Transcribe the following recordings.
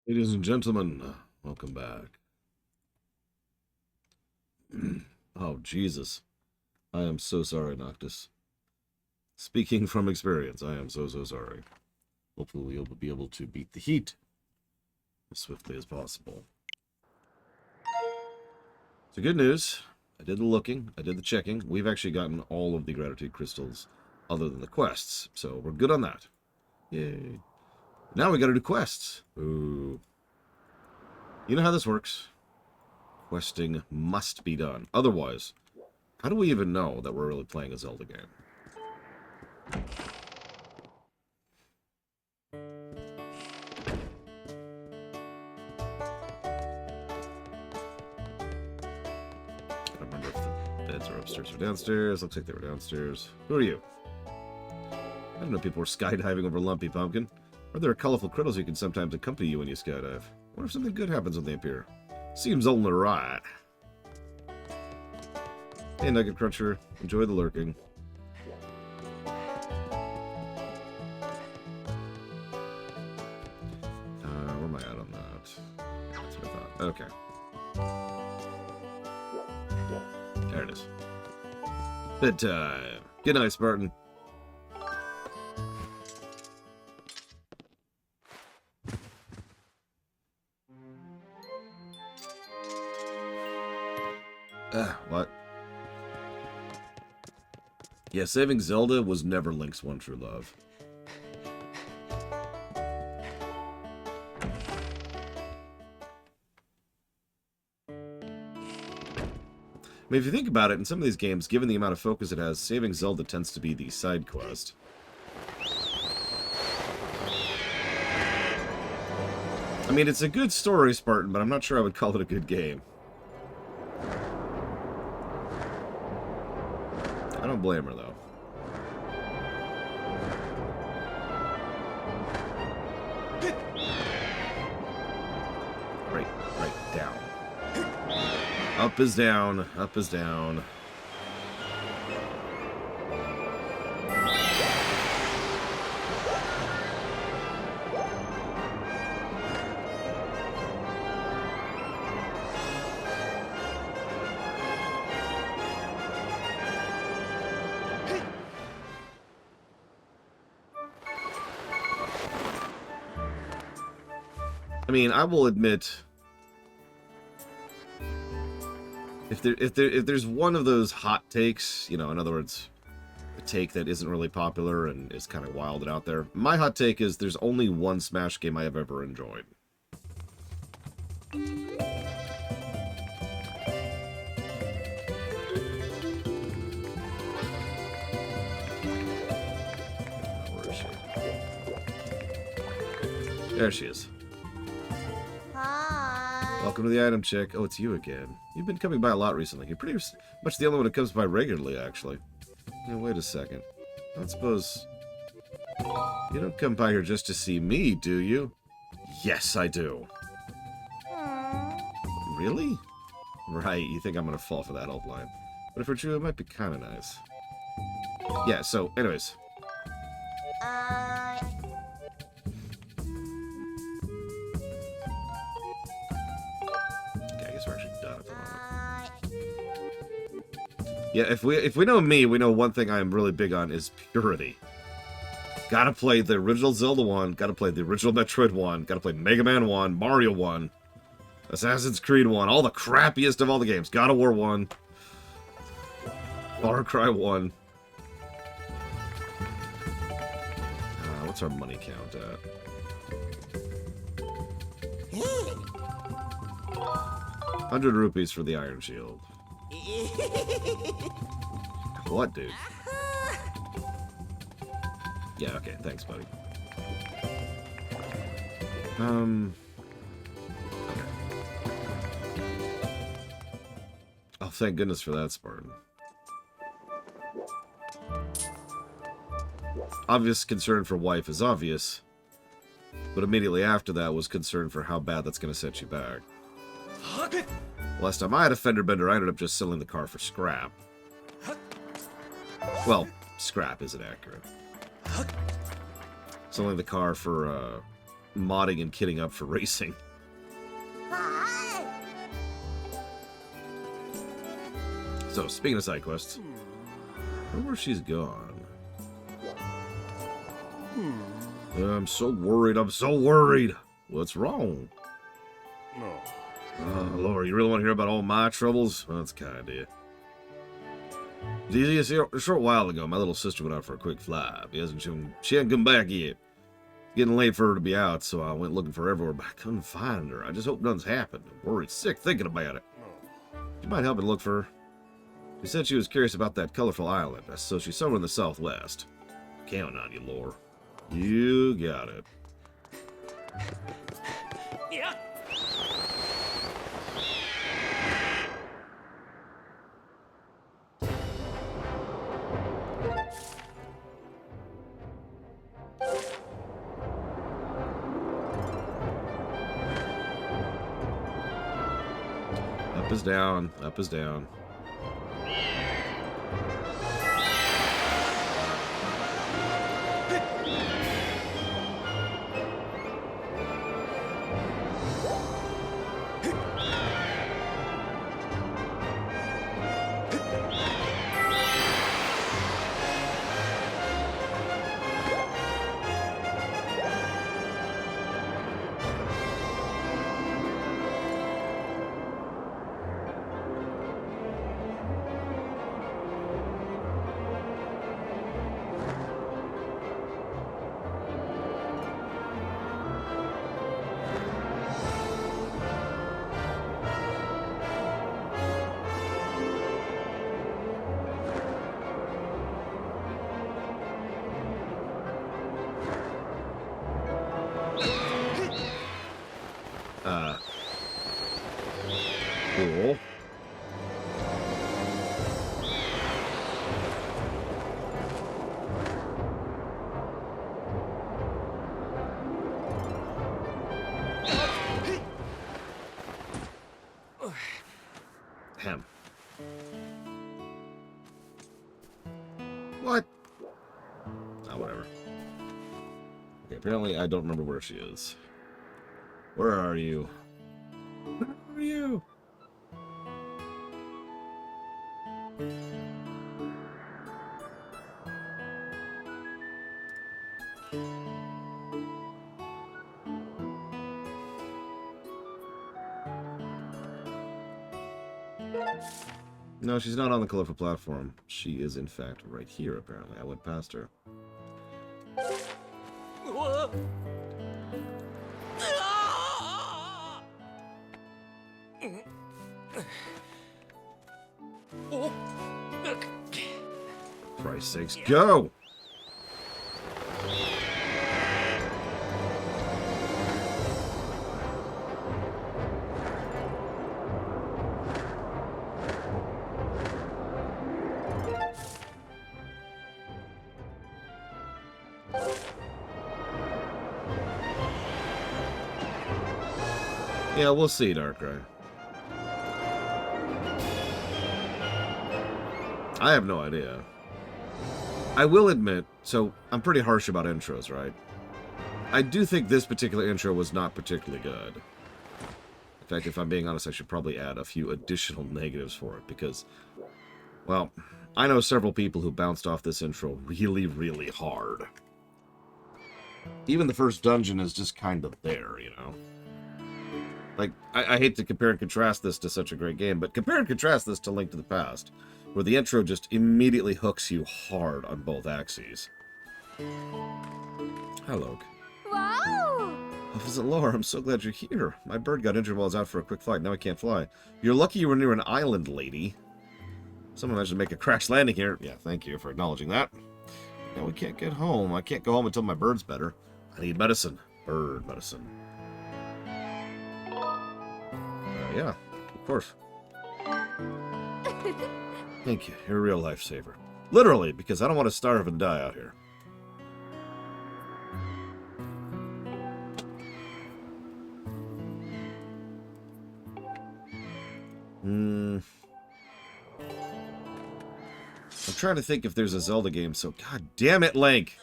Ladies and gentlemen, welcome back. Oh, Jesus. I am so sorry, Noctis. Speaking from experience, I am so sorry. Hopefully you'll be able to beat the heat as swiftly as possible. So good news. I did the looking, I did the checking. We've actually gotten all of the gratitude crystals other than the quests, so we're good on that. Yay. Now we gotta do quests. Ooh. You know how this works. Questing must be done. Otherwise, how do we even know that we're really playing a Zelda game? I don't remember if the beds are upstairs or downstairs. Looks like they were downstairs. Who are you? I didn't know people were skydiving over Lumpy Pumpkin. Or there are colorful critters who can sometimes accompany you when you skydive. What if something good happens when they appear? Seems only right. Hey, Nugget Cruncher. Enjoy the lurking. Where am I at on that? That's what I thought. Okay. There it is. Bedtime. Good night, Spartan. What? Yeah, saving Zelda was never Link's one true love. I mean, if you think about it, in some of these games, given the amount of focus it has, saving Zelda tends to be the side quest. I mean, it's a good story, Spartan, but I'm not sure I would call it a good game. I don't blame her, though. Right, down. Up is down, up is down. I mean, I will admit, if there's one of those hot takes, you know, in other words, a take that isn't really popular and is kind of wild and out there, my hot take is there's only one Smash game I have ever enjoyed. Where is she? There she is. Hi. Welcome to the item check. Oh, it's you again. You've been coming by a lot recently. You're pretty much the only one who comes by regularly, actually. Yeah, wait a second. I don't suppose... You don't come by here just to see me, do you? Yes, I do. Really? Right, you think I'm gonna fall for that old line. But if we're true, it might be kinda nice. Yeah, so, anyways. Okay, I guess we're actually done at the moment. Yeah, if we know me, we know one thing I am really big on is purity. Gotta play the original Zelda 1, gotta play the original Metroid 1, gotta play Mega Man 1, Mario 1, Assassin's Creed 1, all the crappiest of all the games. God of War 1, Far Cry 1. What's our money count at? 100 rupees for the Iron Shield. What, dude? Yeah, okay, thanks, buddy. Okay. Oh, thank goodness for that, Spartan. Obvious concern for wife is obvious, but immediately after that was concern for how bad that's going to set you back. Last time I had a fender bender, I ended up just selling the car for scrap. Well, scrap isn't accurate. Selling the car for modding and kitting up for racing. So, speaking of side quests, I wonder where she's gone. I'm so worried. I'm so worried. What's wrong? Lord, you really want to hear about all my troubles? Well, that's kind of you. A short while ago, my little sister went out for a quick fly. She hadn't come back yet. Getting late for her to be out, so I went looking for her everywhere, but I couldn't find her. I just hope nothing's happened. I'm worried sick thinking about it. You might help me look for her. She said she was curious about that colorful island, so she's somewhere in the southwest. Counting on you, Lore. You got it. Yeah. Up is down, up is down. Cool. Hem. What? Oh, whatever. Okay, apparently I don't remember where she is. Where are you? Where are you? No, she's not on the colorful platform. She is, in fact, right here, apparently. I went past her. Christ's sakes, go! Yeah, we'll see, Darkrai. I have no idea. I will admit, so I'm pretty harsh about intros, right? I do think this particular intro was not particularly good. In fact, if I'm being honest, I should probably add a few additional negatives for it, because, well, I know several people who bounced off this intro really, really hard. Even the first dungeon is just kind of there, you know? Like, I hate to compare and contrast this to such a great game, but compare and contrast this to Link to the Past, where the intro just immediately hooks you hard on both axes. Hello. Wow! Officer Lore, I'm so glad you're here. My bird got injured while I was out for a quick flight. Now I can't fly. You're lucky you were near an island, lady. Someone managed to make a crash landing here. Yeah, thank you for acknowledging that. Now we can't get home. I can't go home until my bird's better. I need medicine. Bird medicine. Yeah, of course. Thank you. You're a real lifesaver. Literally, because I don't want to starve and die out here. I'm trying to think if there's a Zelda game, so god damn it, Link!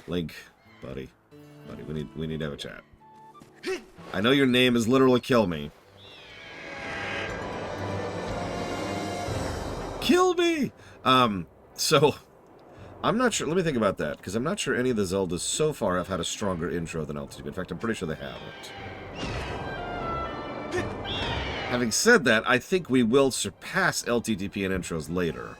Link, buddy. We need to have a chat. I know your name is literally kill me. Kill me! So, I'm not sure. Let me think about that, because I'm not sure any of the Zeldas so far have had a stronger intro than LTTP. In fact, I'm pretty sure they haven't. Having said that, I think we will surpass LTTP in intros later.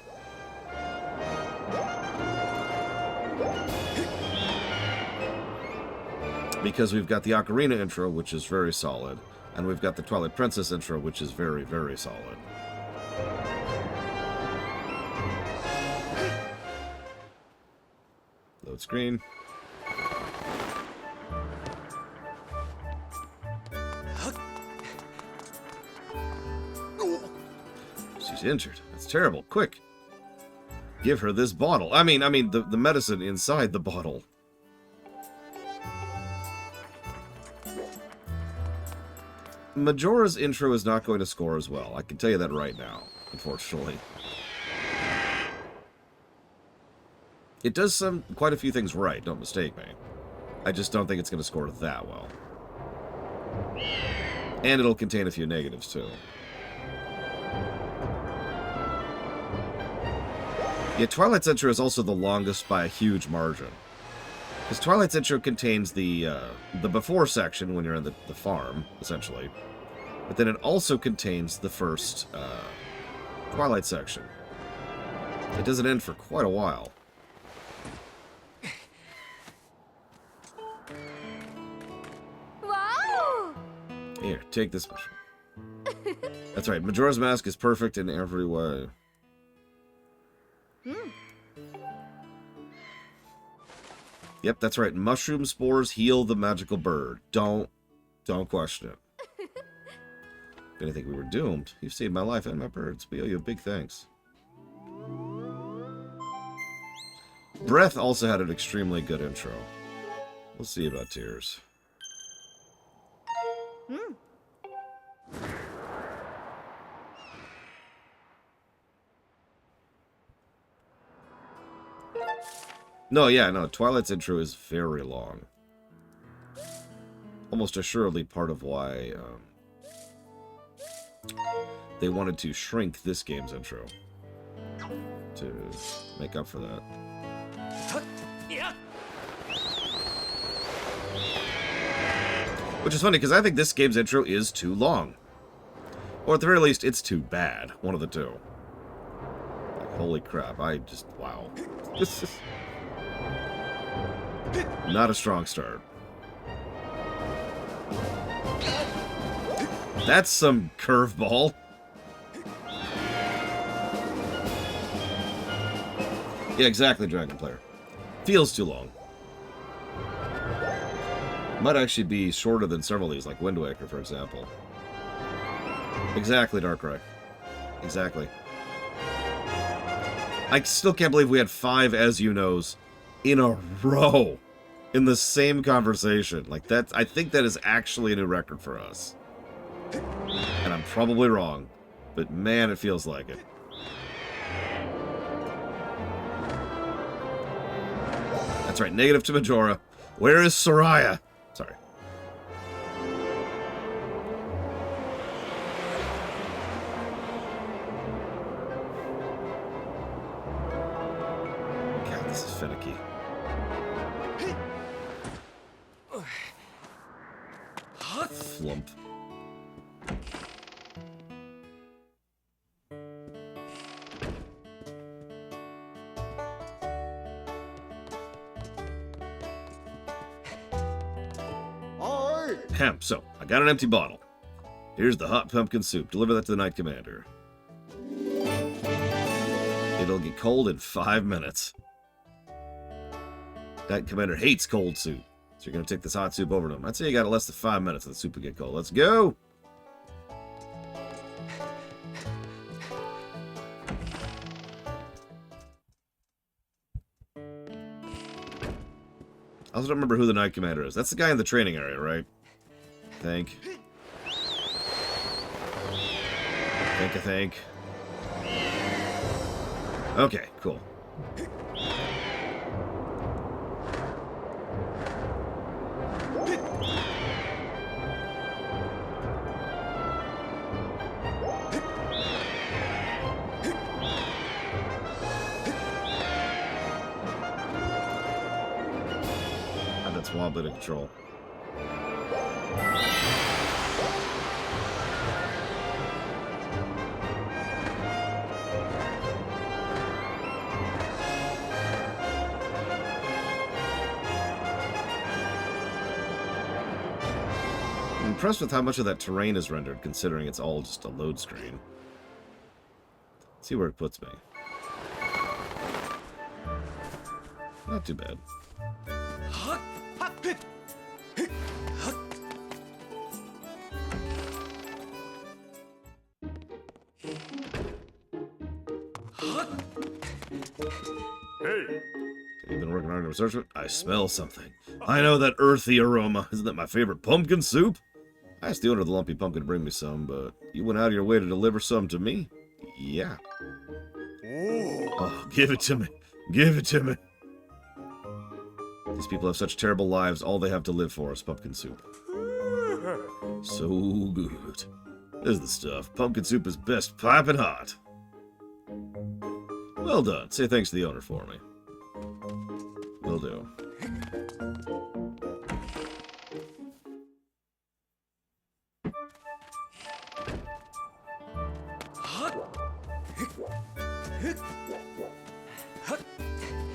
Because we've got the Ocarina intro, which is very solid, and we've got the Twilight Princess intro, which is very, very solid. Load screen. She's injured. That's terrible. Quick. Give her this bottle. I mean, the medicine inside the bottle. Majora's intro is not going to score as well. I can tell you that right now, unfortunately. It does quite a few things right, don't mistake me. I just don't think it's going to score that well. And it'll contain a few negatives, too. Yeah, Twilight's intro is also the longest by a huge margin. Because Twilight's intro contains the before section when you're in the farm, essentially. But then it also contains the first Twilight section. It doesn't end for quite a while. Wow! Here, take this mushroom. That's right, Majora's Mask is perfect in every way. Yep, that's right. Mushroom spores heal the magical bird. Don't question it. I didn't think we were doomed. You've saved my life and my birds. We owe you a big thanks. Breath also had an extremely good intro. We'll see about Tears. No, Twilight's intro is very long. Almost assuredly part of why they wanted to shrink this game's intro to make up for that. Which is funny, because I think this game's intro is too long. Or at the very least, it's too bad. One of the two. Like, holy crap, wow. Not a strong start. That's some curveball. Yeah, exactly, Dragon Player. Feels too long. Might actually be shorter than several of these, like Wind Waker, for example. Exactly, Darkrai. Exactly. I still can't believe we had 5 As You Knows in a row in the same conversation. Like, that, I think that is actually a new record for us. And I'm probably wrong, but man, it feels like it. That's right, negative to Majora. Where is Soraya? Sorry. God, this is finicky. Flump. So, I got an empty bottle. Here's the hot pumpkin soup. Deliver that to the Knight Commander. It'll get cold in 5 minutes. Knight Commander hates cold soup. So you're going to take this hot soup over to him. I'd say you got less than 5 minutes and the soup will get cold. Let's go! I also don't remember who the Knight Commander is. That's the guy in the training area, right? I think. It's wobbly to control. I'm impressed with how much of that terrain is rendered, considering it's all just a load screen. Let's see where it puts me. Not too bad. Hey! You've been working hard on research? I smell something. I know that earthy aroma. Isn't that my favorite pumpkin soup? I asked the owner of the lumpy pumpkin to bring me some, but you went out of your way to deliver some to me? Yeah. Oh, give it to me. Give it to me. These people have such terrible lives. All they have to live for is pumpkin soup. So good. This is the stuff. Pumpkin soup is best piping hot. Well done. Say thanks to the owner for me. Will do.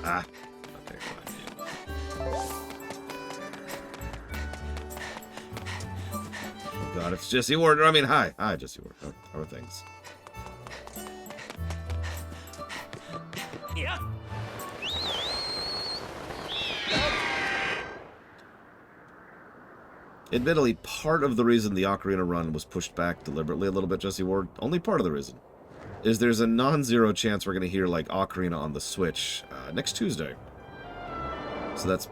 Ah. Okay, fine. Oh god, it's Jesse Ward. I mean, hi. Hi, Jesse Ward. How are things? Yeah. Admittedly, part of the reason the Ocarina run was pushed back deliberately a little bit, Jesse Ward, only part of the reason, is there's a non-zero chance we're going to hear, like, Ocarina on the Switch next Tuesday. So that's,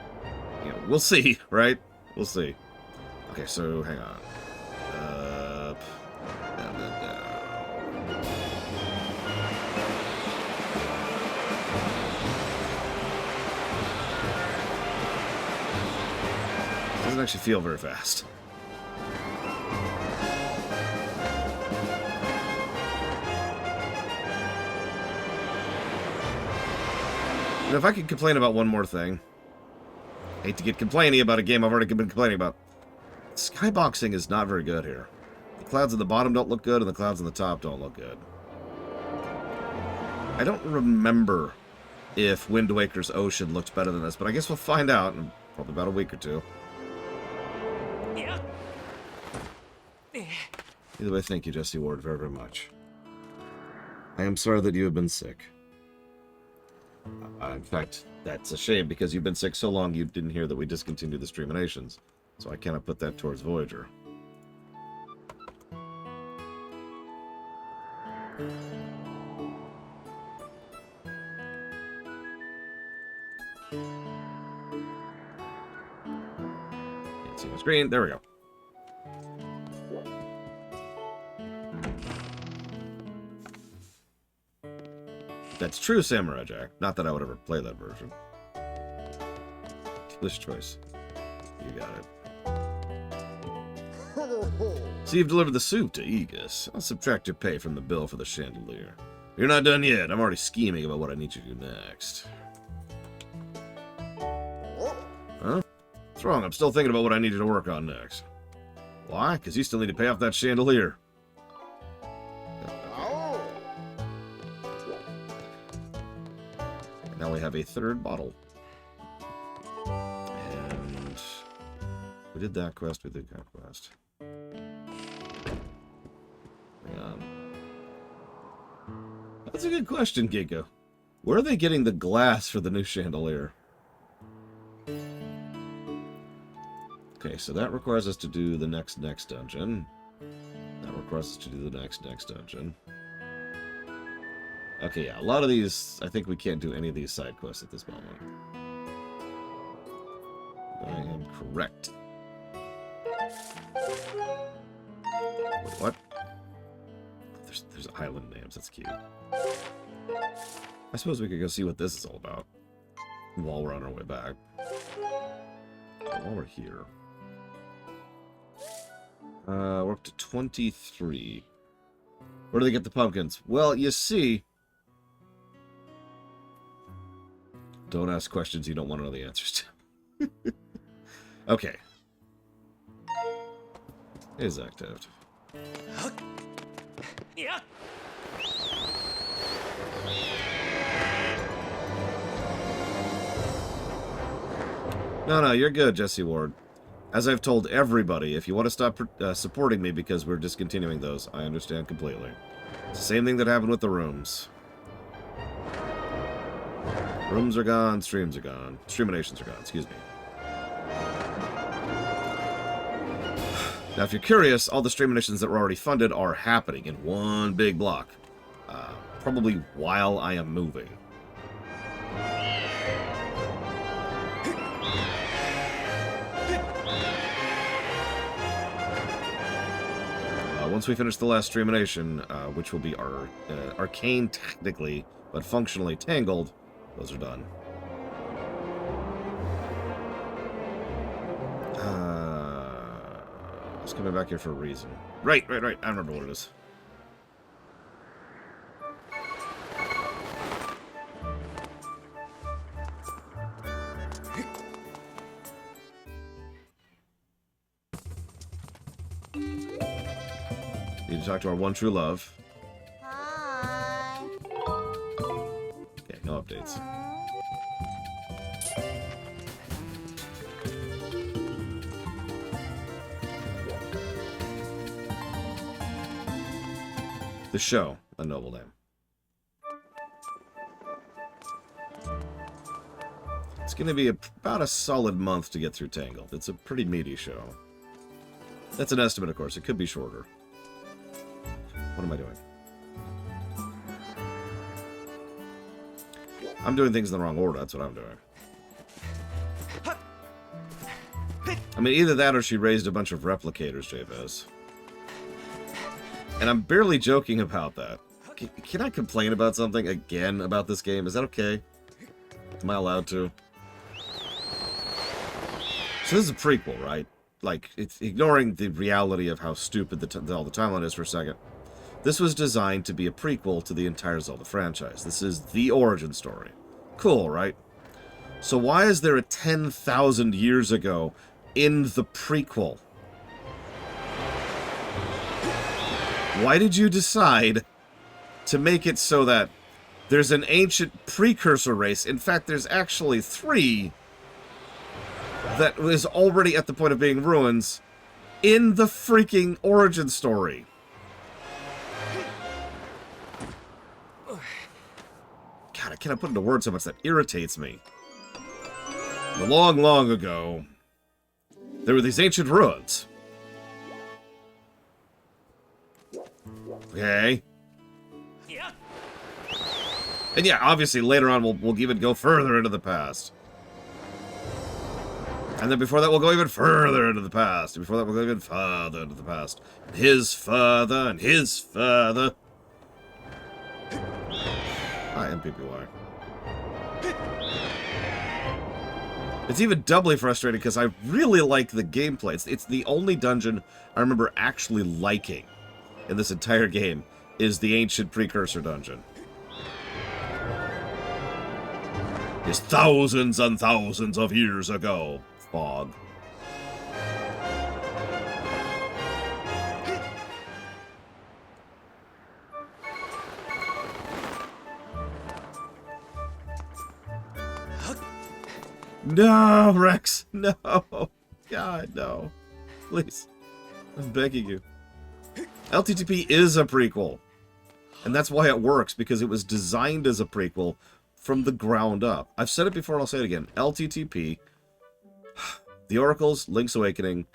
you know, we'll see, right? We'll see. Okay, so, hang on. Up, and then down. Doesn't actually feel very fast. And if I could complain about one more thing, I hate to get complaining about a game I've already been complaining about. Skyboxing is not very good here. The clouds at the bottom don't look good, and the clouds on the top don't look good. I don't remember if Wind Waker's ocean looked better than this, but I guess we'll find out in probably about a week or two. Either way, thank you, Jesse Ward, very, very much. I am sorry that you have been sick. In fact, that's a shame, because you've been sick so long you didn't hear that we discontinued the Streaminations. So I cannot put that towards Voyager. Can't see my screen. There we go. That's true, Samurai Jack. Not that I would ever play that version. This choice. You got it. So you've delivered the soup to Aegis. I'll subtract your pay from the bill for the chandelier. You're not done yet. I'm already scheming about what I need you to do next. Huh? What's wrong? I'm still thinking about what I need you to work on next. Why? Because you still need to pay off that chandelier. Now we have a third bottle. And we did that quest, we did that quest. Hang on. That's a good question, Ginkgo. Where are they getting the glass for the new chandelier? Okay, so that requires us to do the next dungeon. That requires us to do the next dungeon. Okay, yeah, a lot of these, I think we can't do any of these side quests at this moment. I am correct. Wait, what? There's island names, that's cute. I suppose we could go see what this is all about while we're on our way back. While we're here. We're up to 23. Where do they get the pumpkins? Well, you see... Don't ask questions you don't want to know the answers to. Okay. Is active. No, you're good, Jesse Ward. As I've told everybody, if you want to stop supporting me because we're discontinuing those, I understand completely. It's the same thing that happened with the rooms. Rooms are gone, streams are gone. Streaminations are gone, excuse me. Now, if you're curious, all the streaminations that were already funded are happening in one big block. Probably while I am moving. Once we finish the last streamination, which will be our arcane technically, but functionally tangled, those are done. It's coming back here for a reason. Right. I remember what it is. Need to talk to our one true love. Hi. Okay, no updates. The show, a noble name. It's going to be about a solid month to get through Tangled. It's a pretty meaty show. That's an estimate, of course. It could be shorter. What am I doing? I'm doing things in the wrong order. That's what I'm doing. I mean, either that or she raised a bunch of replicators, Jabez. And I'm barely joking about that. Can I complain about something again about this game? Is that okay? Am I allowed to? So this is a prequel, right? Like, it's ignoring the reality of how stupid all the timeline is for a second. This was designed to be a prequel to the entire Zelda franchise. This is the origin story. Cool, right? So why is there a 10,000 years ago in the prequel? Why did you decide to make it so that there's an ancient precursor race? In fact, there's actually 3 that is already at the point of being ruins in the freaking origin story. God, I cannot put into words how much that irritates me. Long, long ago, there were these ancient ruins. Okay. And yeah, obviously later on we'll even go further into the past. And then before that we'll go even further into the past. And before that we'll go even further into the past. And his father and his father. Hi, MPPY. It's even doubly frustrating because I really like the gameplay. It's the only dungeon I remember actually liking in this entire game is the ancient precursor dungeon. It's thousands and thousands of years ago. Fog. No, Rex! No! God, no. Please. I'm begging you. LTTP is a prequel. And that's why it works, because it was designed as a prequel from the ground up. I've said it before and I'll say it again. LTTP, The Oracles, Link's Awakening,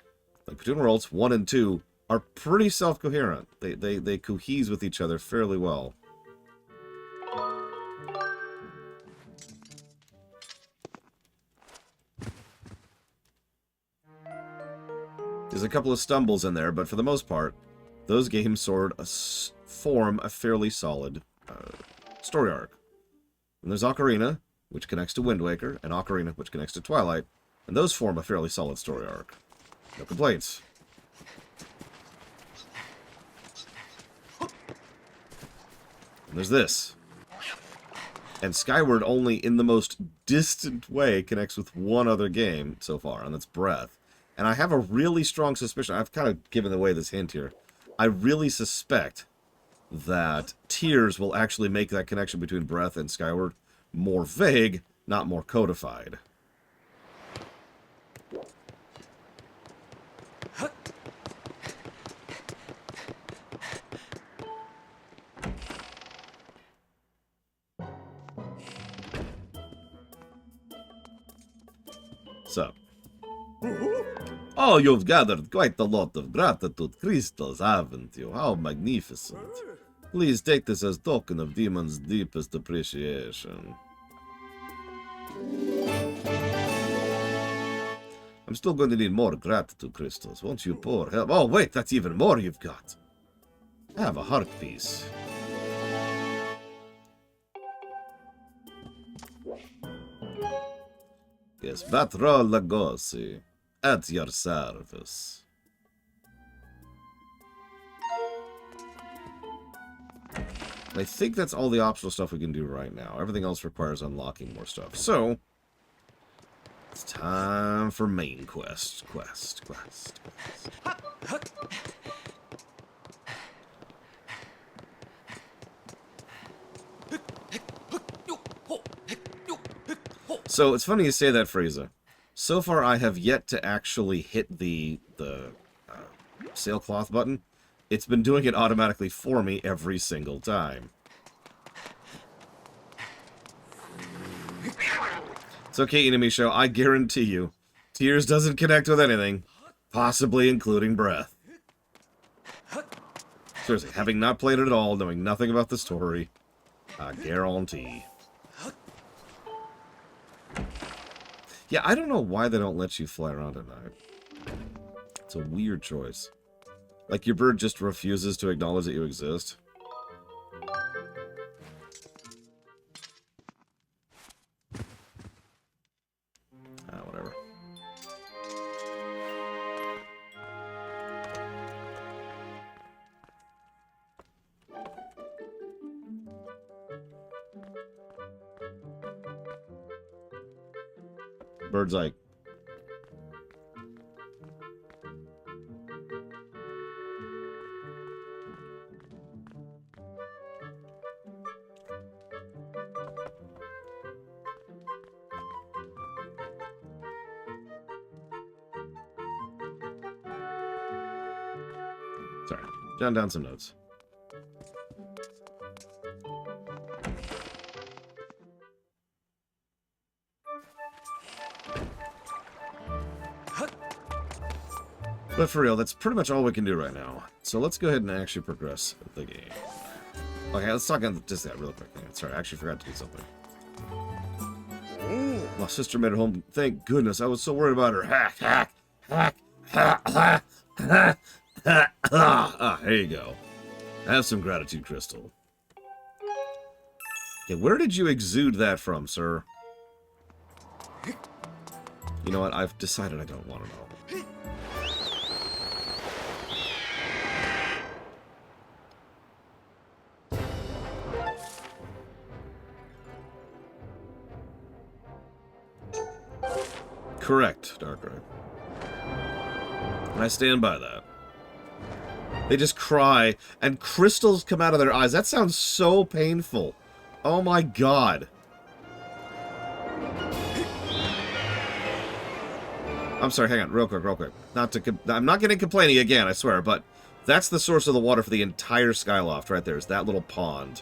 like Between Worlds 1 and 2, are pretty self-coherent. They cohese with each other fairly well. There's a couple of stumbles in there, but for the most part, those games form a fairly solid story arc. And there's Ocarina, which connects to Wind Waker, and Ocarina, which connects to Twilight, and those form a fairly solid story arc. No complaints. And there's this. And Skyward only in the most distant way connects with one other game so far, and that's Breath. And I have a really strong suspicion. I've kind of given away this hint here. I really suspect that tears will actually make that connection between breath and Skyward more vague, not more codified. So. Oh, you've gathered quite a lot of gratitude crystals, haven't you? How magnificent. Please take this as token of Demon's deepest appreciation. I'm still going to need more gratitude crystals. Won't you pour help? Oh, wait, that's even more you've got. Have a heart piece. Yes, Batro Lagosi. At your service. I think that's all the optional stuff we can do right now. Everything else requires unlocking more stuff. So, it's time for main quest. Quest. So, it's funny you say that, Frieza. So far, I have yet to actually hit the sailcloth button. It's been doing it automatically for me every single time. It's okay, Inamisho. I guarantee you, Tears doesn't connect with anything, possibly including breath. Seriously, having not played it at all, knowing nothing about the story, I guarantee. Yeah, I don't know why they don't let you fly around at night. It's a weird choice. Like, your bird just refuses to acknowledge that you exist. Whatever. Bird's like... Sorry, jot down some notes. But for real, that's pretty much all we can do right now. So let's go ahead and actually progress the game. Okay, let's talk on just that real quick. Sorry, I actually forgot to do something. My sister made it home. Thank goodness. I was so worried about her. Hack, hack, hack, hack, hack, hack, hack. Here you go. Have some gratitude crystal. Okay, where did you exude that from, sir? You know what? I've decided I don't want to know. Correct, Darkrai. And I stand by that. They just cry, and crystals come out of their eyes. That sounds so painful. Oh my god. I'm sorry, hang on, real quick. I'm not getting complaining again, I swear, but that's the source of the water for the entire Skyloft right there, is that little pond.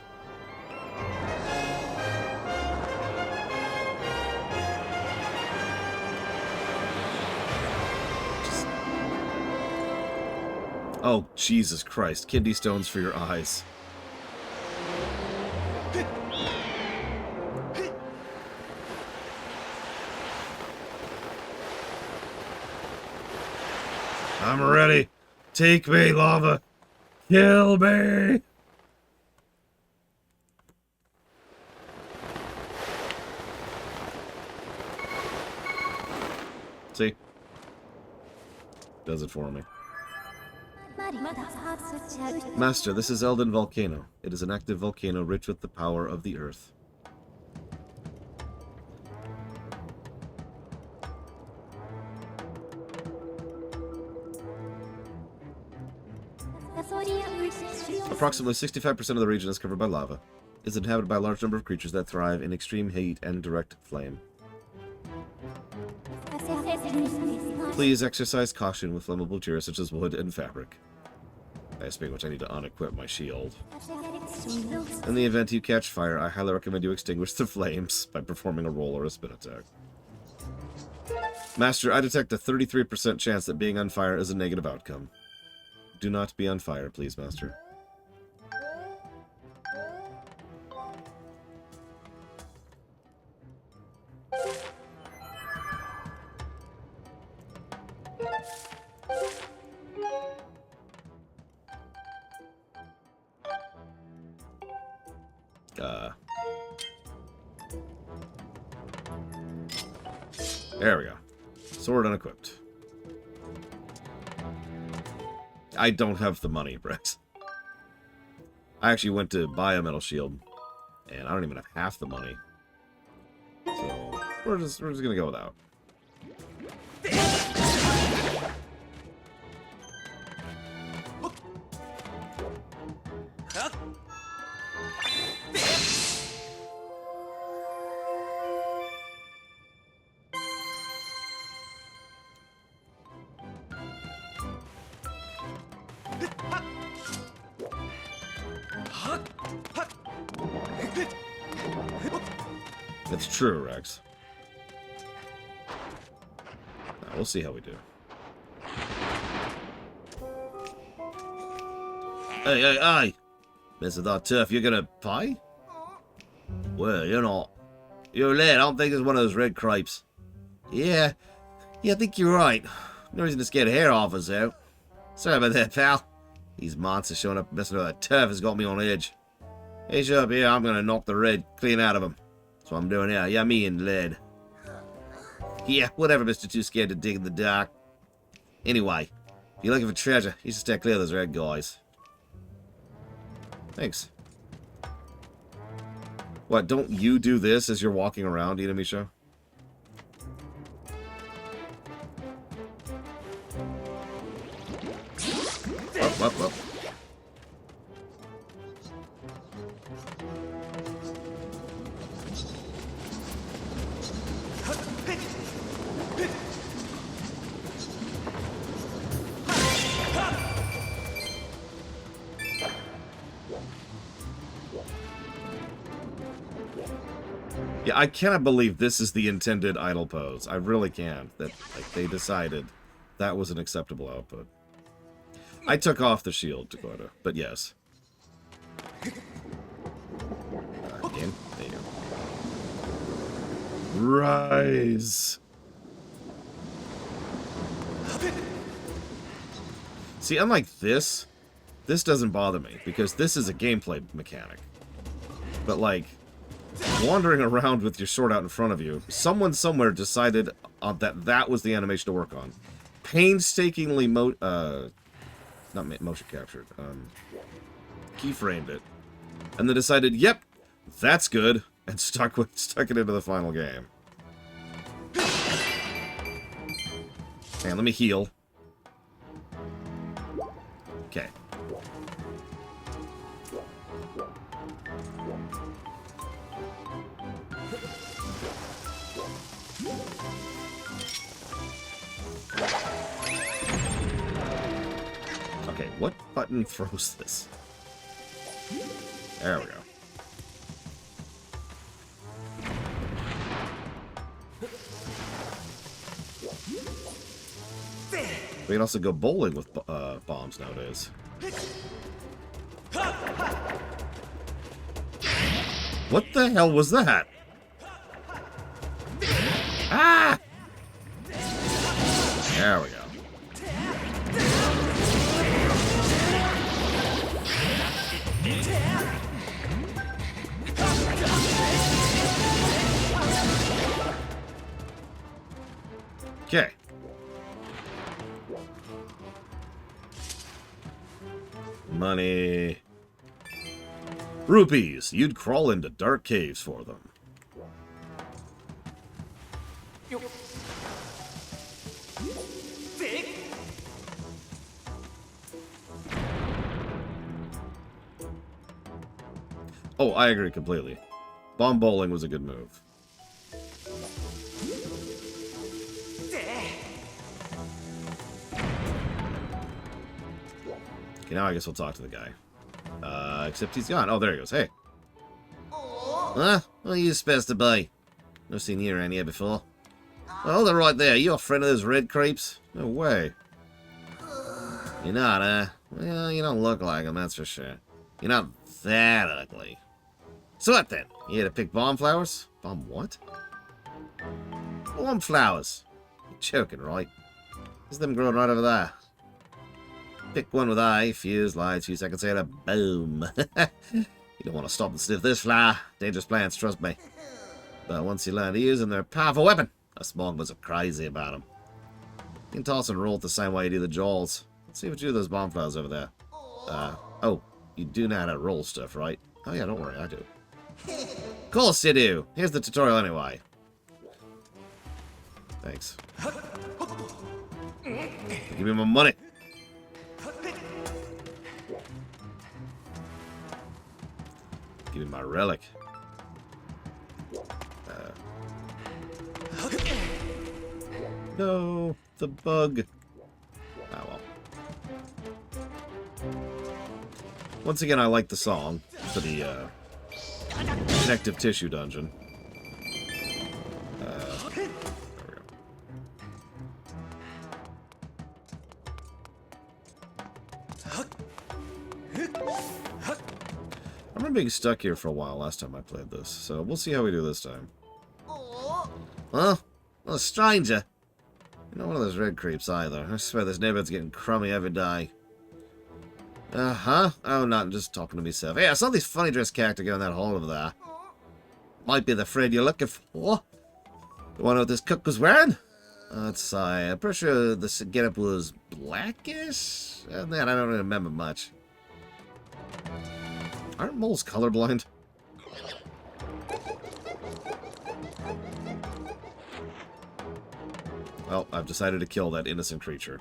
Oh, Jesus Christ. Kidney stones for your eyes. I'm ready. Take me, lava. Kill me. See? Does it for me. Master, this is Elden Volcano. It is an active volcano rich with the power of the earth. Approximately 65% of the region is covered by lava. It's inhabited by a large number of creatures that thrive in extreme heat and direct flame. Please exercise caution with flammable materials such as wood and fabric. Speaking of which, I need to unequip my shield. In the event you catch fire, I highly recommend you extinguish the flames by performing a roll or a spin attack. Master, I detect a 33% chance that being on fire is a negative outcome. Do not be on fire, please, Master. There we go. Sword unequipped. I don't have the money, Brett. I actually went to buy a metal shield, and I don't even have half the money. So we're just gonna go without. It's true, Rex. Now, we'll see how we do. Hey, hey, hey! Mr. That turf, you're gonna pie? Well, you're not. You're late. I don't think it's one of those red crepes. Yeah, I think you're right. No reason to scare the hair off us, though. Sorry about that, pal. These monsters showing up messing with that turf has got me on edge. Hey, shut up here. I'm gonna knock the red clean out of him. That's what I'm doing here. Yeah, me and lead. Yeah, whatever, Mr. Too Scared to Dig in the Dark. Anyway, if you're looking for treasure, you should stay clear of those red guys. Thanks. What, don't you do this as you're walking around, Inamisha? Up. Yeah, I cannot believe this is the intended idle pose. I really can't. That, like, they decided that was an acceptable output. I took off the shield, Dakota, but yes. Again, there you go. Rise. See, unlike this doesn't bother me, because this is a gameplay mechanic. But, like, wandering around with your sword out in front of you, someone somewhere decided that was the animation to work on. Painstakingly not motion captured, keyframed it, and then decided, yep, that's good, and stuck it into the final game. And let me heal. Okay. Okay, what button throws this? There we go. We can also go bowling with bombs nowadays. What the hell was that? Ah! There we go. Okay. Money. Rupees. You'd crawl into dark caves for them. Oh, I agree completely. Bomb bowling was a good move. Okay, now I guess we'll talk to the guy. Except he's gone. Oh, there he goes. Hey. Huh? What are you supposed to be? Never seen you around here before. Oh, hold it right there. You a friend of those red creeps? No way. You're not, Well, you don't look like them, that's for sure. You're not that ugly. So what then? You here to pick bomb flowers? Bomb what? Bomb flowers. You're joking, right? There's them growing right over there. Pick one with eye, fuse, lights, fuse, I can say that. Boom. You don't want to stop and sniff this flower. Dangerous plants, trust me. But once you learn to use them, they're a powerful weapon. Us mongols are crazy about them. You can toss and roll it the same way you do the jawls. Let's see what you do with those bomb flowers over there. Oh, you do know how to roll stuff, right? Oh yeah, don't worry, I do. Of course you do. Here's the tutorial anyway. Thanks. Give me my money. Give me my relic. No, the bug. Oh well. Once again, I like the song for the connective tissue dungeon. There we go. I remember being stuck here for a while last time I played this, so we'll see how we do this time. Huh? Well, a stranger. You're not one of those red creeps either. I swear this neighborhood's getting crummy every day. Uh-huh. Oh, not just talking to myself. Hey, I saw this funny dressed character go in that hall over there. Might be the friend you're looking for. The one with this cook was wearing? Let's see. I'm pretty sure the getup was blackish? And then I don't really remember much. Aren't moles colorblind? Well, I've decided to kill that innocent creature.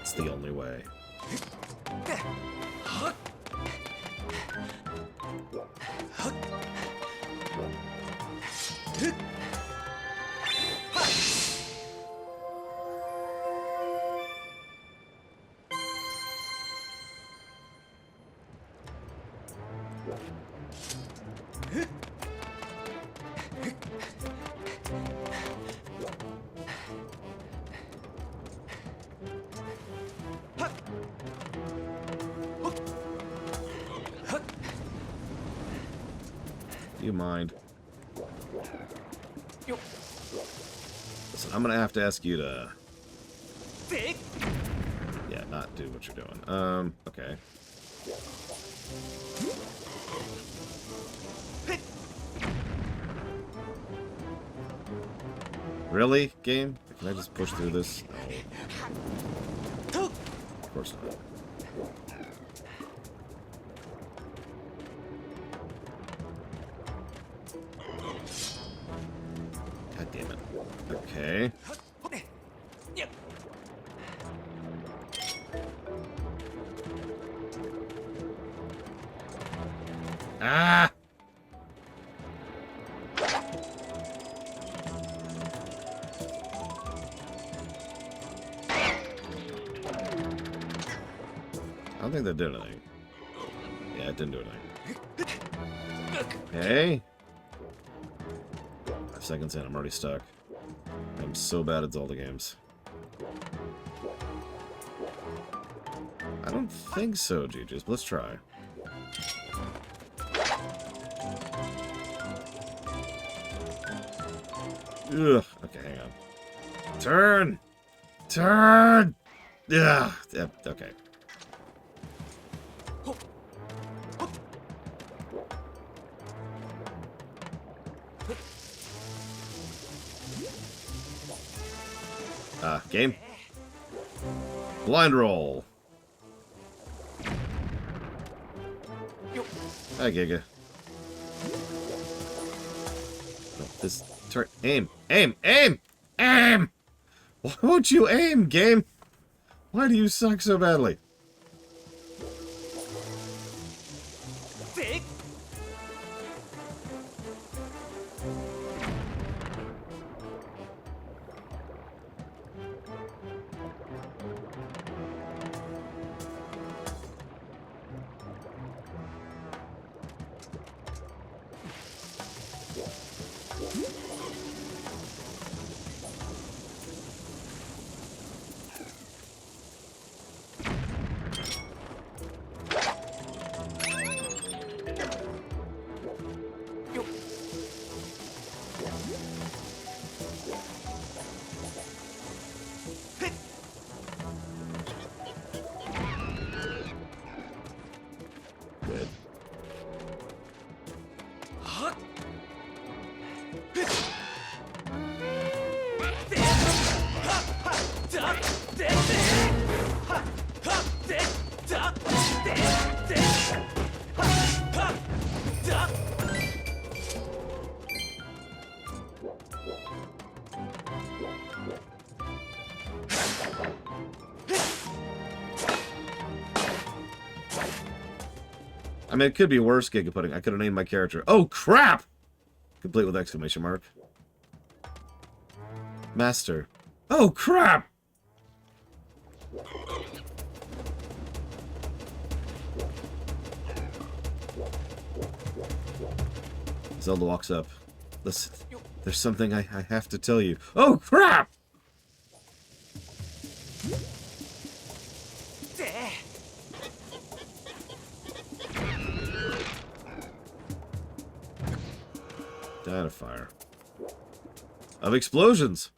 It's the only way. Do you mind? Listen, I'm gonna have to ask you to... Yeah, not do what you're doing. Okay. Really, game? Can I just push through this? No. Of course not. God damn it. Okay. Ah! I don't think that did anything. Yeah, it didn't do anything. Okay. 5 seconds in, I'm already stuck. I'm so bad at Zelda games. I don't think so, GG's, but let's try. Ugh. Okay, hang on. Turn! Turn! Yeah. Yep, okay. Game. Blind roll. Hi, Giga. No, this turn. Aim. Aim. Aim. Aim. Why won't you aim, game? Why do you suck so badly? I mean, it could be worse, Giga Pudding. I could have named my character. Oh, crap! Complete with exclamation mark. Master. Oh, crap! Zelda walks up. Listen, there's something I have to tell you. Oh, crap! Died of fire. Of explosions!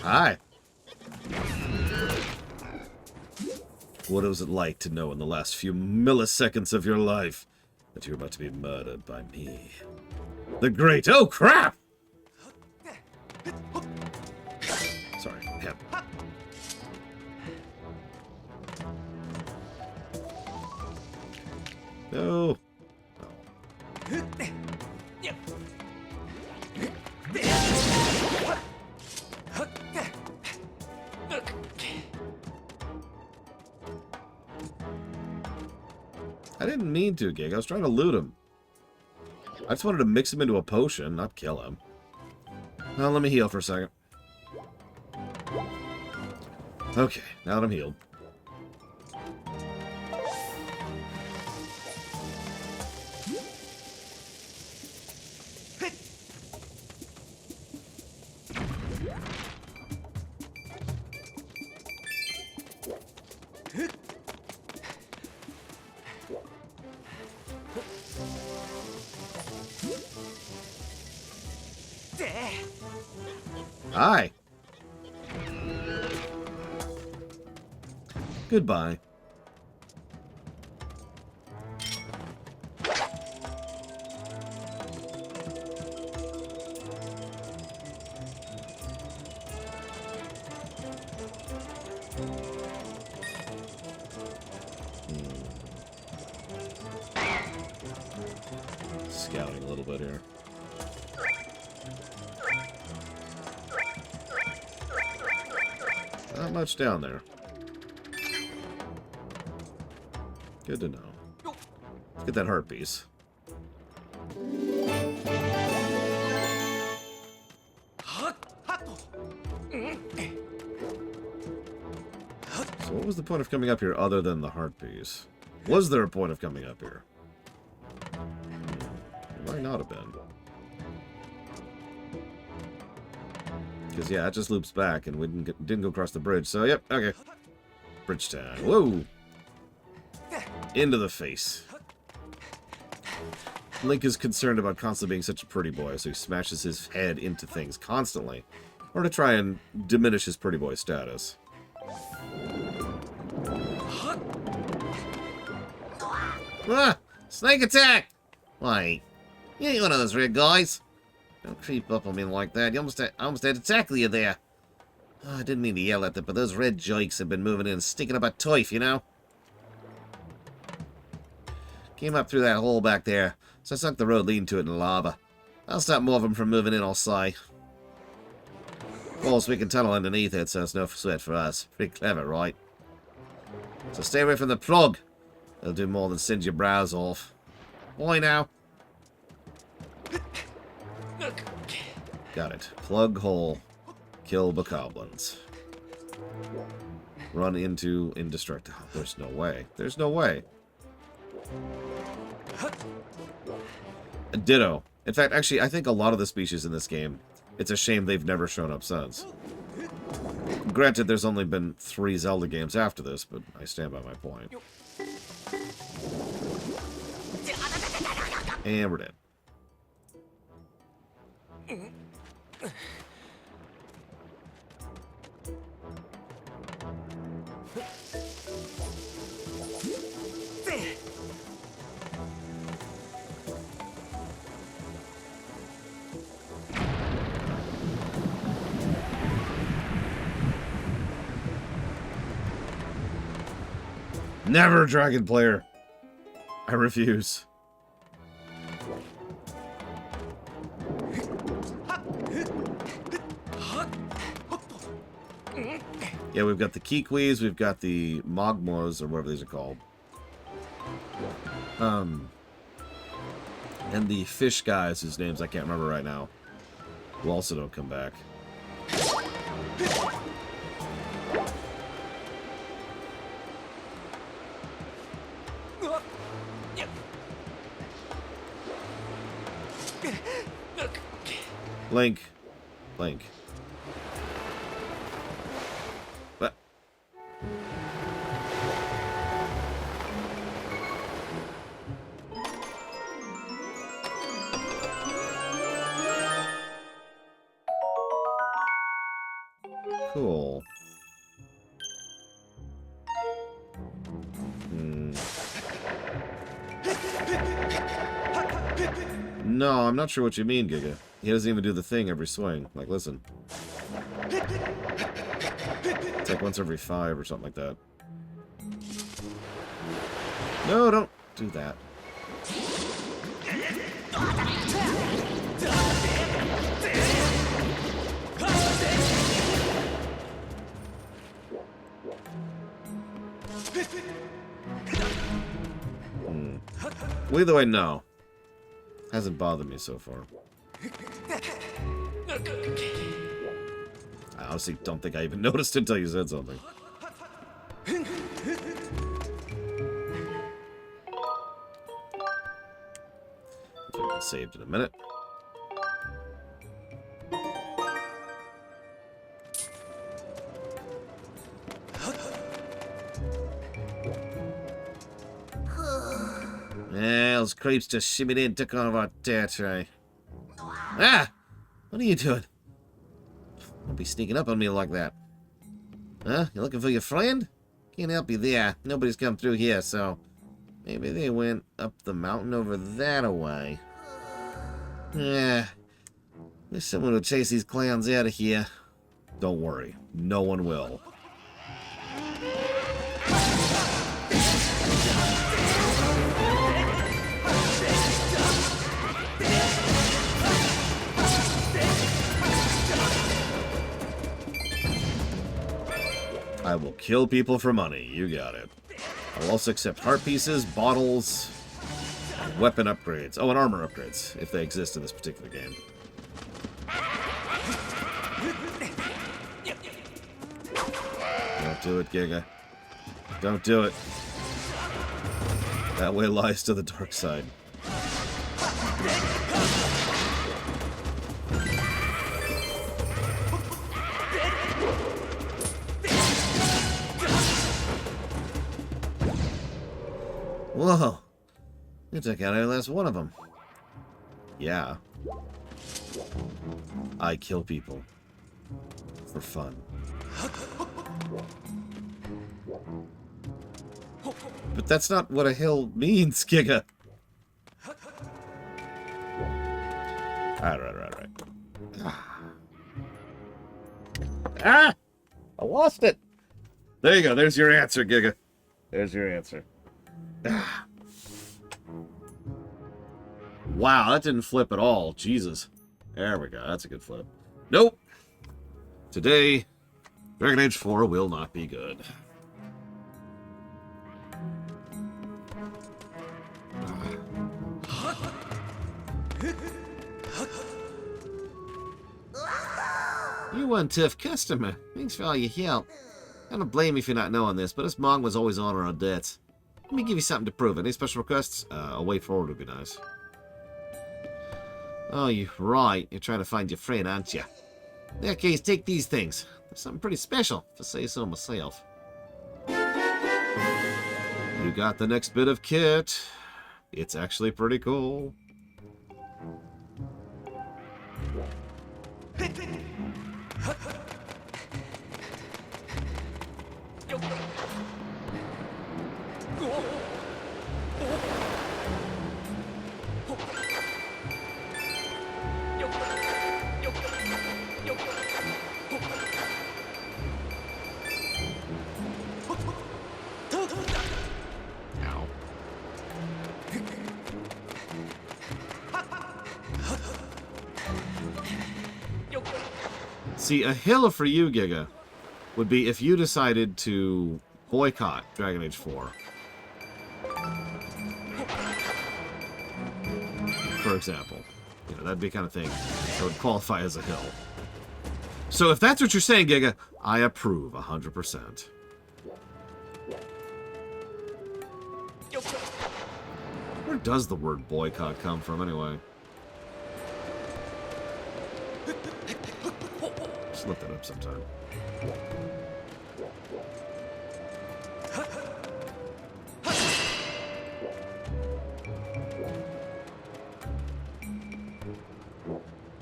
Hi. What was it like to know in the last few milliseconds of your life that you're about to be murdered by me? The great... Oh, crap! Sorry, him. No. I didn't mean to, Gig. I was trying to loot him. I just wanted to mix him into a potion, not kill him. Well, let me heal for a second. Okay, now that I'm healed. Hi. Goodbye. Scouting a little bit here. Not much down there. Good to know. Let's get that heart piece. So what was the point of coming up here other than the heart piece? Was there a point of coming up here? It might not have been. Because, yeah, it just loops back, and we didn't go across the bridge. So, yep, okay. Bridge time. Whoa! Into the face. Link is concerned about constantly being such a pretty boy, so he smashes his head into things constantly, or to try and diminish his pretty boy status. Ah! Snake attack! Why, you ain't one of those red guys. Don't creep up on me like that. I almost had to tackle you there. Oh, I didn't mean to yell at them, but those red jokes have been moving in and sticking up a toif, you know? Came up through that hole back there, so I sunk the road leading to it in lava. I'll stop more of them from moving in, I'll say. Of course, we can tunnel underneath it, so it's no sweat for us. Pretty clever, right? So stay away from the plug. They'll do more than singe your brows off. Boy, now. Got it. Plug hole. Kill bokoblins. Run into indestructible. There's no way. There's no way. A ditto. In fact, actually, I think a lot of the species in this game, it's a shame they've never shown up since. Granted, there's only been 3 Zelda games after this, but I stand by my point. And we're dead. Never, dragon player. I refuse. Yeah, we've got the Kikwis, we've got the Mogmos, or whatever these are called. And the fish guys, whose names I can't remember right now, who also don't come back. Link. Link. What? Cool. No, I'm not sure what you mean, Giga. He doesn't even do the thing every swing. Like, listen. It's like once every 5 or something like that. No, don't do that. Well, either way, no. Hasn't bothered me so far. I honestly don't think I even noticed until you said something. I'll get saved in a minute. Those creeps just shimmied in, took all of our territory. Ah! What are you doing? Don't be sneaking up on me like that. Huh? You looking for your friend? Can't help you there. Nobody's come through here, so... maybe they went up the mountain over that away. Yeah. There's someone who'll chase these clowns out of here. Don't worry. No one will. I will kill people for money. You got it. I'll also accept heart pieces, bottles, and weapon upgrades. Oh, and armor upgrades, if they exist in this particular game. Don't do it, Giga. Don't do it. That way lies to the dark side. Whoa! You took out every last one of them. Yeah. I kill people. For fun. But that's not what a hill means, Giga. Alright. Ah! I lost it! There you go, there's your answer, Giga. There's your answer. Wow, that didn't flip at all. Jesus. There we go. That's a good flip. Nope. Today, Dragon Age 4 will not be good. You one tough customer. Thanks for all your help. I don't blame you for not knowing this, but this Mong was always on our debts. Let me give you something to prove. Any special requests? A way forward would be nice. Oh, you're right. You're trying to find your friend, aren't you? In that case, take these things. There's something pretty special, if I say so myself. You got the next bit of kit. It's actually pretty cool. See, a hill for you, Giga, would be if you decided to boycott Dragon Age 4. For example. You know, that'd be the kind of thing that would qualify as a hill. So if that's what you're saying, Giga, I approve 100%. Where does the word boycott come from, anyway? Just look that up sometime.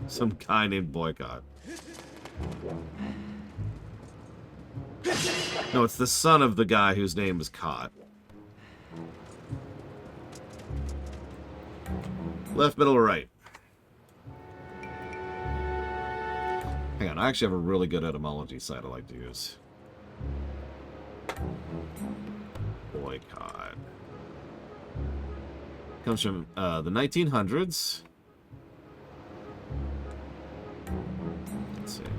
Some guy named Boycott. No, it's the son of the guy whose name is Cott. Left, middle, or right? Hang on, I actually have a really good etymology site I like to use. Boycott. Comes from the 1900s. Let's see here.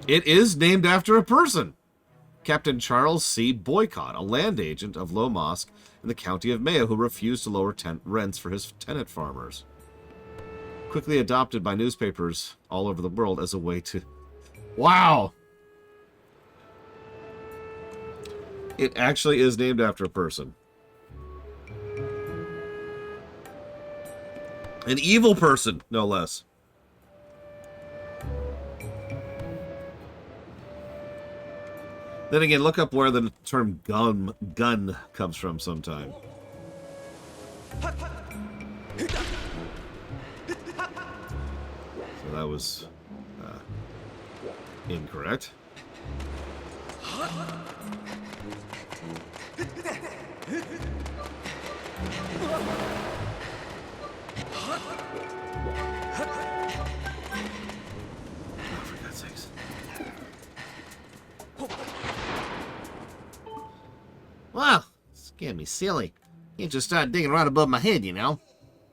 It is named after a person. Captain Charles C. Boycott, a land agent of Low Mosque in the county of Mayo, who refused to lower rents for his tenant farmers. Quickly adopted by newspapers all over the world as a way to... Wow! It actually is named after a person. An evil person, no less. Then again, look up where the term gun comes from sometime. So that was incorrect. Oh, for God's sakes. Well, scared me silly. You just start digging right above my head, you know.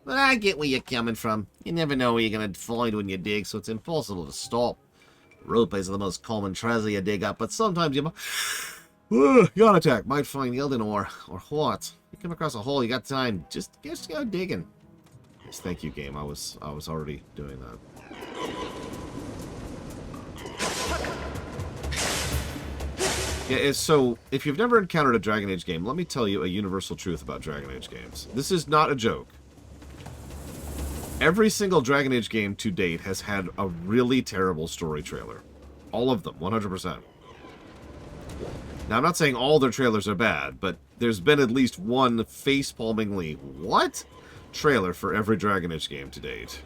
But I get where you're coming from. You never know where you're going to find when you dig, so it's impossible to stop. Rupees are the most common treasure you dig up, but sometimes you yawn attack might find Elden ore, or what. You come across a hole, you got time, just go digging. Yes, thank you, game. I was already doing that. Yeah, so, if you've never encountered a Dragon Age game, let me tell you a universal truth about Dragon Age games. This is not a joke. Every single Dragon Age game to date has had a really terrible story trailer. All of them, 100%. Now, I'm not saying all their trailers are bad, but there's been at least one face-palmingly, what? Trailer for every Dragon Age game to date.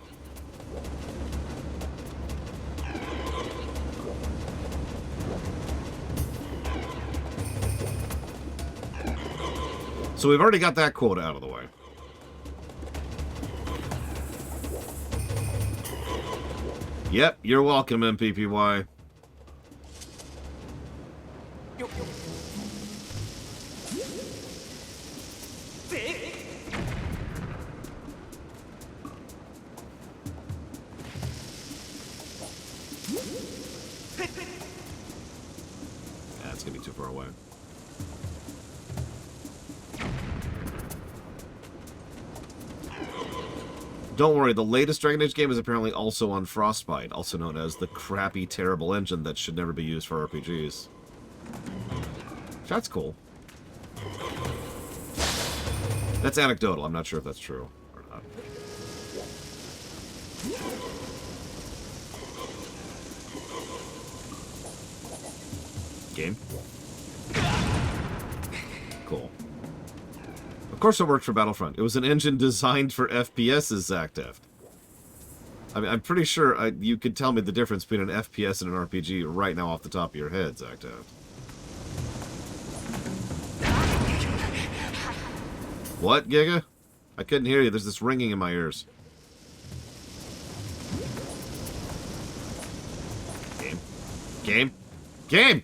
So we've already got that quota out of the way. Yep, you're welcome, MPPY. That's gonna be too far away. Don't worry, the latest Dragon Age game is apparently also on Frostbite, also known as the crappy, terrible engine that should never be used for RPGs. That's cool. That's anecdotal, I'm not sure if that's true or not. Game? Cool. Of course it worked for Battlefront. It was an engine designed for FPS's, Zacteft. I mean, I'm pretty sure you could tell me the difference between an FPS and an RPG right now off the top of your head, Zacteft. What, Giga? I couldn't hear you. There's this ringing in my ears. Game. Game. Game!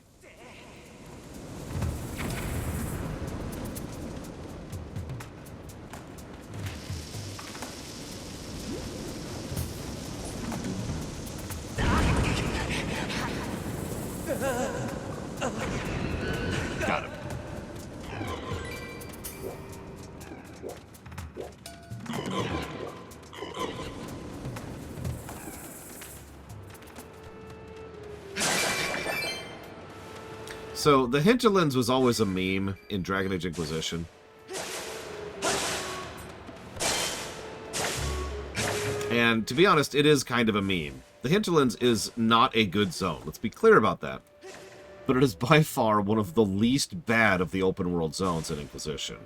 So, the Hinterlands was always a meme in Dragon Age Inquisition. And to be honest, it is kind of a meme. The Hinterlands is not a good zone. Let's be clear about that. But it is by far one of the least bad of the open world zones in Inquisition.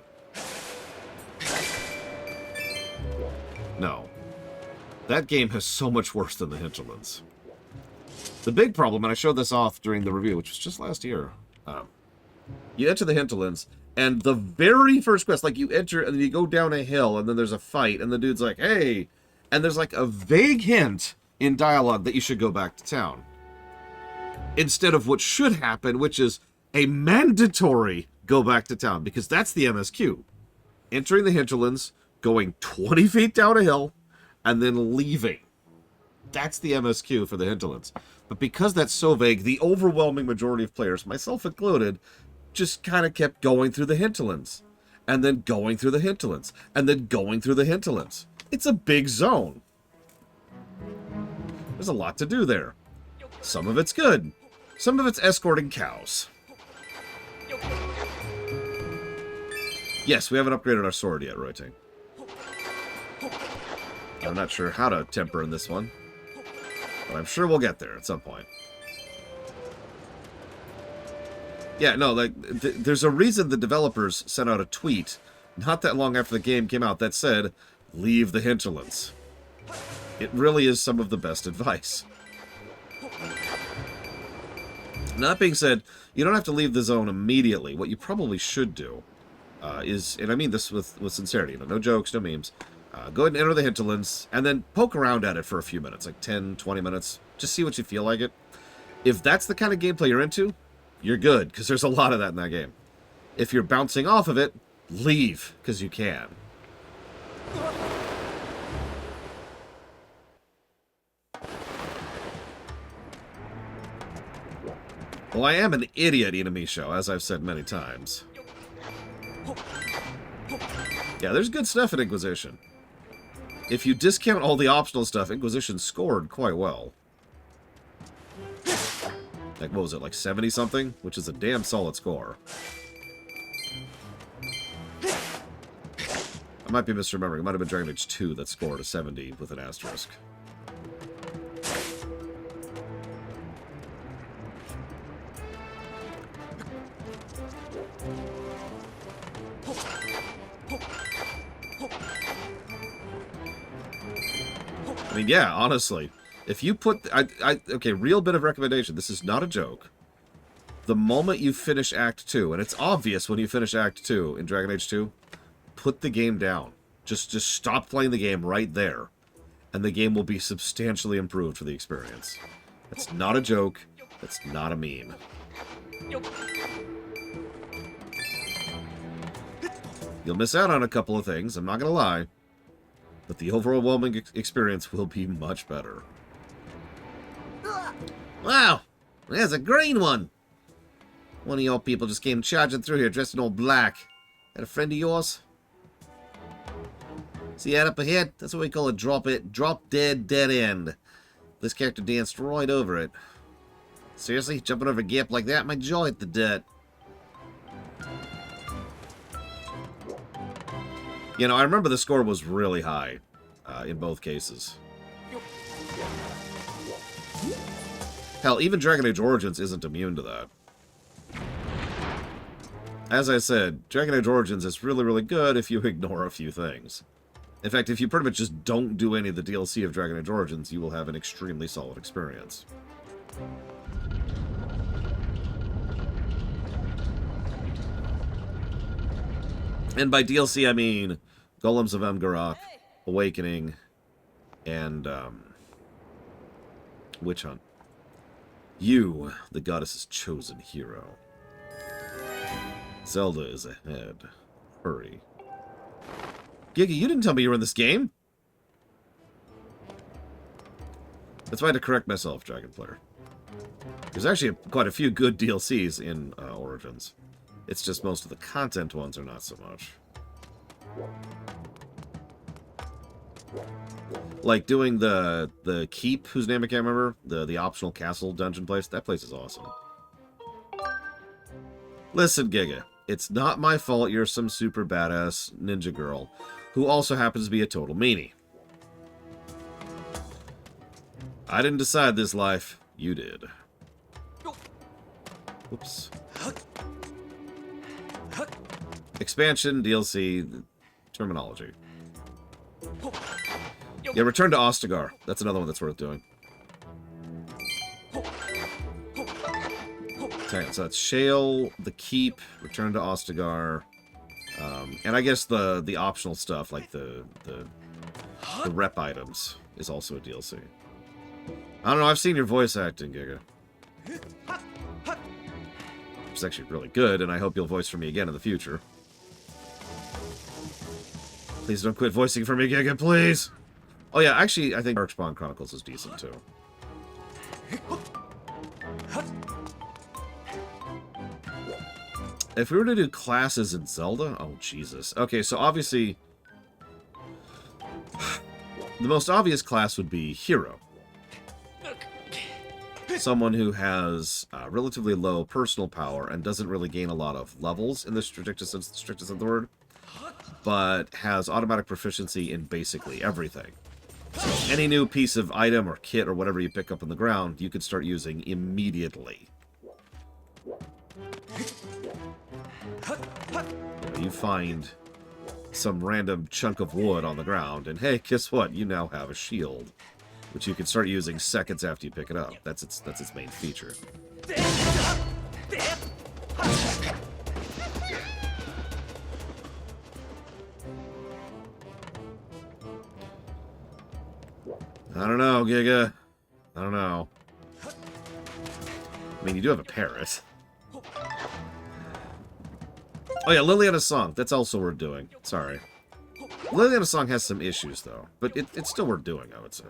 No. That game has so much worse than the Hinterlands. The big problem, and I showed this off during the review, which was just last year. You enter the Hinterlands, and the very first quest, like you enter, and then you go down a hill, and then there's a fight, and the dude's like, hey, and there's like a vague hint in dialogue that you should go back to town. Instead of what should happen, which is a mandatory go back to town, because that's the MSQ. Entering the Hinterlands, going 20 feet down a hill, and then leaving. That's the MSQ for the Hinterlands. But because that's so vague, the overwhelming majority of players, myself included, just kind of kept going through the Hinterlands. And then going through the Hinterlands. And then going through the Hinterlands. It's a big zone. There's a lot to do there. Some of it's good. Some of it's escorting cows. Yes, we haven't upgraded our sword yet, Roiting. I'm not sure how to temper in this one. But I'm sure we'll get there at some point. Yeah, no, like, there's a reason the developers sent out a tweet not that long after the game came out that said, leave the Hinterlands. It really is some of the best advice. That being said, you don't have to leave the zone immediately. What you probably should do is, and I mean this with sincerity, you know, no jokes, no memes, go ahead and enter the Hinterlands, and then poke around at it for a few minutes, like 10, 20 minutes. Just see what you feel like it. If that's the kind of gameplay you're into, you're good, because there's a lot of that in that game. If you're bouncing off of it, leave, because you can. Well, I am an idiot, Inamisho, as I've said many times. Yeah, there's good stuff in Inquisition. If you discount all the optional stuff, Inquisition scored quite well. Like, what was it, like 70-something? Which is a damn solid score. I might be misremembering. It might have been Dragon Age 2 that scored a 70 with an asterisk. I mean, yeah, honestly, if you put... okay, real bit of recommendation. This is not a joke. The moment you finish Act 2, and it's obvious when you finish Act 2 in Dragon Age 2, put the game down. Just stop playing the game right there. And the game will be substantially improved for the experience. That's not a joke. That's not a meme. You'll miss out on a couple of things, I'm not going to lie. But the overwhelming experience will be much better. Wow! There's a green one! One of your people just came charging through here dressed in all black. That a friend of yours? See that up ahead? That's what we call a drop dead end. This character danced right over it. Seriously? Jumping over a gap like that? My jaw hit the dirt. You know, I remember the score was really high in both cases. Hell, even Dragon Age Origins isn't immune to that. As I said, Dragon Age Origins is really, really good if you ignore a few things. In fact, if you pretty much just don't do any of the DLC of Dragon Age Origins, you will have an extremely solid experience. And by DLC, I mean Golems of Emgaroth, Awakening, and Witch Hunt. You, the goddess's chosen hero. Zelda is ahead. Hurry. Giga, you didn't tell me you were in this game. That's why I had to correct myself, Dragon Player. There's actually quite a few good DLCs in Origins. It's just most of the content ones are not so much. Like doing the Keep, whose name I can't remember, the optional castle dungeon place. That place is awesome. Listen, Giga, it's not my fault you're some super badass ninja girl who also happens to be a total meanie. I didn't decide this life. You did. Whoops. Expansion, DLC, terminology. Yeah, return to Ostagar. That's another one that's worth doing. Okay, so that's Shale, the Keep, return to Ostagar, and I guess the optional stuff like the rep items is also a DLC. I don't know. I've seen your voice acting, Giga. It's actually really good, and I hope you'll voice for me again in the future. Please don't quit voicing for me, Giga, please! Oh yeah, actually, I think Darkspawn Chronicles is decent, too. If we were to do classes in Zelda... Oh, Jesus. Okay, so obviously... The most obvious class would be Hero. Someone who has relatively low personal power and doesn't really gain a lot of levels in the strictest sense of the word, but has automatic proficiency in basically everything. So any new piece of item or kit or whatever you pick up on the ground, you could start using immediately. You find some random chunk of wood on the ground, and hey, guess what? You now have a shield, which you can start using seconds after you pick it up. That's its main feature. I don't know, Giga. I don't know. I mean, you do have a parrot. Oh yeah, Liliana's Song. That's also worth doing. Sorry. Liliana's Song has some issues, though. But it's still worth doing, I would say.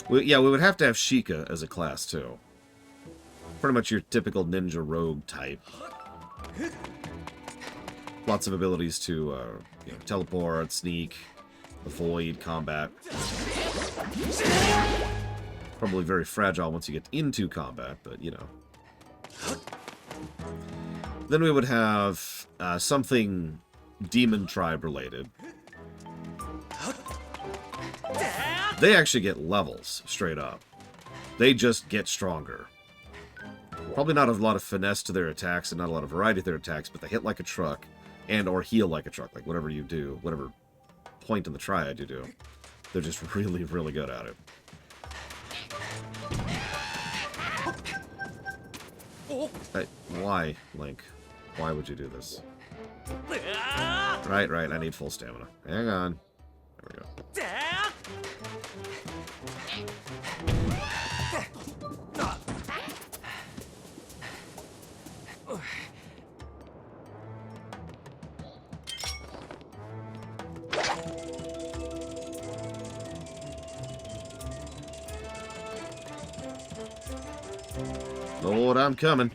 Yeah, we would have to have Sheikah as a class, too. Pretty much your typical ninja rogue type. Lots of abilities to teleport, sneak, avoid combat. Probably very fragile once you get into combat, but, you know. Then we would have something Demon Tribe related. They actually get levels, straight up. They just get stronger. Probably not a lot of finesse to their attacks and not a lot of variety to their attacks, but they hit like a truck and or heal like a truck. Like whatever you do, whatever point in the triad you do, they're just really, really good at it. Why, Link? Why would you do this? Right, I need full stamina. Hang on. There we go. Lord, I'm coming.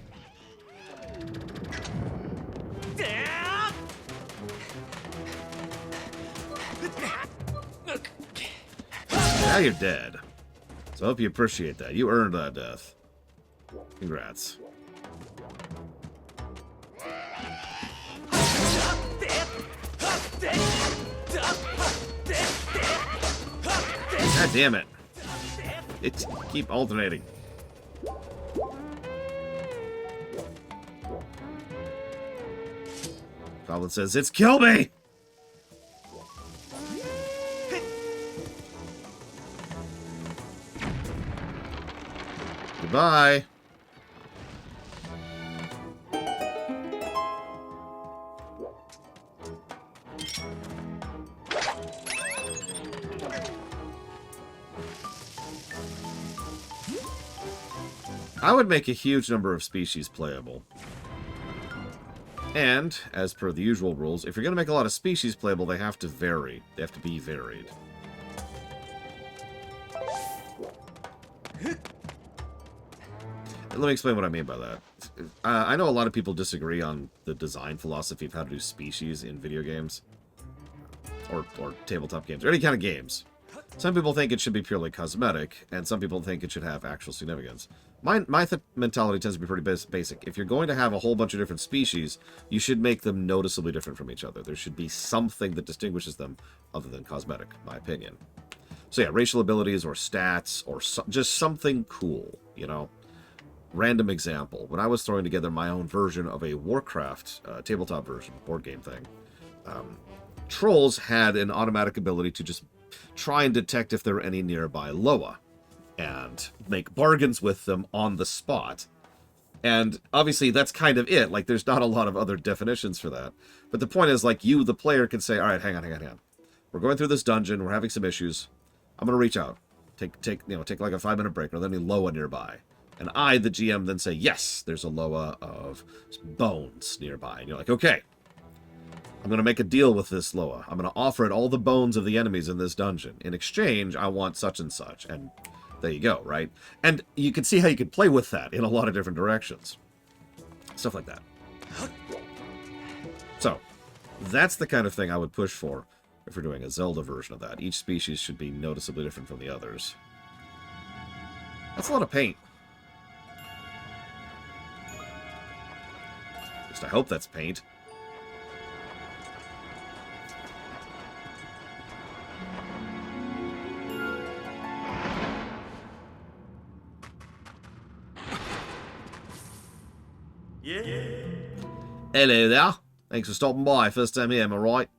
Now you're dead. So I hope you appreciate that. You earned that death. Congrats. God damn it. It keep alternating. Goblin says, "It's kill me!" Goodbye. I would make a huge number of species playable. And, as per the usual rules, if you're going to make a lot of species playable, they have to vary. They have to be varied. Let me explain what I mean by that. I know a lot of people disagree on the design philosophy of how to do species in video games. or tabletop games, or any kind of games. Some people think it should be purely cosmetic, and some people think it should have actual significance. My mentality tends to be pretty basic. If you're going to have a whole bunch of different species, you should make them noticeably different from each other. There should be something that distinguishes them other than cosmetic, in my opinion. So yeah, racial abilities or stats or just something cool, you know? Random example. When I was throwing together my own version of a Warcraft tabletop version, board game thing, trolls had an automatic ability to just try and detect if there were any nearby Loa and make bargains with them on the spot. And obviously that's kind of it. Like, there's not a lot of other definitions for that. But the point is, like, you, the player, can say, all right, hang on. We're going through this dungeon. We're having some issues. I'm going to reach out. Take like a 5-minute break. Are there any Loa nearby? And I, the GM, then say, yes, there's a Loa of bones nearby. And you're like, okay, I'm going to make a deal with this Loa. I'm going to offer it all the bones of the enemies in this dungeon. In exchange, I want such and such. And there you go, right? And you can see how you could play with that in a lot of different directions. Stuff like that. So, that's the kind of thing I would push for if we're doing a Zelda version of that. Each species should be noticeably different from the others. That's a lot of paint. At least I hope that's paint. Yeah. Hello there. Thanks for stopping by. First time here, am I right?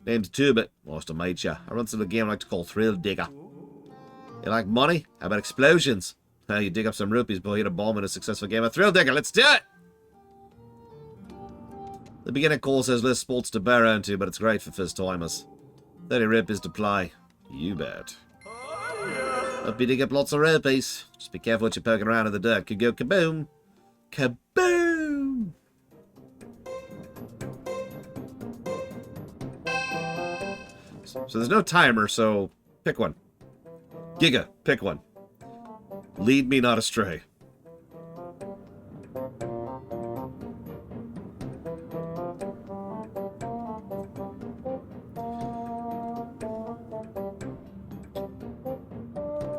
Name's Turbot. Nice to meet you. I run some of the game I like to call Thrill Digger. You like money? How about explosions? How you dig up some rupees before you hit a bomb in a successful game of Thrill Digger. Let's do it! The beginner course has less sports to bear into, but it's great for first-timers. 30 rupees to play. You bet. Hope you dig up lots of rupees. Just be careful what you're poking around in the dirt. Could go kaboom. Kaboom! So there's no timer, so pick one. Giga, pick one. Lead me not astray.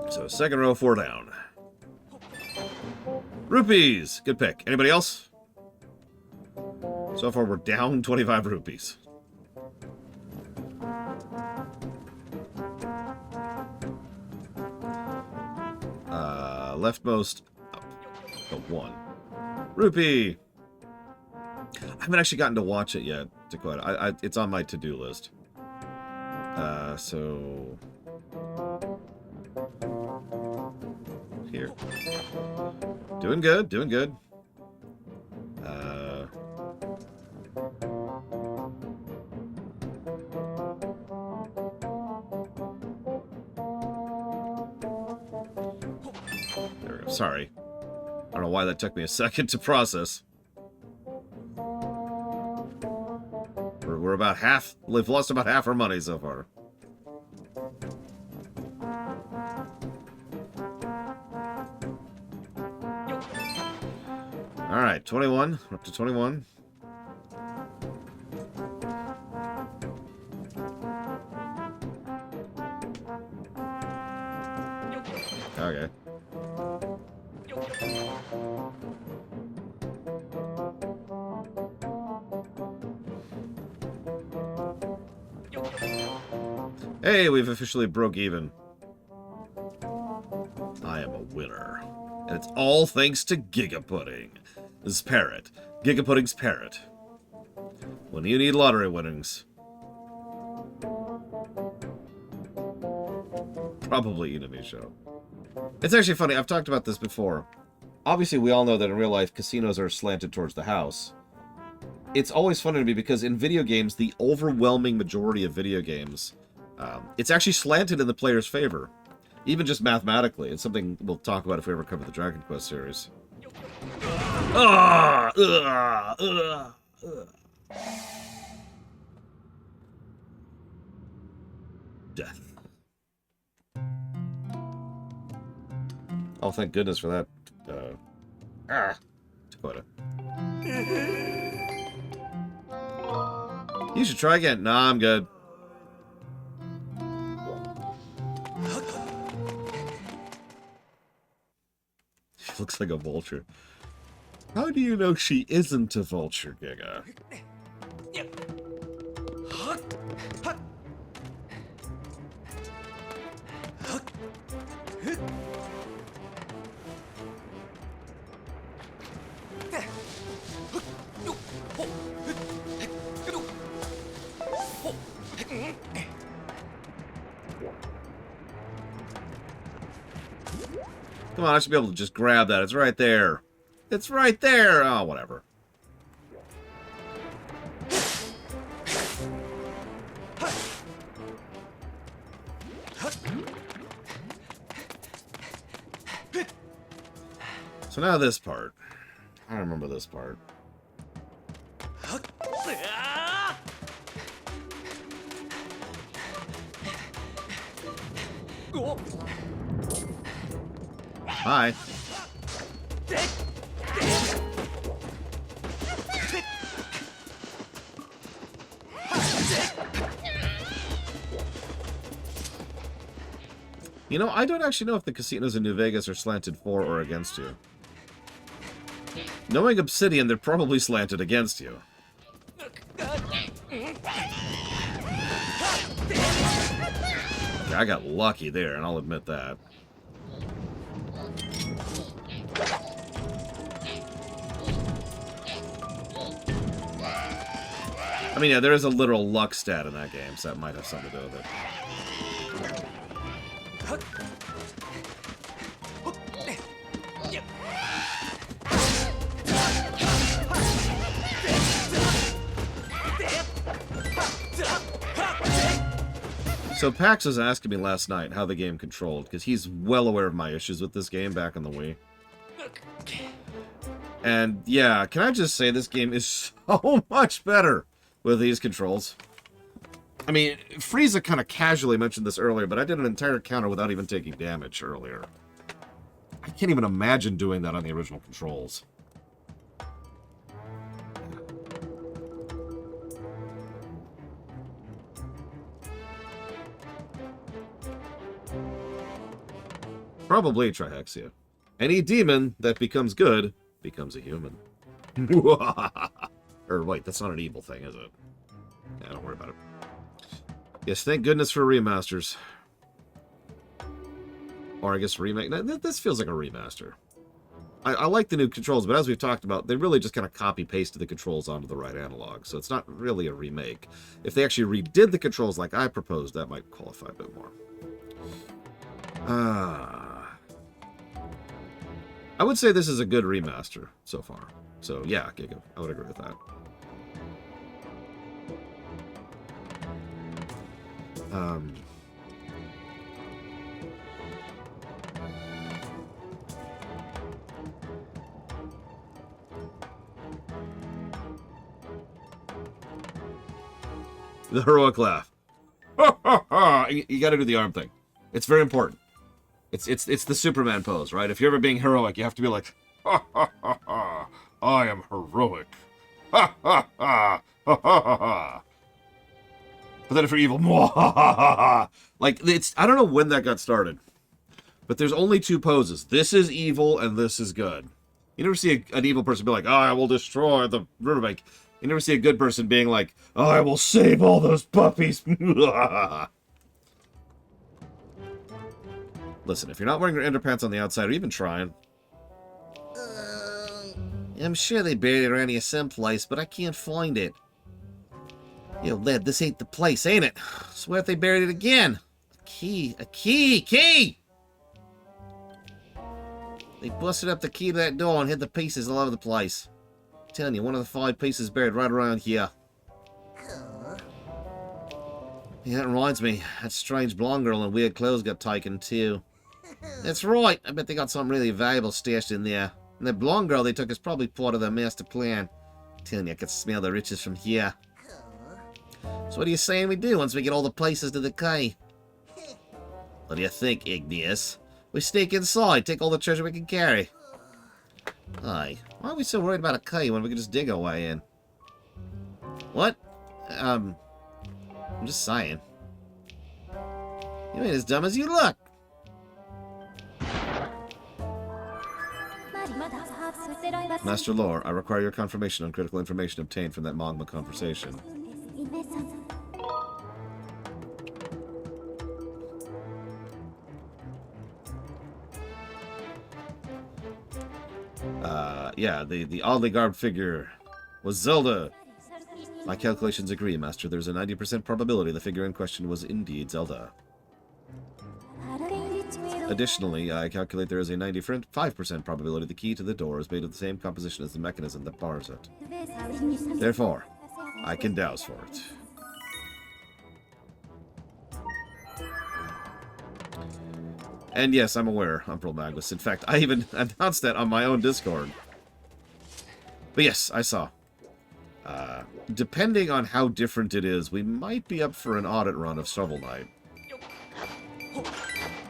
So second row, 4 down. Rupees! Good pick. Anybody else? So far we're down 25 rupees. Leftmost up. Oh, 1. Rupee! I haven't actually gotten to watch it yet, Dakota. It's on my to-do list. So... Here. Doing good, doing good. There we go. Sorry. I don't know why that took me a second to process. We're about half... We've lost about half our money so far. Alright, 21. We're up to 21. Okay. Hey, we've officially broke even. I am a winner. And it's all thanks to Giga Pudding. This is Parrot. Giga Pudding's Parrot. When you need lottery winnings. Probably enemy show. It's actually funny, I've talked about this before. Obviously, we all know that in real life, casinos are slanted towards the house. It's always funny to me because in video games, the overwhelming majority of video games, it's actually slanted in the player's favor. Even just mathematically. It's something we'll talk about if we ever cover the Dragon Quest series. Death. Oh, thank goodness for that. Dakota. You should try again. Nah, I'm good. Looks like a vulture. How do you know she isn't a vulture, Giga? Come on, I should be able to just grab that. It's right there. It's right there! Oh, whatever. So now this part. I remember this part. Hi. You know, I don't actually know if the casinos in New Vegas are slanted for or against you. Knowing Obsidian, they're probably slanted against you. Yeah, I got lucky there, and I'll admit that. I mean, yeah, there is a literal luck stat in that game, so that might have something to do with it. So Pax was asking me last night how the game controlled, because he's well aware of my issues with this game back on the Wii. And yeah, can I just say this game is so much better with these controls. I mean, Frieza kind of casually mentioned this earlier, but I did an entire counter without even taking damage earlier. I can't even imagine doing that on the original controls. Probably Trihexia. Any demon that becomes good becomes a human. Or wait, that's not an evil thing, is it? Yeah, don't worry about it. Yes, thank goodness for remasters. Or I guess remake. This feels like a remaster. I like the new controls, but as we've talked about, they really just kind of copy-pasted the controls onto the right analog, so it's not really a remake. If they actually redid the controls like I proposed, that might qualify a bit more. I would say this is a good remaster so far. So yeah, Giga, I would agree with that. The heroic laugh. You got to do the arm thing. It's very important. It's the Superman pose, right? If you're ever being heroic, you have to be like, ha ha ha ha, I am heroic. Ha ha ha ha ha ha. But then if you're evil, ha ha ha ha. Like, it's, I don't know when that got started, but there's only two poses. This is evil and this is good. You never see an evil person be like, oh, I will destroy the riverbank. You never see a good person being like, oh, I will save all those puppies. Listen, if you're not wearing your underpants on the outside or even trying... I'm sure they buried it around here someplace, but I can't find it. Yo, lad, this ain't the place, ain't it? Swear if they buried it again. A key! They busted up the key to that door and hid the pieces all over the place. I'm telling you, one of the 5 pieces buried right around here. Yeah, that reminds me. That strange blonde girl in weird clothes got taken, too. That's right. I bet they got something really valuable stashed in there. And the blonde girl they took is probably part of their master plan. I'm telling you, I can smell the riches from here. So what are you saying we do once we get all the places to the key? What do you think, Igneous? We sneak inside, take all the treasure we can carry. Aye. Why are we so worried about a key when we can just dig our way in? What? I'm just saying. You ain't as dumb as you look. Master Lore, I require your confirmation on critical information obtained from that Magma conversation. Yeah, the oddly garbed figure was Zelda. My calculations agree, Master. There's a 90% probability the figure in question was indeed Zelda. Additionally, I calculate there is a 95% probability the key to the door is made of the same composition as the mechanism that bars it. Therefore, I can douse for it. And yes, I'm aware, Umbral Magnus. In fact, I even announced that on my own Discord. But yes, I saw. Depending on how different it is, we might be up for an audit run of Shovel Knight.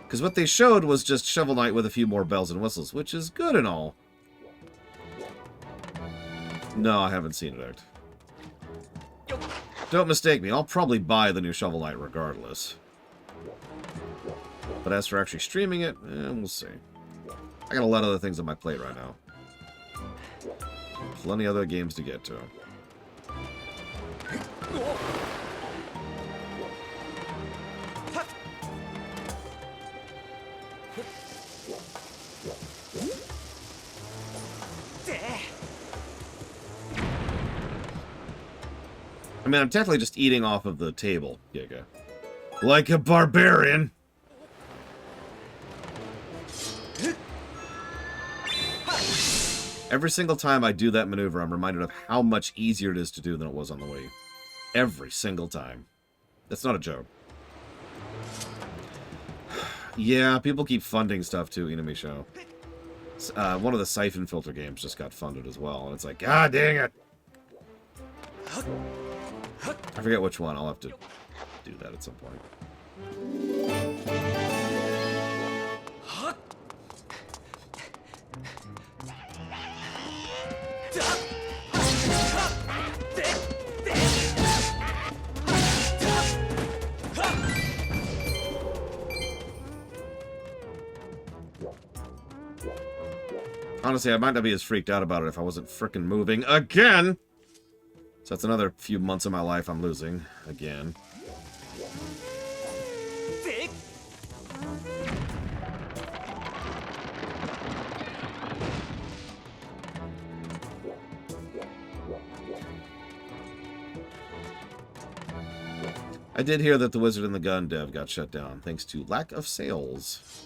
Because what they showed was just Shovel Knight with a few more bells and whistles, which is good and all. No, I haven't seen it out. Don't mistake me, I'll probably buy the new Shovel Knight regardless. But as for actually streaming it, we'll see. I got a lot of other things on my plate right now. Plenty other games to get to. I mean, I'm technically just eating off of the table, Giga. Like a barbarian! Every single time I do that maneuver, I'm reminded of how much easier it is to do than it was on the Wii. Every single time. That's not a joke. Yeah, people keep funding stuff too, Inami Show. One of the Siphon Filter games just got funded as well, and it's like, God dang it! I forget which one. I'll have to do that at some point. Honestly, I might not be as freaked out about it if I wasn't frickin' moving again! So that's another few months of my life I'm losing. Again. I did hear that the Wizard and the Gun dev got shut down, thanks to lack of sales.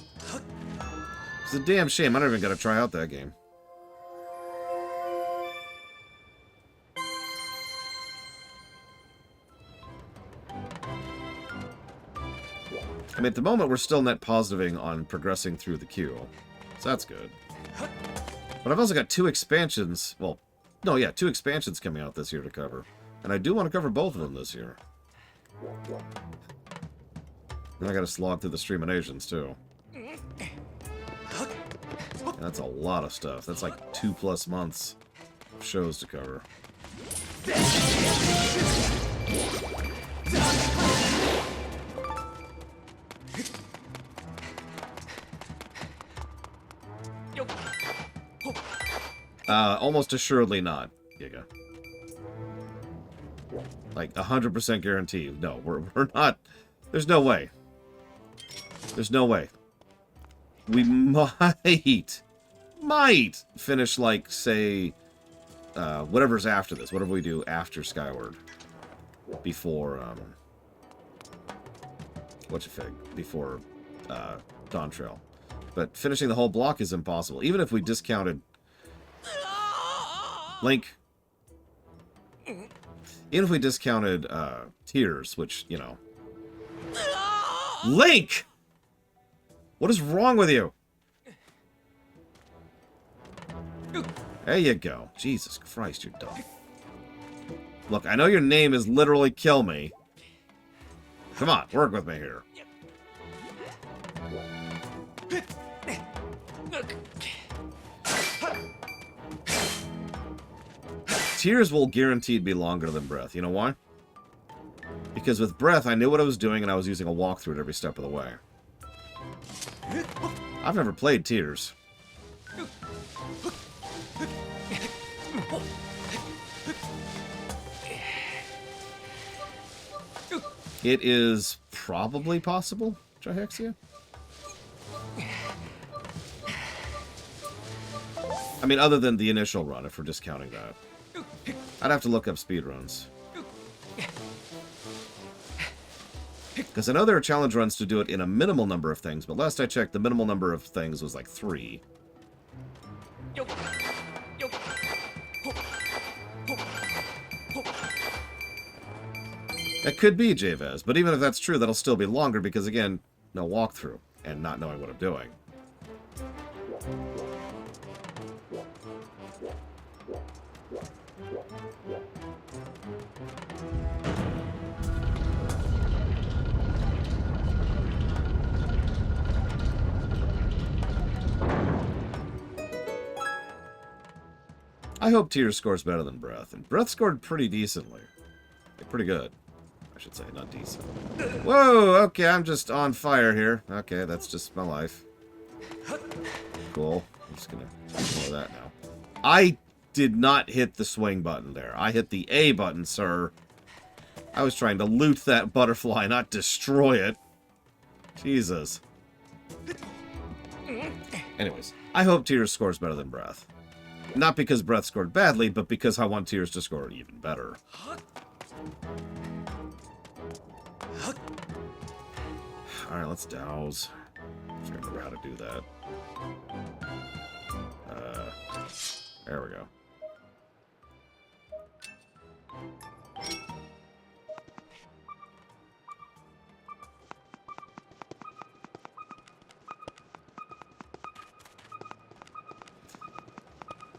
It's a damn shame. I never even got to try out that game. I mean, at the moment, we're still net positiving on progressing through the queue. So that's good. But I've also got 2 expansions. Well, no, yeah, 2 expansions coming out this year to cover. And I do want to cover both of them this year. And I got to slog through the Streaminations, too. And that's a lot of stuff. That's like 2+ months of shows to cover. Almost assuredly not, Giga. Like, 100% guarantee. No, we're not. There's no way. There's no way. We might finish, like, say, whatever's after this. Whatever we do after Skyward. Before, before, Dawn Trail. But finishing the whole block is impossible. Even if we discounted Link. Even if we discounted Tears, which, you know. Link! What is wrong with you? There you go. Jesus Christ, you're dumb. Look, I know your name is literally Kill Me. Come on, work with me here. Tears will guaranteed be longer than Breath. You know why? Because with Breath, I knew what I was doing, and I was using a walkthrough at every step of the way. I've never played Tears. It is probably possible, Trihexia. I mean, other than the initial run, if we're discounting that. I'd have to look up speedruns. Because I know there are challenge runs to do it in a minimal number of things, but last I checked, the minimal number of things was like 3. That could be Javez, but even if that's true, that'll still be longer because, again, no walkthrough and not knowing what I'm doing. I hope Tears scores better than Breath, and Breath scored pretty decently. Like, pretty good. I should say, not decent. Whoa, okay, I'm just on fire here. Okay, that's just my life. Cool. I'm just gonna ignore that now. I did not hit the swing button there. I hit the A button, sir. I was trying to loot that butterfly, not destroy it. Jesus. Anyways, I hope Tears scores better than Breath. Not because Breath scored badly, but because I want Tears to score even better. Alright, let's douse. I'm just gonna remember how to do that. There we go.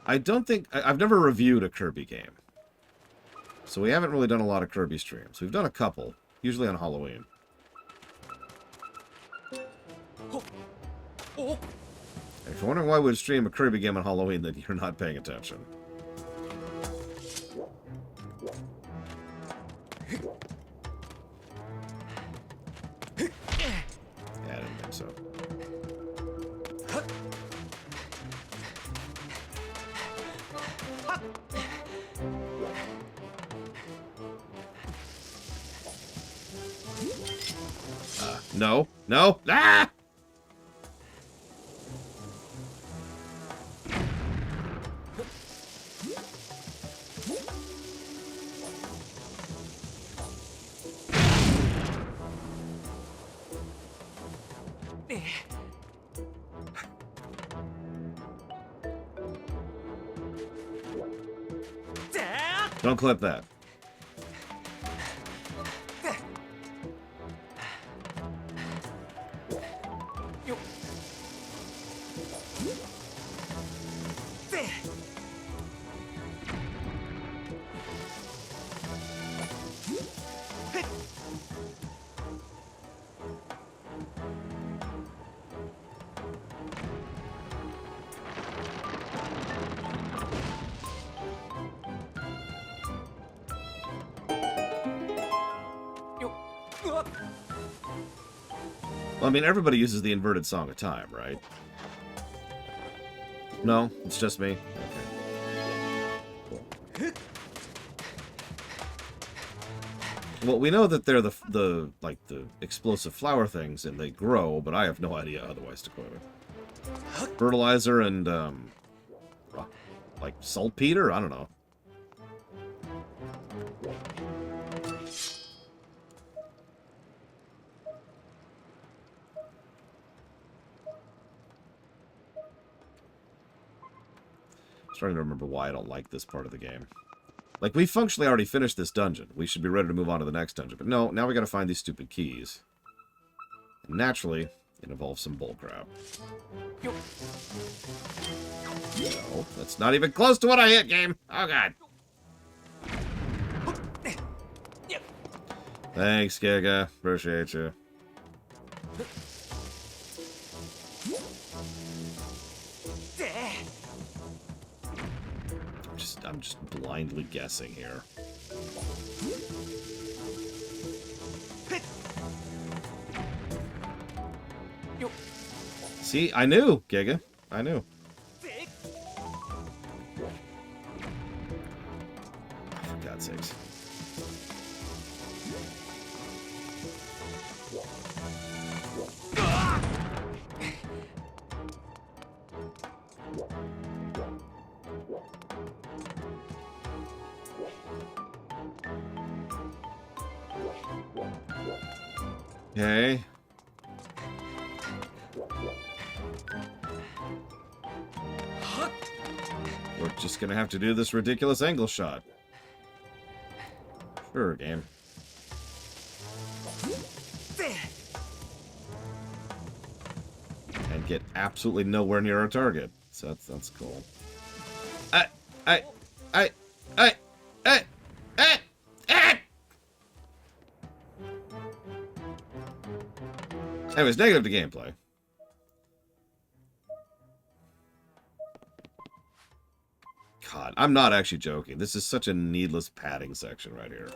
I don't think... I've never reviewed a Kirby game. So we haven't really done a lot of Kirby streams. We've done a couple, usually on Halloween. If you're wondering why we would stream a Kirby game on Halloween, then you're not paying attention. Yeah, I didn't think so. No. No. Ah! Don't clip that. Well, I mean, everybody uses the inverted Song of Time, right? No? It's just me? Okay. Well, we know that they're the explosive flower things, and they grow, but I have no idea otherwise to quote it. Fertilizer and, like, saltpeter? I don't know. Trying to remember why I don't like this part of the game. Like, we functionally already finished this dungeon. We should be ready to move on to the next dungeon. But no, now we gotta find these stupid keys. And naturally, it involves some bullcrap. No, that's not even close to what I hit, game! Oh, God. Thanks, Giga. Appreciate you. I'm just blindly guessing here. See, I knew, Giga. I knew. God's sakes. Okay. We're just gonna have to do this ridiculous angle shot. Sure, game. And get absolutely nowhere near our target. So that's cool. I. Anyways, negative to gameplay. God, I'm not actually joking. This is such a needless padding section right here.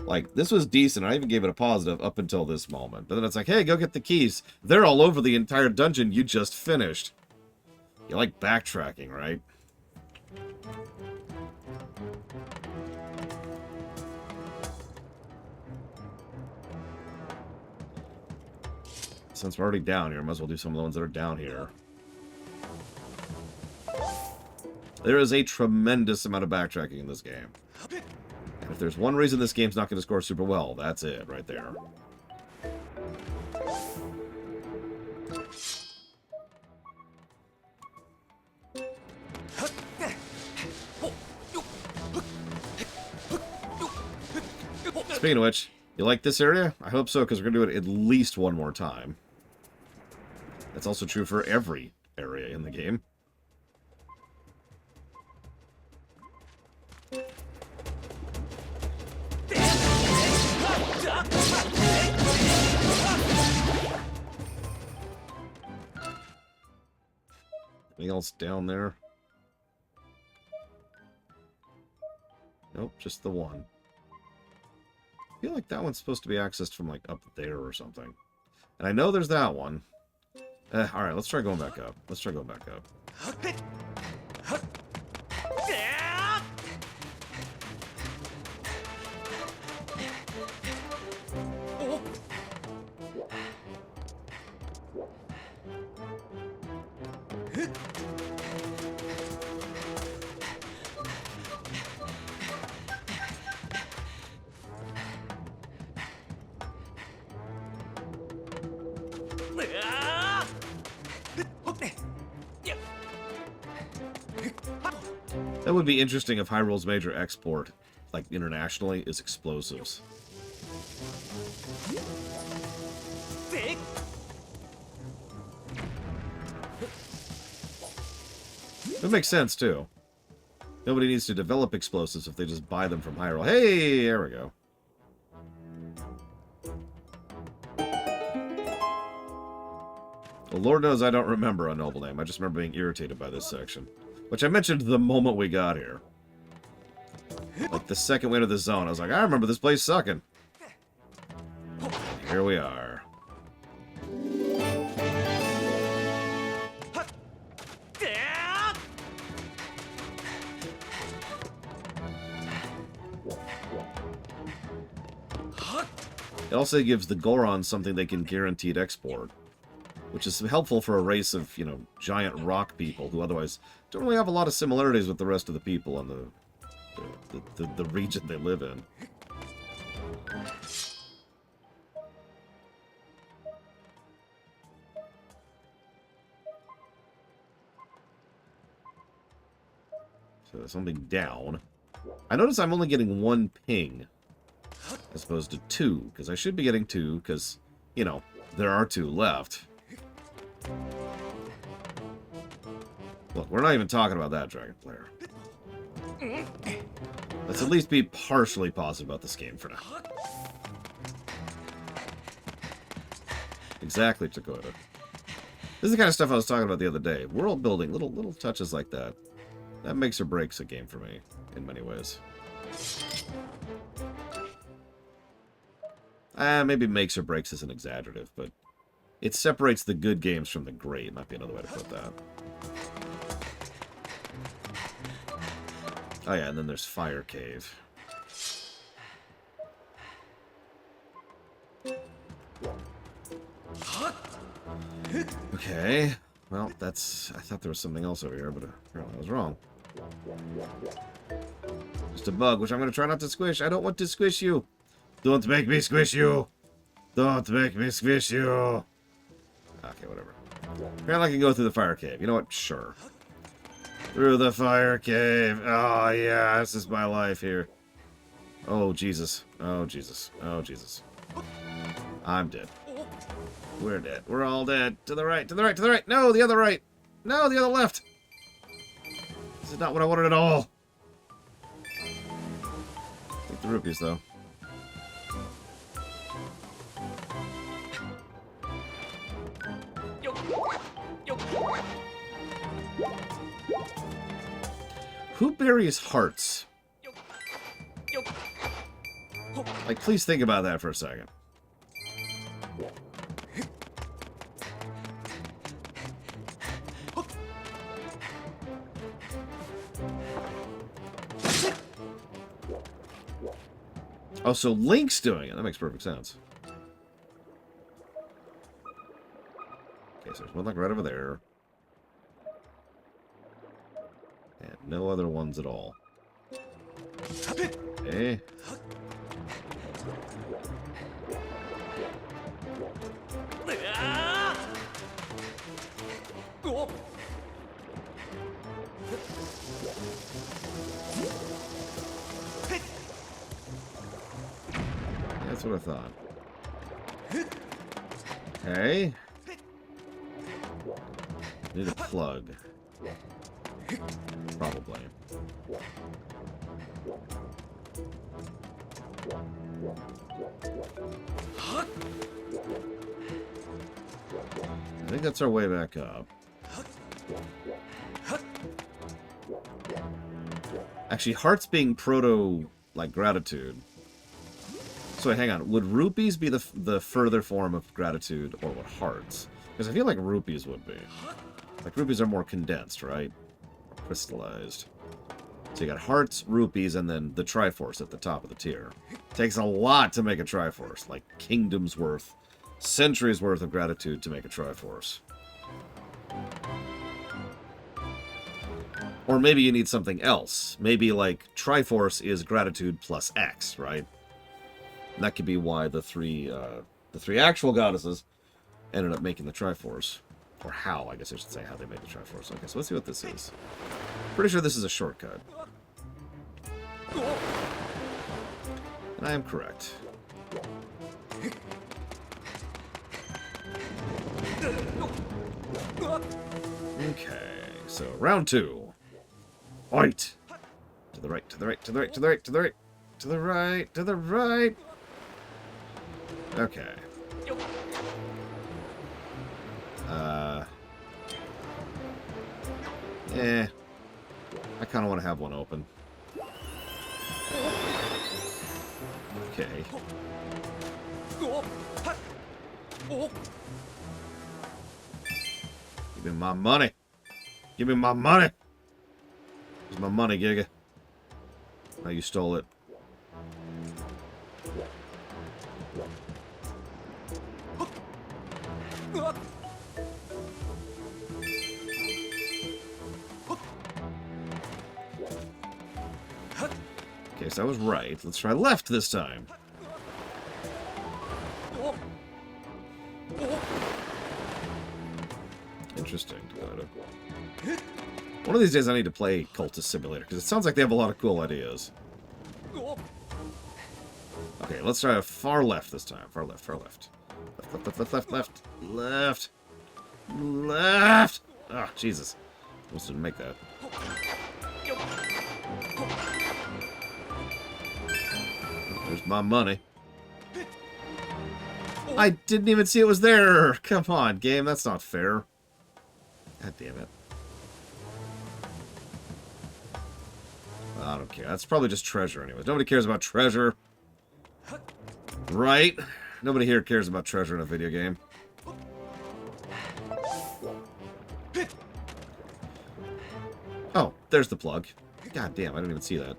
Like, this was decent. I even gave it a positive up until this moment. But then it's like, hey, go get the keys. They're all over the entire dungeon you just finished. You like backtracking, right? Since we're already down here, I might as well do some of the ones that are down here. There is a tremendous amount of backtracking in this game. And if there's one reason this game's not going to score super well, that's it right there. Speaking of which, you like this area? I hope so, because we're going to do it at least one more time. That's also true for every area in the game. Anything else down there? Nope, just the one. I feel like that one's supposed to be accessed from, like, up there or something. And I know there's that one. Alright, let's try going back up. Let's try going back up. That would be interesting if Hyrule's major export, like internationally, is explosives. That makes sense, too. Nobody needs to develop explosives if they just buy them from Hyrule. Hey, there we go. Well, Lord knows I don't remember a noble name. I just remember being irritated by this section. Which I mentioned the moment we got here. Like, the second we entered the zone, I was like, I remember this place sucking. And here we are. It also gives the Gorons something they can guaranteed export. Which is helpful for a race of, you know, giant rock people who otherwise don't really have a lot of similarities with the rest of the people in the region they live in. So there's something down. I notice I'm only getting one ping as opposed to two, because I should be getting two, because, you know, there are two left. Look, we're not even talking about that Dragon Player. Let's at least be partially positive about this game for now. Exactly, Dakota. This is the kind of stuff I was talking about the other day. World building, little touches like that. That makes or breaks a game for me, in many ways. Maybe makes or breaks isn't exaggerative, but it separates the good games from the great, might be another way to put that. Oh yeah, and then there's Fire Cave. Okay. Well, that's... I thought there was something else over here, but apparently I was wrong. Just a bug, which I'm going to try not to squish. I don't want to squish you. Don't make me squish you. Don't make me squish you. Okay, whatever. Apparently I can go through the fire cave. You know what? Sure. Through the fire cave. Oh, yeah. This is my life here. Oh, Jesus. Oh, Jesus. Oh, Jesus. I'm dead. We're dead. We're all dead. To the right, to the right, to the right. No, the other right. No, the other left. This is not what I wanted at all. Take the rupees, though. Who buries hearts? Like, please think about that for a second. Oh, so Link's doing it. That makes perfect sense. Okay, so there's one like right over there. And no other ones at all. Okay. That's what I thought. Okay. Need a plug. Probably. I think that's our way back up. Actually, hearts being proto, like, gratitude. So wait, hang on. Would rupees be the further form of gratitude, or would hearts? Because I feel like rupees would be. Like, rupees are more condensed, right? Or crystallized. So you got hearts, rupees, and then the Triforce at the top of the tier. Takes a lot to make a Triforce. Like, kingdoms worth, centuries worth of gratitude to make a Triforce. Or maybe you need something else. Maybe, like, Triforce is gratitude plus X, right? And that could be why the three actual goddesses ended up making the Triforce. Or how, I guess I should say, how they made the Triforce. Okay, so let's see what this is. Pretty sure this is a shortcut. And I am correct. Okay, so round 2. Fight! To the right, to the right, to the right, to the right, to the right, to the right, to the right. Okay. I kind of want to have one open. Okay. Give me my money. Give me my money. Where's my money, Giga? Oh, you stole it. Okay, so I was right. Let's try left this time. Interesting. One of these days I need to play Cultist Simulator, because it sounds like they have a lot of cool ideas. Okay, let's try a far left this time. Far left, far left. Left, left, left, left, left. Left. Left! Ah, Jesus. Almost didn't make that. There's my money. I didn't even see it was there! Come on, game, that's not fair. God damn it. I don't care. That's probably just treasure anyways. Nobody cares about treasure. Right? Nobody here cares about treasure in a video game. Oh, there's the plug. God damn, I didn't even see that.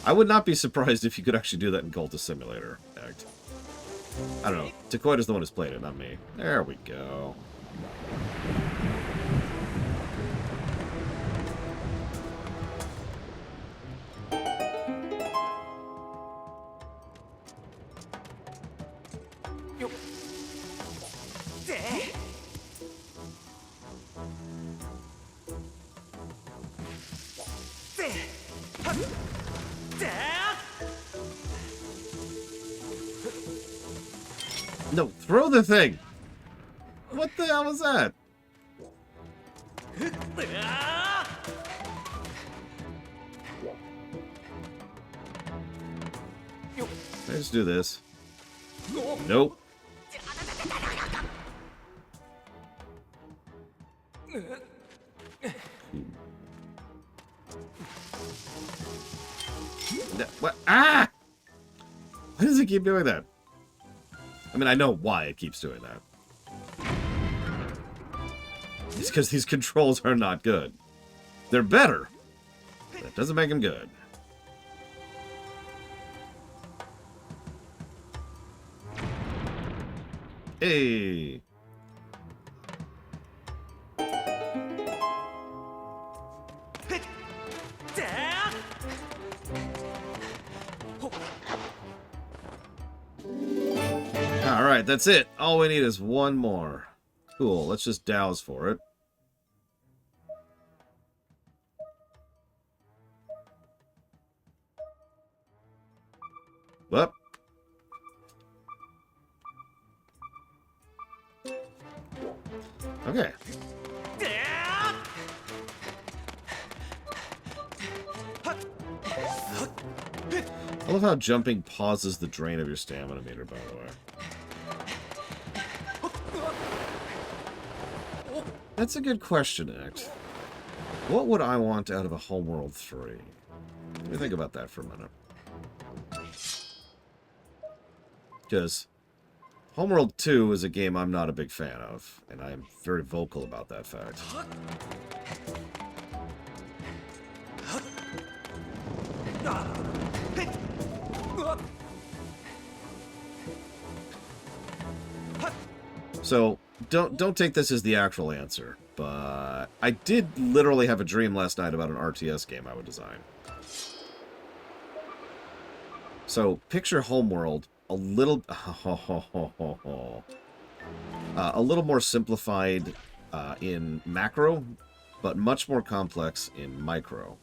I would not be surprised if you could actually do that in Cultist Simulator Act. I don't know. Takoida's the one who's played it, not me. There we go. No, throw the thing! What the hell was that? Let's do this. Nope. What? Ah! Why does it keep doing that? I mean, I know why it keeps doing that. It's because these controls are not good. They're better. That doesn't make them good. Hey! Alright, that's it. All we need is one more. Cool, let's just douse for it. Whoop. Okay. I love how jumping pauses the drain of your stamina meter, by the way. That's a good question, X. What would I want out of a Homeworld 3? Let me think about that for a minute. Because Homeworld 2 is a game I'm not a big fan of, and I am very vocal about that fact. So, don't take this as the actual answer, but I did literally have a dream last night about an RTS game I would design. So, picture Homeworld a little more simplified in macro, but much more complex in micro.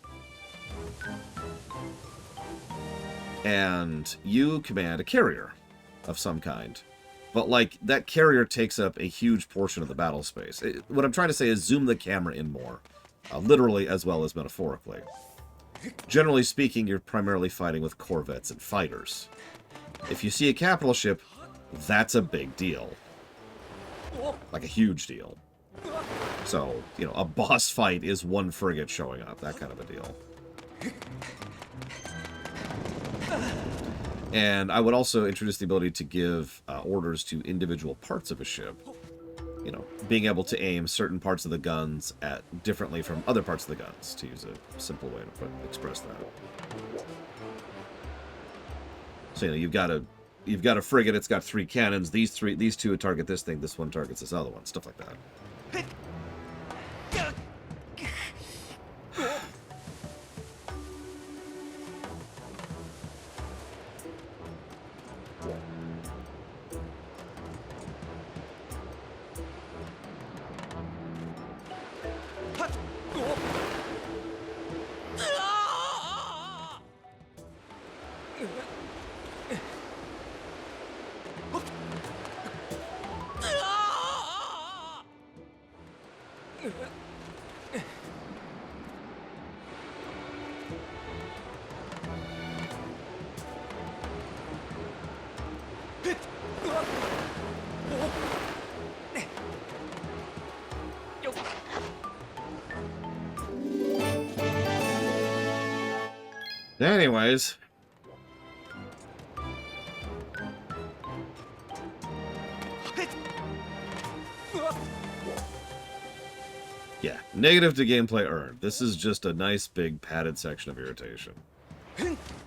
And you command a carrier of some kind. But, like, that carrier takes up a huge portion of the battle space. What I'm trying to say is zoom the camera in more. Literally as well as metaphorically. Generally speaking, you're primarily fighting with corvettes and fighters. If you see a capital ship, that's a big deal. Like a huge deal. So, you know, a boss fight is one frigate showing up. That kind of a deal. And I would also introduce the ability to give orders to individual parts of a ship. You know, being able to aim certain parts of the guns at differently from other parts of the guns, to use a simple way to express that. So, you know, you've got a frigate, it's got 3 cannons, these two target this thing, this one targets this other one, stuff like that. Anyways. Yeah, negative to gameplay earned. This is just a nice big padded section of irritation.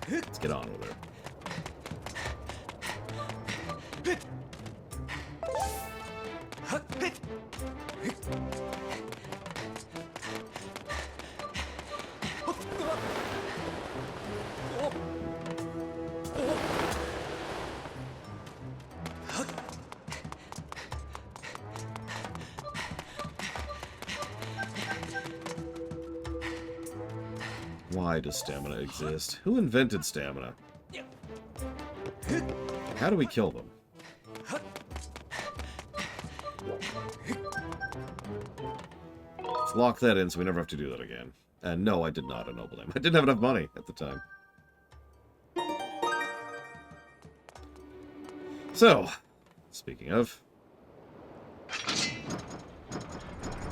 Let's get on with it. Why does stamina exist? Who invented stamina? How do we kill them? Let's lock that in so we never have to do that again. And no, I did not ennoble him. I didn't have enough money at the time. So, speaking of...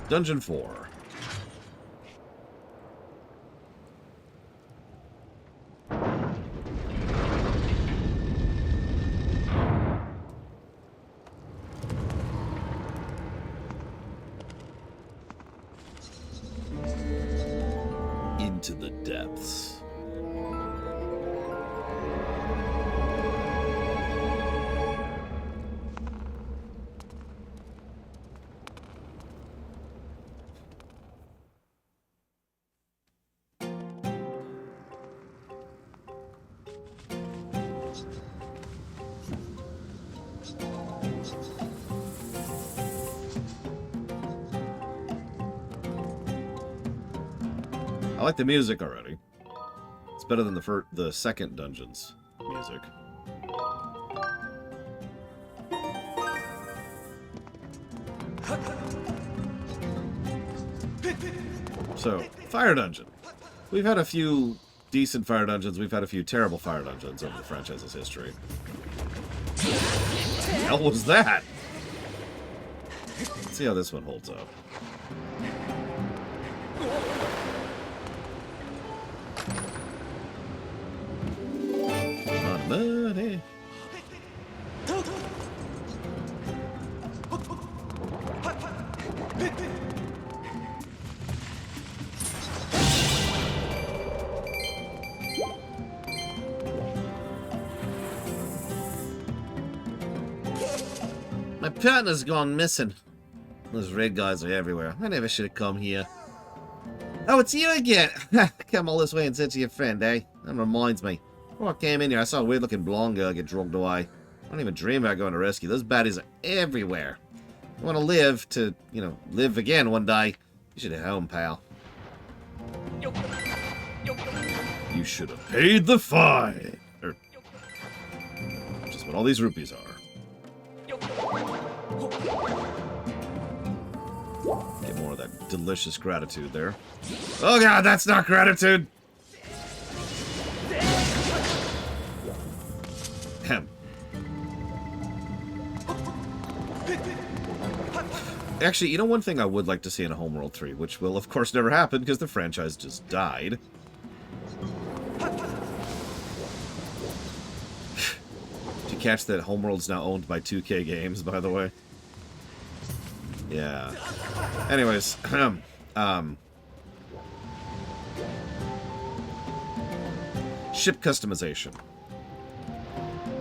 Dungeon 4. Into the depths. I like the music already. It's better than the second dungeon's music. So, fire dungeon. We've had a few decent fire dungeons. We've had a few terrible fire dungeons over the franchise's history. What the hell was that? Let's see how this one holds up. Money. My partner's gone missing. Those red guys are everywhere. I never should have come here. Oh, it's you again! Come all this way and said to your friend, eh? That reminds me. Before I came in here, I saw a weird-looking blonde girl get drugged away. I don't even dream about going to rescue. Those baddies are everywhere. If you want to live to, live again one day, you should head home, pal. You should have paid the fine. Which is what all these rupees are. Get more of that delicious gratitude there. Oh god, that's not gratitude! Ahem. Actually, one thing I would like to see in a Homeworld 3, which will of course never happen because the franchise just died. Did you catch that Homeworld's now owned by 2K Games, by the way? Yeah. Anyways, ship customization.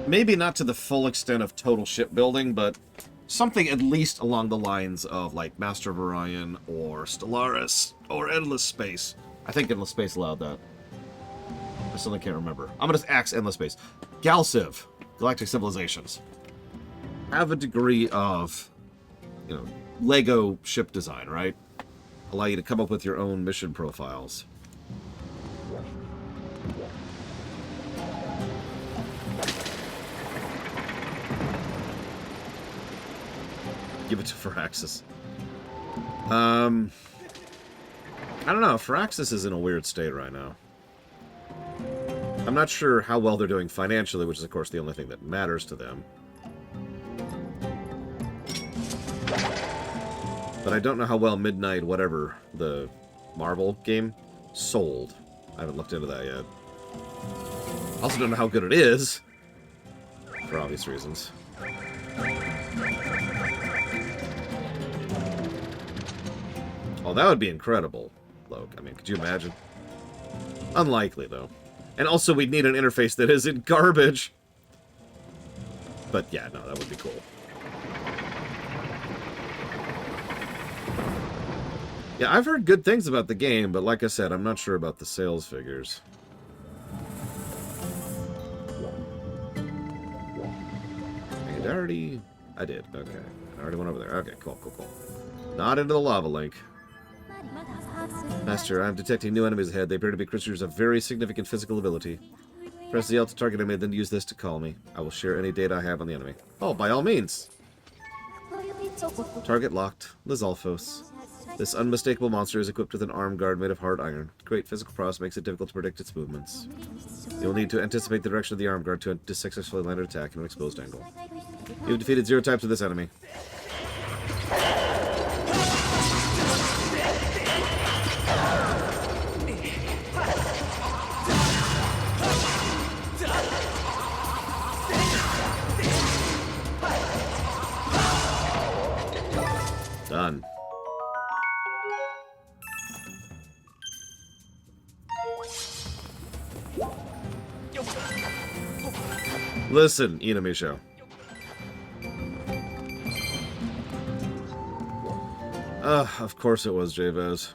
Maybe not to the full extent of total shipbuilding, but something at least along the lines of, like, Master of Orion, or Stellaris, or Endless Space. I think Endless Space allowed that. I still can't remember. I'm gonna axe Endless Space. Galciv, Galactic Civilizations. Have a degree of, Lego ship design, right? Allow you to come up with your own mission profiles. Give it to Firaxis. I don't know. Firaxis is in a weird state right now. I'm not sure how well they're doing financially, which is, of course, the only thing that matters to them. But I don't know how well Midnight, whatever, the Marvel game, sold. I haven't looked into that yet. I also don't know how good it is, for obvious reasons. Oh, that would be incredible, Loke. I mean, could you imagine? Unlikely, though. And also, we'd need an interface that isn't garbage. But yeah, no, that would be cool. Yeah, I've heard good things about the game, but like I said, I'm not sure about the sales figures. And I did, okay. I already went over there. Okay, cool. Not into the lava link. Master, I'm detecting new enemies ahead. They appear to be creatures of very significant physical ability. Press the L to target enemy, then use this to call me. I will share any data I have on the enemy. Oh, by all means. Target locked. Lizalfos. This unmistakable monster is equipped with an arm guard made of hard iron. Great physical prowess makes it difficult to predict its movements. You'll need to anticipate the direction of the arm guard to successfully land an attack in an exposed angle. You've defeated 0 types of this enemy. Done. Listen, Inamisho. Of course it was, Javez.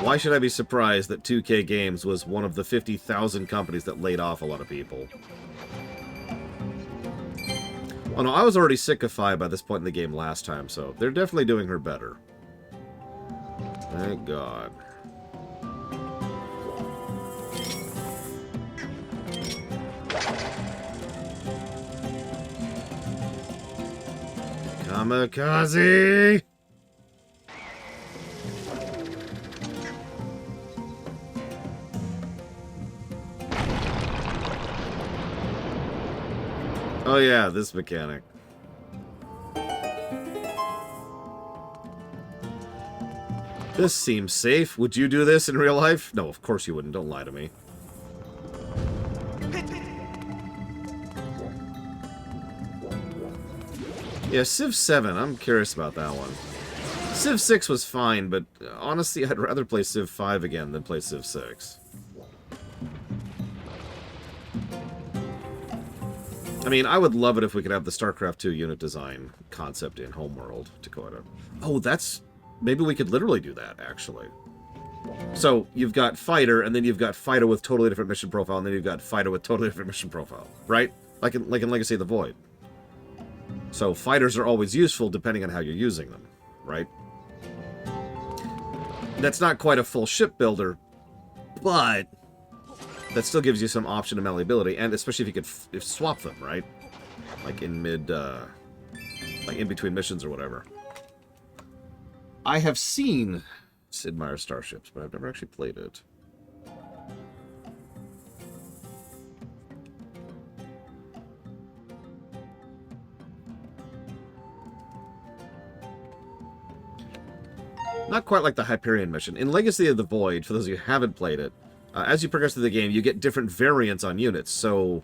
Why should I be surprised that 2K Games was one of the 50,000 companies that laid off a lot of people? Oh no, I was already sick of Fi by this point in the game last time, so they're definitely doing her better. Thank God. Kamikaze! Oh yeah, this mechanic. This seems safe. Would you do this in real life? No, of course you wouldn't. Don't lie to me. Yeah, Civ 7, I'm curious about that one. Civ 6 was fine, but honestly, I'd rather play Civ 5 again than play Civ 6. I mean, I would love it if we could have the StarCraft 2 unit design concept in Homeworld, Dakota. Oh, that's... Maybe we could literally do that, actually. So, you've got Fighter, and then you've got Fighter with totally different mission profile, and then you've got Fighter with totally different mission profile, right? Like in Legacy of the Void. So, Fighters are always useful depending on how you're using them, right? That's not quite a full ship builder, but... that still gives you some option and malleability, and especially if you could swap them, right? Like in like in between missions or whatever. I have seen Sid Meier's Starships, but I've never actually played it. Not quite like the Hyperion mission. In Legacy of the Void, for those of you who haven't played it, as you progress through the game, you get different variants on units. So,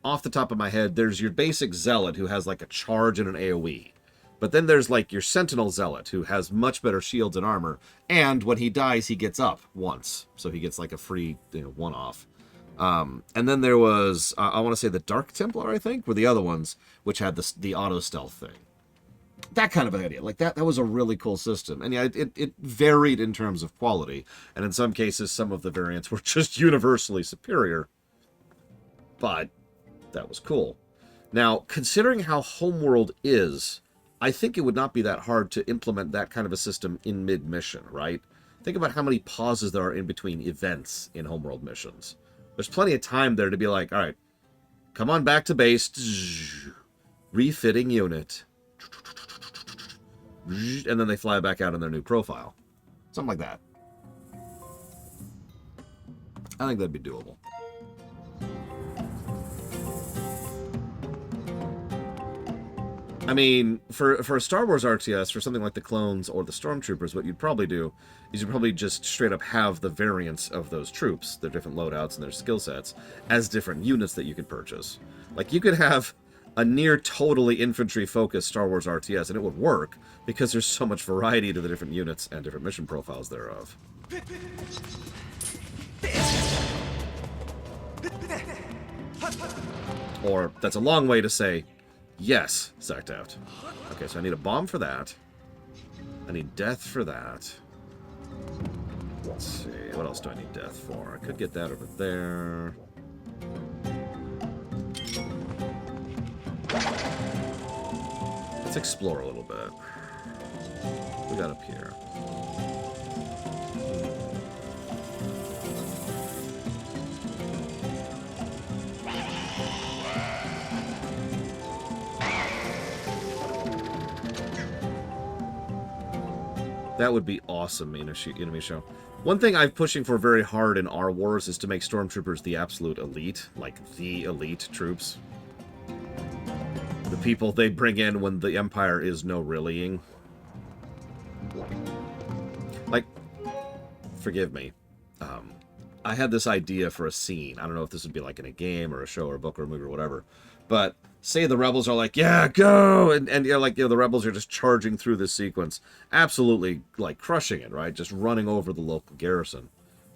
off the top of my head, there's your basic Zealot, who has like a charge and an AoE. But then there's like your Sentinel Zealot, who has much better shields and armor. And when he dies, he gets up once. So he gets like a free, one-off. And then there was, I want to say the Dark Templar, I think, were the other ones, which had the auto-stealth thing. That kind of an idea. Like, that was a really cool system. And yeah, it varied in terms of quality. And in some cases, some of the variants were just universally superior. But that was cool. Now, considering how Homeworld is, I think it would not be that hard to implement that kind of a system in mid-mission, right? Think about how many pauses there are in between events in Homeworld missions. There's plenty of time there to be like, all right, come on back to base. Refitting unit. And then they fly back out in their new profile. Something like that. I think that'd be doable. I mean, for a Star Wars RTS, for something like the clones or the Stormtroopers, what you'd probably do is you'd probably just straight up have the variants of those troops, their different loadouts and their skill sets, as different units that you could purchase. Like, you could have a near totally infantry-focused Star Wars RTS, and it would work, because there's so much variety to the different units and different mission profiles thereof. Or that's a long way to say, yes, sacked out. Okay, so I need a bomb for that. I need death for that. Let's see, what else do I need death for? I could get that over there. Let's explore a little bit. What we got up here? That would be awesome, enemy show. One thing I'm pushing for very hard in our wars is to make stormtroopers the absolute elite, like the elite troops. The people they bring in when the Empire is no reallying. Like, forgive me. I had this idea for a scene. I don't know if this would be like in a game or a show or a book or a movie or whatever. But say the rebels are like, yeah, go! And you know, like, you know, the rebels are just charging through this sequence. Absolutely, like, crushing it, right? Just running over the local garrison.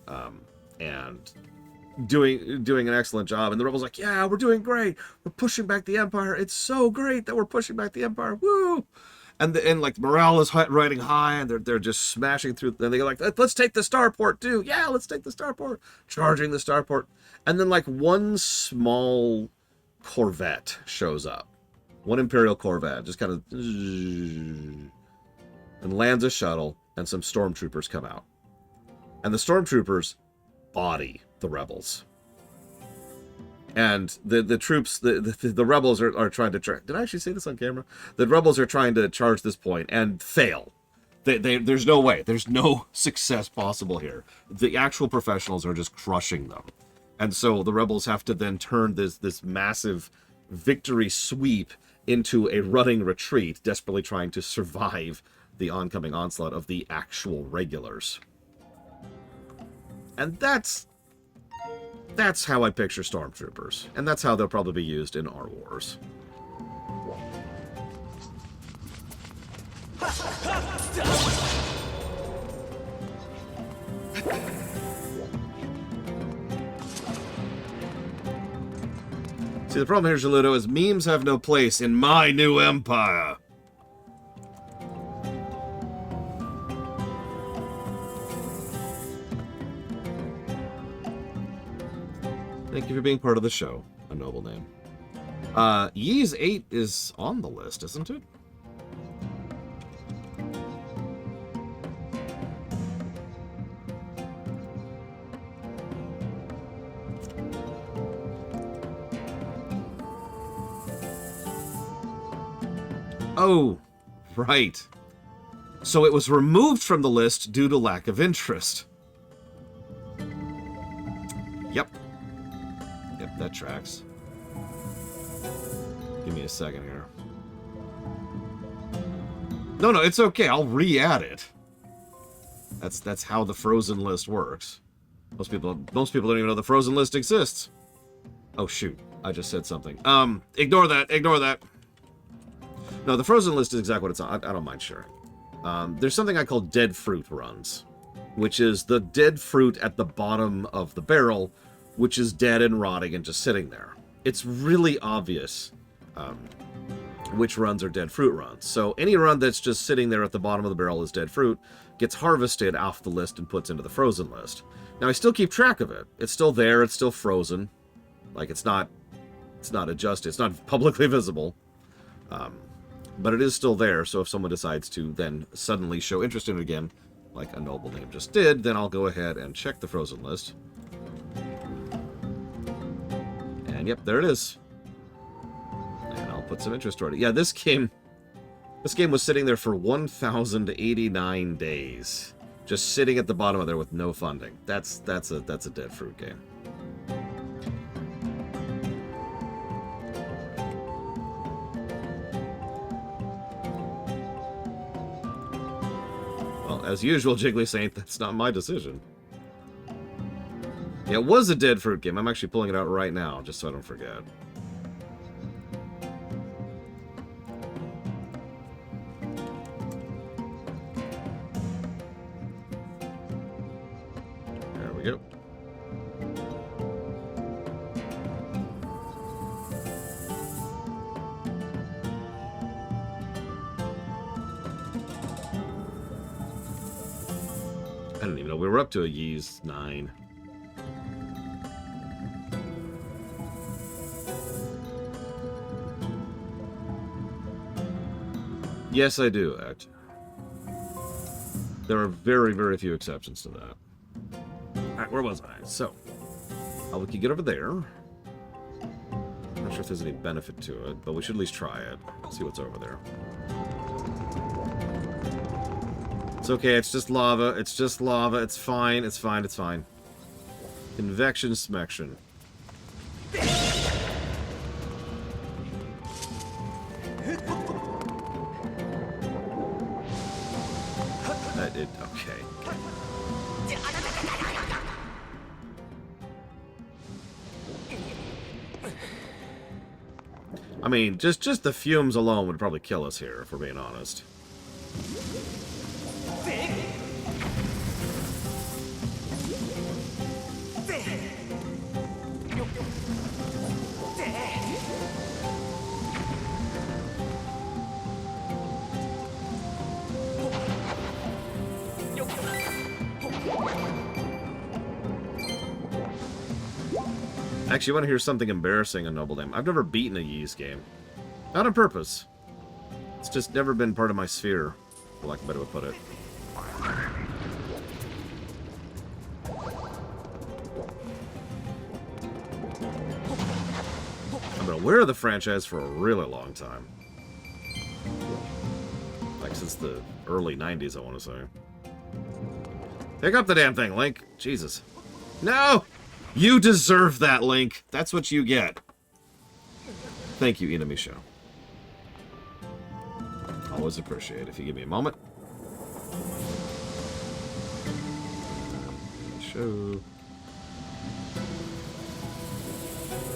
And doing an excellent job. And the rebels are like, yeah, we're doing great. We're pushing back the Empire. It's so great that we're pushing back the Empire. Woo! And like morale is riding high, and they're just smashing through. And they're like, let's take the starport too. Yeah, let's take the starport. Charging the starport, and then like one small Corvette shows up, one Imperial Corvette, just kind of, and lands a shuttle, and some stormtroopers come out, and the stormtroopers body the rebels. And the troops, the rebels are trying to did I actually say this on camera? The rebels are trying to charge this point and fail. There's no way. There's no success possible here. The actual professionals are just crushing them. And so the rebels have to then turn this massive victory sweep into a running retreat, desperately trying to survive the oncoming onslaught of the actual regulars. And that's how I picture stormtroopers, and that's how they'll probably be used in our wars. See, the problem here, Geludo, is memes have no place in my new empire. Thank you for being part of the show. A noble name. Yee's 8 is on the list, isn't it? Oh, right. So it was removed from the list due to lack of interest. Yep. Yep, that tracks. Give me a second here. No, it's okay. I'll re-add it. That's how the frozen list works. Most people don't even know the frozen list exists. Oh shoot, I just said something. Ignore that. No, the frozen list is exactly what it's on. I don't mind sharing. There's something I call dead fruit runs, which is the dead fruit at the bottom of the barrel, which is dead and rotting and just sitting there. It's really obvious which runs are dead fruit runs. So any run that's just sitting there at the bottom of the barrel is dead fruit, gets harvested off the list and puts into the frozen list. Now I still keep track of it. It's still there, it's still frozen. Like it's not adjusted, it's not publicly visible. But it is still there, so if someone decides to then suddenly show interest in it again, like a noble name just did, then I'll go ahead and check the frozen list. And yep, there it is. And I'll put some interest toward it. Yeah, this game was sitting there for 1,089 days. Just sitting at the bottom of there with no funding. That's a dead fruit game. Well, as usual, Jiggly Saint, that's not my decision. Yeah, it was a dead fruit game. I'm actually pulling it out right now, just so I don't forget. There we go. I didn't even know we were up to a Ys 9. Yes, I do, act. There are very, very few exceptions to that. Alright, where was I? So, we could get over there. Not sure if there's any benefit to it, but we should at least try it. See what's over there. It's okay, it's just lava. It's just lava. It's fine. It's fine. It's fine. Convection smection. That did okay. I mean, just the fumes alone would probably kill us here, if we're being honest. Actually, you want to hear something embarrassing on Noble Dame? I've never beaten a Ys game. Not on purpose. It's just never been part of my sphere, for lack of a better way to put it. I've been aware of the franchise for a really long time. Like, since the early 90s, I want to say. Pick up the damn thing, Link! Jesus. No! You deserve that, Link. That's what you get. Thank you, Inamisho. Always appreciate it if you give me a moment. Show.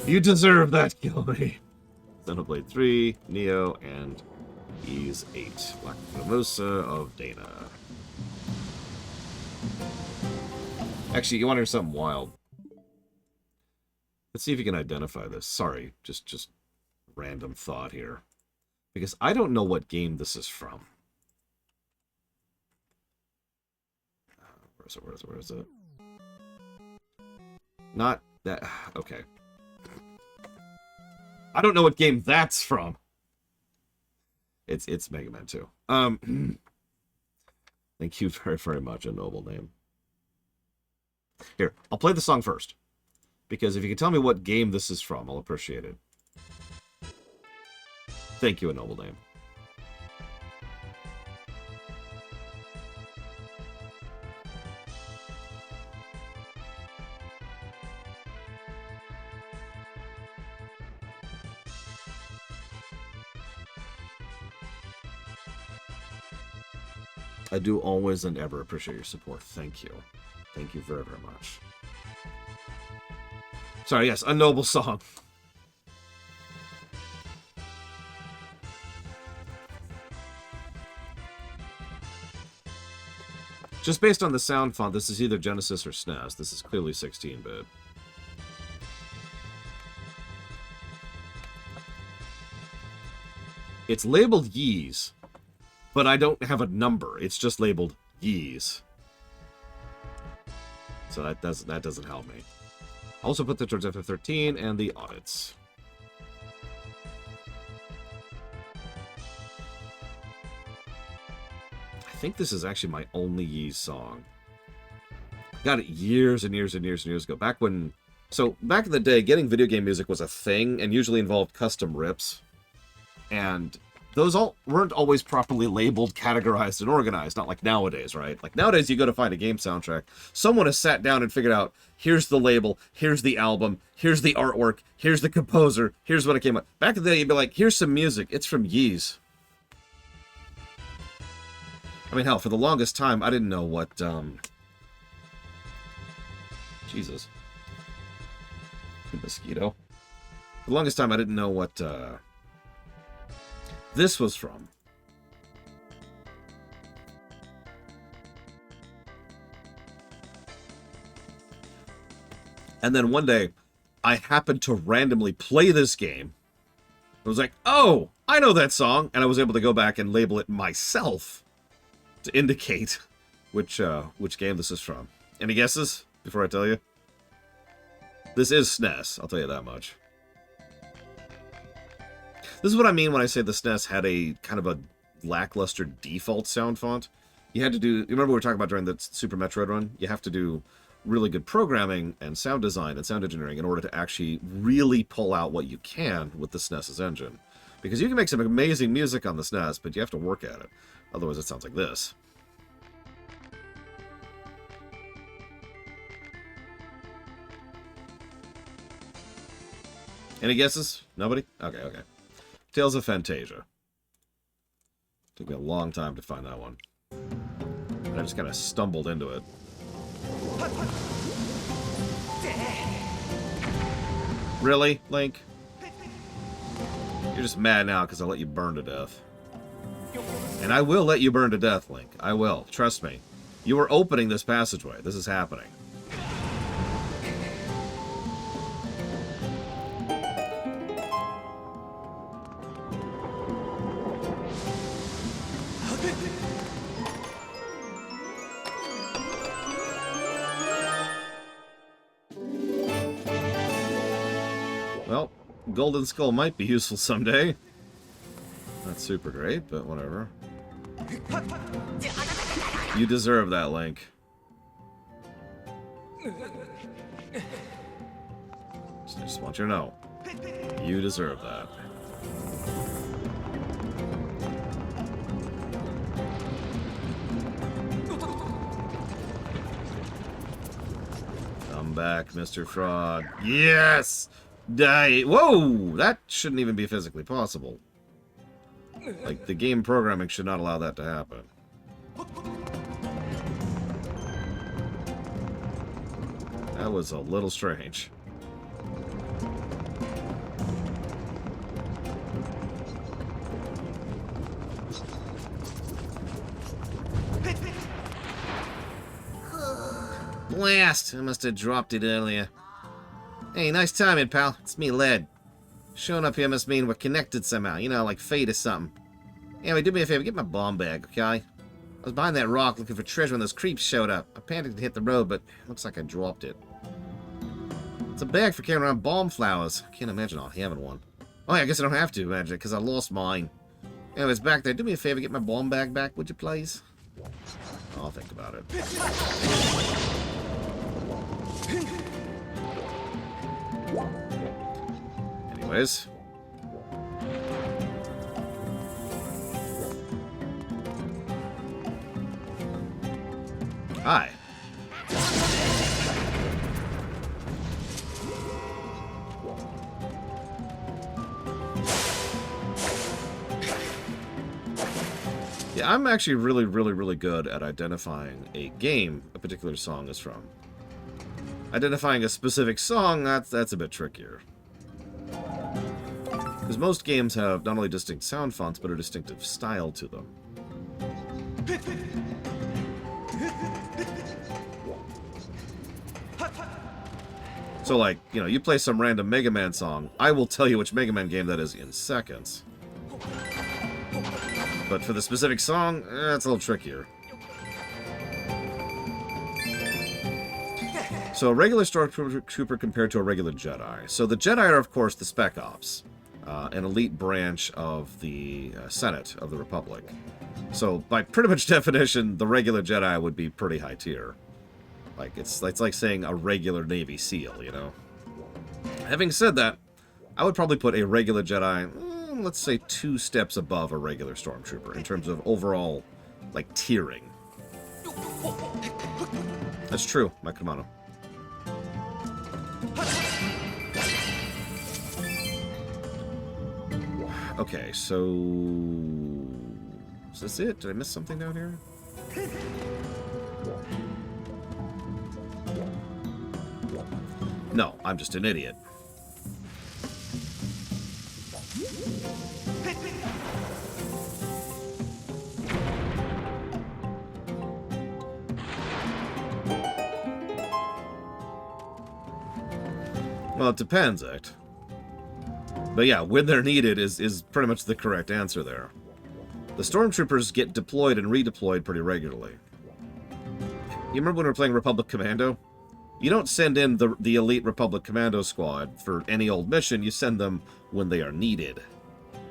You deserve that, Gilby. Xenoblade 3, Neo, and Ys 8. Black Mimosa of Dana. Actually, you want to hear something wild? Let's see if you can identify this. Sorry, just random thought here. Because I don't know what game this is from. Where is it? Not that... Okay. I don't know what game that's from. It's Mega Man 2. Thank you very, very much, A Noble Name. Here, I'll play the song first. Because if you can tell me what game this is from, I'll appreciate it. Thank you, A Noble Name. I do always and ever appreciate your support. Thank you. Thank you very, very much. Sorry, yes, A Noble Song. Just based on the sound font, this is either Genesis or SNES. This is clearly 16-bit. It's labeled Ys, but I don't have a number. It's just labeled Ys. So that doesn't help me. Also put the towards FF13 and the audits. I think this is actually my only Ys song. Got it years and years and years and years ago. Back when... So, back in the day, getting video game music was a thing and usually involved custom rips. And those weren't always properly labeled, categorized, and organized. Not like nowadays, right? Like nowadays, you go to find a game soundtrack. Someone has sat down and figured out, here's the label, here's the album, here's the artwork, here's the composer, here's when it came out. Back in the day, you'd be like, here's some music. It's from Ys. I mean, hell, for the longest time, I didn't know what, Jesus. Mosquito. For the longest time, I didn't know what, this was from. And then one day, I happened to randomly play this game. I was like, oh, I know that song. And I was able to go back and label it myself to indicate which game this is from. Any guesses before I tell you? This is SNES, I'll tell you that much. This is what I mean when I say the SNES had a kind of a lackluster default sound font. You had to do... You remember we were talking about during the Super Metroid run? You have to do really good programming and sound design and sound engineering in order to actually really pull out what you can with the SNES's engine. Because you can make some amazing music on the SNES, but you have to work at it. Otherwise it sounds like this. Any guesses? Nobody? Okay, okay. Tales of Fantasia. Took me a long time to find that one. And I just kind of stumbled into it. Really, Link? You're just mad now because I let you burn to death. And I will let you burn to death, Link. I will. Trust me. You are opening this passageway. This is happening. Well, Golden Skull might be useful someday. Not super great, but whatever. You deserve that, Link. I just want you to know. You deserve that. Come back, Mr. Frog. Yes! Die! Whoa! That shouldn't even be physically possible. Like, the game programming should not allow that to happen. That was a little strange. Blast! I must have dropped it earlier. Hey, nice timing, pal. It's me, Led. Showing up here must mean we're connected somehow. You know, like fate or something. Anyway, do me a favor. Get my bomb bag, okay? I was behind that rock looking for treasure when those creeps showed up. I panicked to hit the road, but it looks like I dropped it. It's a bag for carrying around bomb flowers. I can't imagine I'll having one. Oh, yeah, I guess I don't have to imagine it, because I lost mine. Anyways, back there. Do me a favor. Get my bomb bag back, would you please? I'll think about it. Anyways. Hi. Yeah, I'm actually really good at identifying a game a particular song is from. Identifying a specific song, that's a bit trickier. Because most games have not only distinct sound fonts, but a distinctive style to them. So, like, you know, you play some random Mega Man song, I will tell you which Mega Man game that is in seconds. But for the specific song, it's a little trickier. So, a regular Stormtrooper compared to a regular Jedi. So, the Jedi are, of course, the Spec Ops. An elite branch of the Senate of the Republic. So, by pretty much definition, the regular Jedi would be pretty high tier. Like, it's like saying a regular Navy SEAL, you know? Having said that, I would probably put a regular Jedi, let's say 2 steps above a regular Stormtrooper in terms of overall, like, tiering. That's true, my Kamano. Okay, so... is this it? Did I miss something down here? No, I'm just an idiot. Well, it depends, Act. But yeah, when they're needed is pretty much the correct answer there. The Stormtroopers get deployed and redeployed pretty regularly. You remember when we were playing Republic Commando? You don't send in the elite Republic Commando squad for any old mission. You send them when they are needed.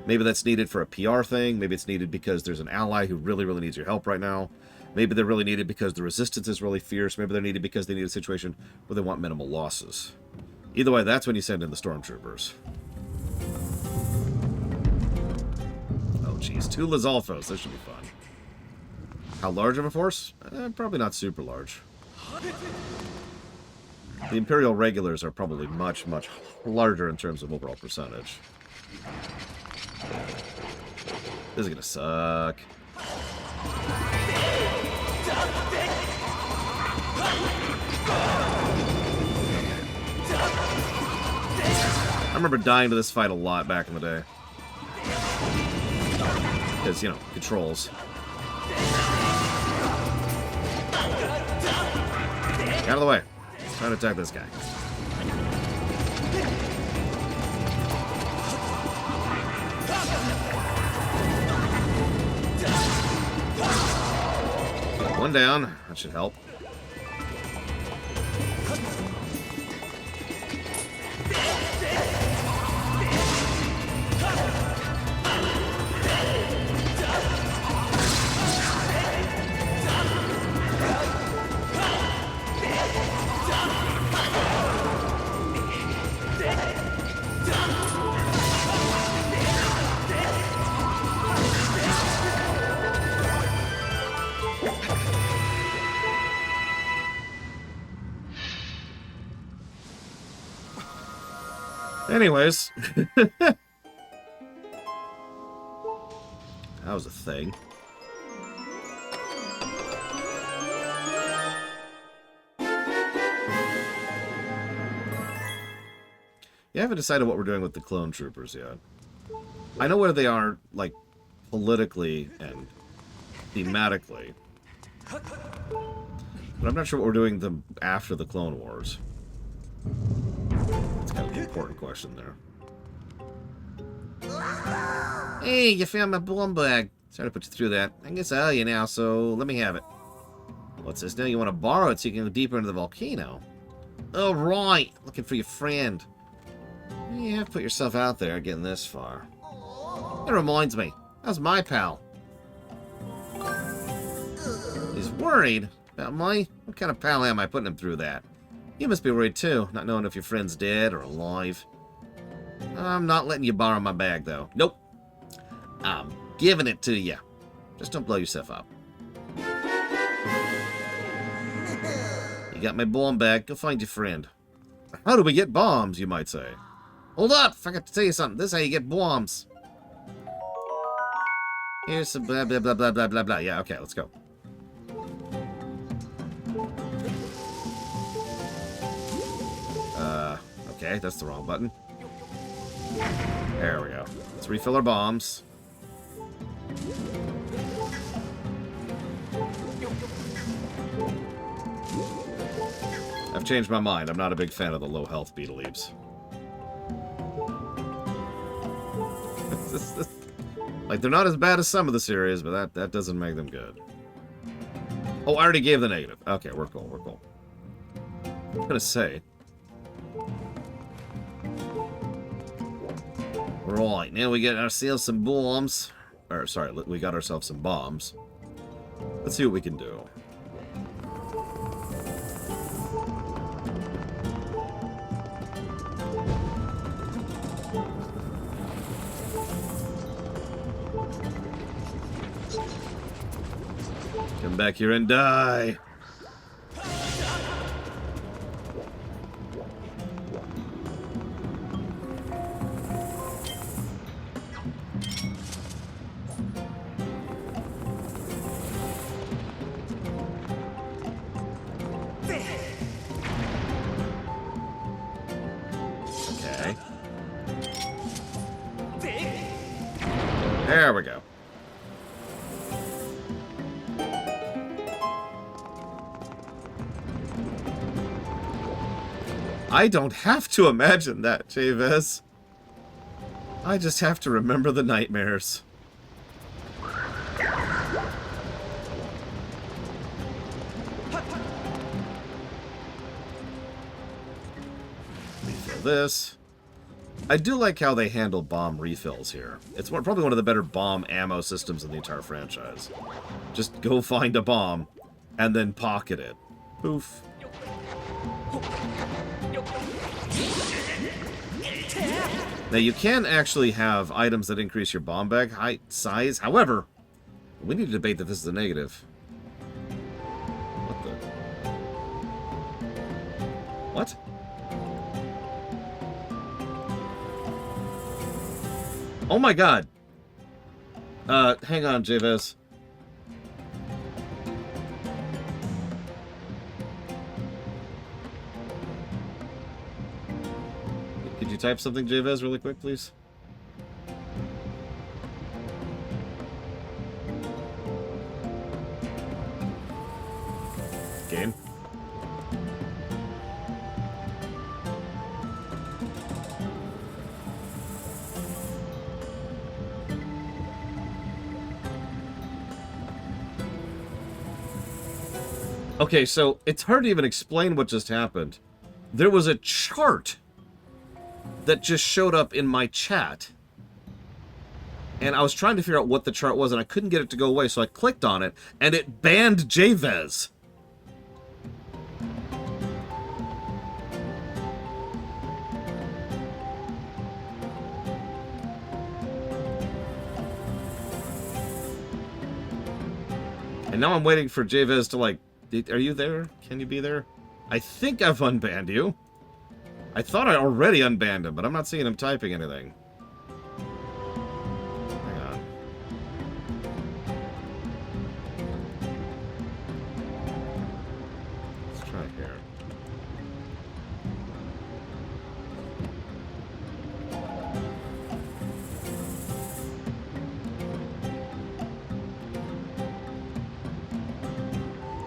Maybe that's needed for a PR thing. Maybe it's needed because there's an ally who really, really needs your help right now. Maybe they're really needed because the resistance is really fierce. Maybe they're needed because they need a situation where they want minimal losses. Either way, that's when you send in the stormtroopers. Oh, geez. 2 Lizalfos. This should be fun. How large of a force? Probably not super large. The Imperial regulars are probably much, much larger in terms of overall percentage. This is gonna suck. I remember dying to this fight a lot back in the day. Because, you know, controls. Out of the way. Trying to attack this guy. One down. That should help. Anyways. That was a thing. You haven't decided what we're doing with the clone troopers yet. I know where they are, like, politically and thematically. But I'm not sure what we're doing them after the Clone Wars. That's kind of an important question there. Hey, you found my bomb bag. Sorry to put you through that. I guess I owe you now, so let me have it. What's this now? You want to borrow it so you can go deeper into the volcano? Oh, right. Looking for your friend. You have put yourself out there getting this far. It reminds me. How's my pal? He's worried about my... What kind of pal am I putting him through that? You must be worried too, not knowing if your friend's dead or alive. I'm not letting you borrow my bag, though. Nope. I'm giving it to you. Just don't blow yourself up. You got my bomb bag. Go find your friend. How do we get bombs, you might say? Hold up! I forgot to tell you something. This is how you get bombs. Here's some blah, blah, blah, blah, blah, blah, blah. Yeah, okay, let's go. Okay, that's the wrong button. There we go. Let's refill our bombs. I've changed my mind. I'm not a big fan of the low health beetle leaps. Like, they're not as bad as some of the series, but that doesn't make them good. Oh, I already gave the negative. Okay, we're cool, we're cool. I was gonna say... Right, now we get ourselves some bombs. Or, sorry, we got ourselves some bombs. Let's see what we can do. Come back here and die. There we go. I don't have to imagine that, Chavez. I just have to remember the nightmares. this. I do like how they handle bomb refills here. It's probably one of the better bomb ammo systems in the entire franchise. Just go find a bomb, and then pocket it. Poof. Now, you can actually have items that increase your bomb bag height size. However, we need to debate that this is a negative. What the? What? Oh my god. Hang on, Javez. Could you type something, Javez, really quick, please? Game. Okay, so it's hard to even explain what just happened. There was a chart that just showed up in my chat. And I was trying to figure out what the chart was, and I couldn't get it to go away, so I clicked on it, and it banned Javez. And now I'm waiting for Javez to, like... Are you there? Can you be there? I think I've unbanned you. I thought I already unbanned him, but I'm not seeing him typing anything. Hang on. Let's try here.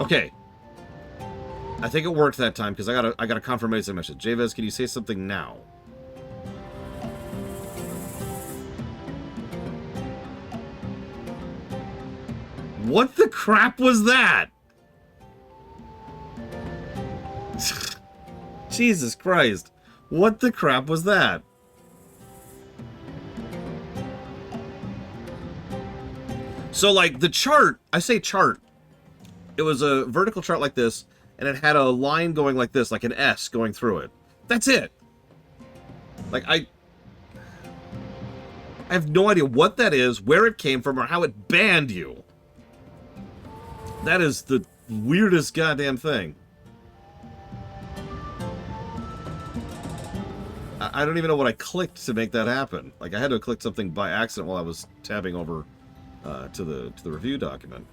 Okay. I think it worked that time because I got a confirmation message. Javez, can you say something now? What the crap was that? Jesus Christ. What the crap was that? So, like, the chart, I say chart. It was a vertical chart like this, and it had a line going like this, like an S going through it. That's it. Like, I have no idea what that is, where it came from, or how it banned you. That is the weirdest goddamn thing. I don't even know what I clicked to make that happen. Like, I had to click something by accident while I was tabbing over to the review document.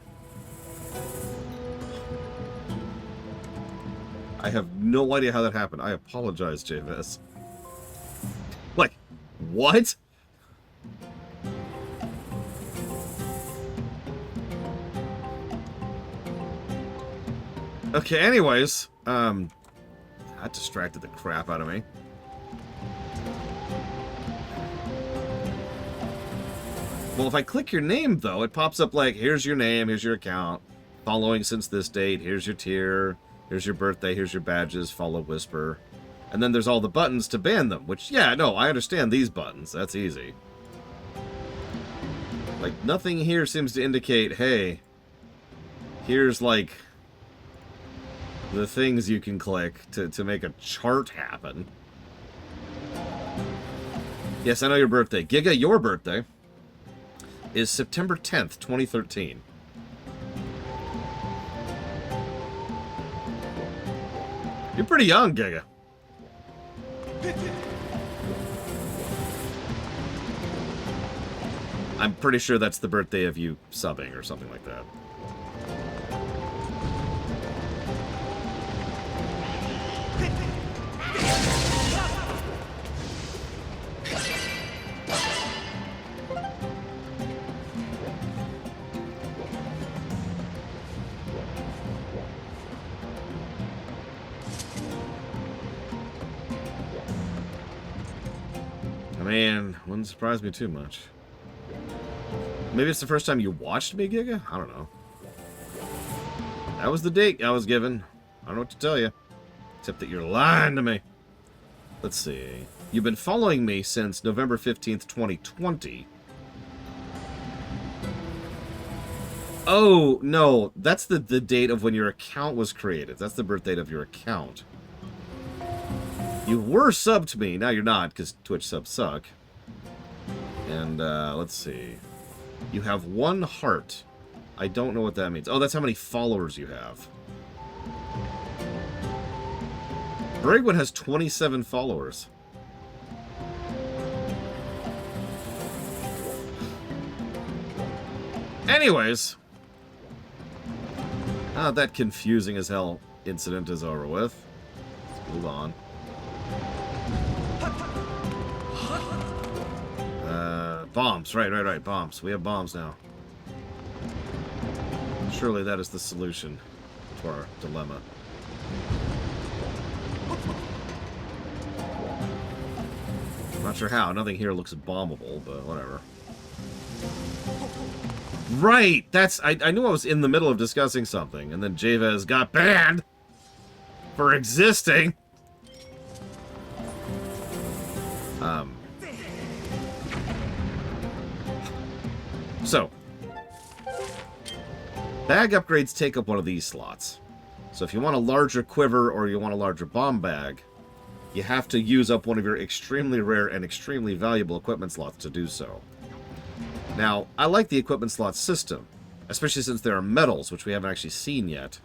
I have no idea how that happened. I apologize, Javez. Like, what? Okay, anyways, that distracted the crap out of me. Well, if I click your name, though, it pops up like, here's your name, here's your account, following since this date, here's your tier, here's your birthday, here's your badges, follow Whisper. And then there's all the buttons to ban them, which, yeah, no, I understand these buttons. That's easy. Like, nothing here seems to indicate, hey, here's, like, the things you can click to make a chart happen. Yes, I know your birthday. Giga, your birthday is September 10th, 2013. You're pretty young, Giga. I'm pretty sure that's the birthday of you subbing or something like that. Man, wouldn't surprise me too much. Maybe it's the first time you watched me, Giga? I don't know. That was the date I was given. I don't know what to tell you. Except that you're lying to me. Let's see. You've been following me since November 15th, 2020. Oh, no. That's the date of when your account was created. That's the birth date of your account. You were subbed to me. Now you're not, because Twitch subs suck. And, let's see. You have 1 heart. I don't know what that means. Oh, that's how many followers you have. Brigwood has 27 followers. Anyways. That confusing as hell incident is over with. Let's move on. Bombs. Right. Bombs. We have bombs now. Surely that is the solution to our dilemma. Not sure how. Nothing here looks bombable, but whatever. Right! That's... I knew I was in the middle of discussing something, and then Javez got banned for existing. So, bag upgrades take up one of these slots. So if you want a larger quiver or you want a larger bomb bag, you have to use up one of your extremely rare and extremely valuable equipment slots to do so. Now, I like the equipment slot system, especially since there are medals, which we haven't actually seen yet,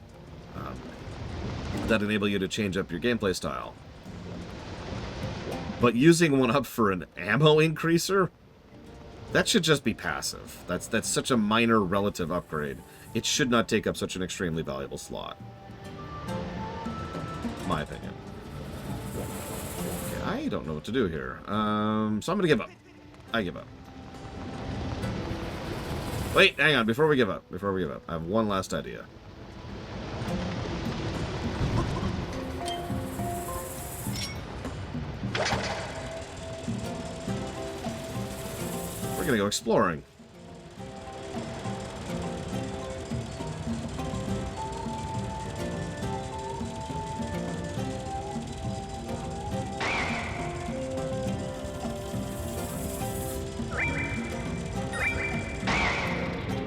that enable you to change up your gameplay style. But using one up for an ammo increaser? That should just be passive. That's such a minor relative upgrade. It should not take up such an extremely valuable slot. My opinion. Okay, I don't know what to do here. So I'm gonna give up. I give up. Wait, hang on, before we give up, I have one last idea. We're gonna go exploring.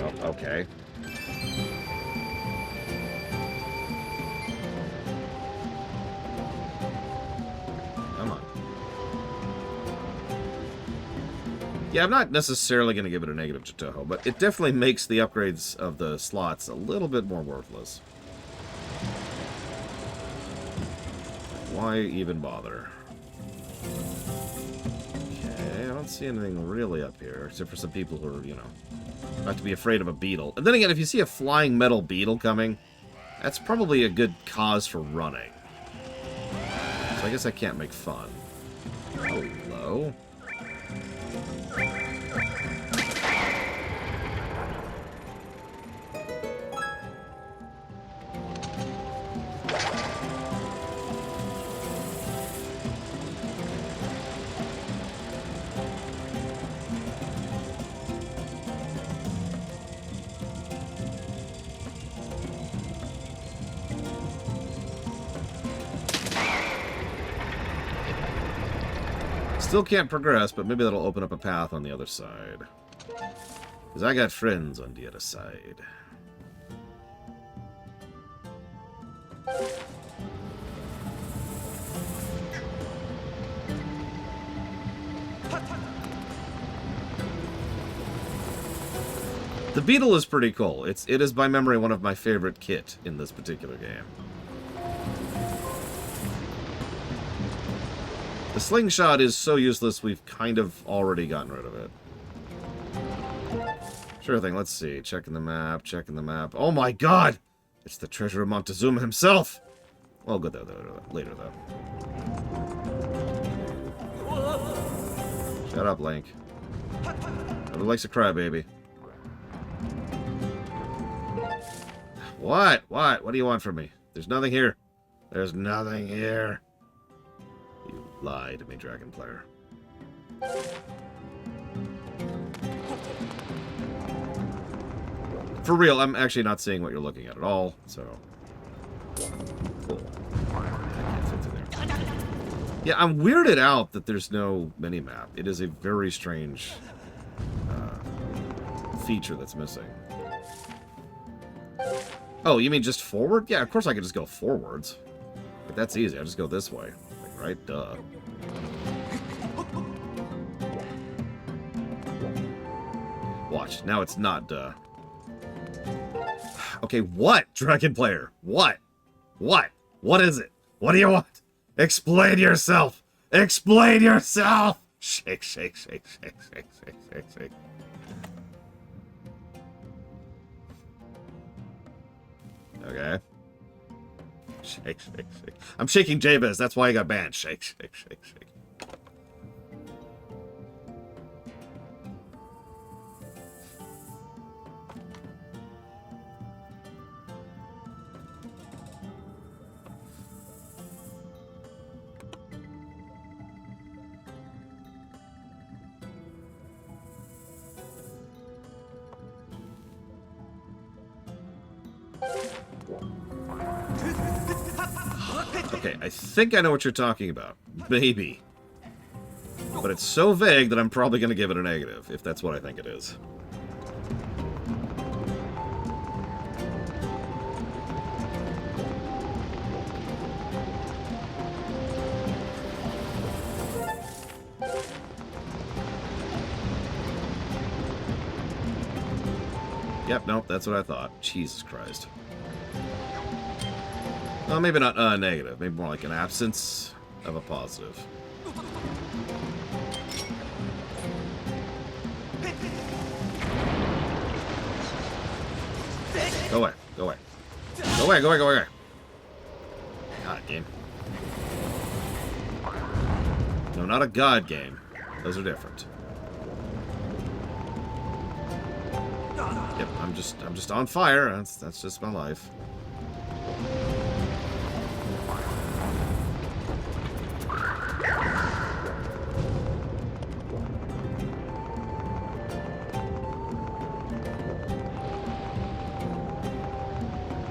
Oh, okay. Come on. Yeah, I'm not necessarily going to give it a negative to Toho, but it definitely makes the upgrades of the slots a little bit more worthless. Why even bother? Okay, I don't see anything really up here, except for some people who are, you know, not to be afraid of a beetle. And then again, if you see a flying metal beetle coming, that's probably a good cause for running. So I guess I can't make fun. Hello? Still can't progress, but maybe that'll open up a path on the other side. Because I got friends on the other side. The beetle is pretty cool. It is by memory one of my favorite kit in this particular game. The slingshot is so useless, we've kind of already gotten rid of it. Sure thing, let's see. Checking the map, checking the map. Oh my god! It's the treasure of Montezuma himself! Well, good though, later though. Shut up, Link. Nobody likes a crybaby. What? What? What do you want from me? There's nothing here. There's nothing here. You lie to me, Dragon Player. For real, I'm actually not seeing what you're looking at all, so... Cool. I can't fit through there. Yeah, I'm weirded out that there's no mini-map. It is a very strange feature that's missing. Oh, you mean just forward? Yeah, of course I could just go forwards. But that's easy. I just go this way. Like, right? Duh. Watch. Now it's not duh. Okay, what, Dragon Player? What? What? What is it? What do you want? Explain yourself! Explain yourself! Shake, shake, shake, shake, shake, shake, shake, shake. Okay. Shake, shake, shake. I'm shaking Jabez. That's why he got banned. Shake, shake, shake, shake. Okay, I think I know what you're talking about. Maybe. But it's so vague that I'm probably going to give it a negative, if that's what I think it is. Yep, nope, that's what I thought. Jesus Christ. Well, maybe not negative. Maybe more like an absence of a positive. Go away. Go away. Go away, go away, go away. God, game. No, not a God game. Those are different. Yep, I'm just on fire. That's just my life.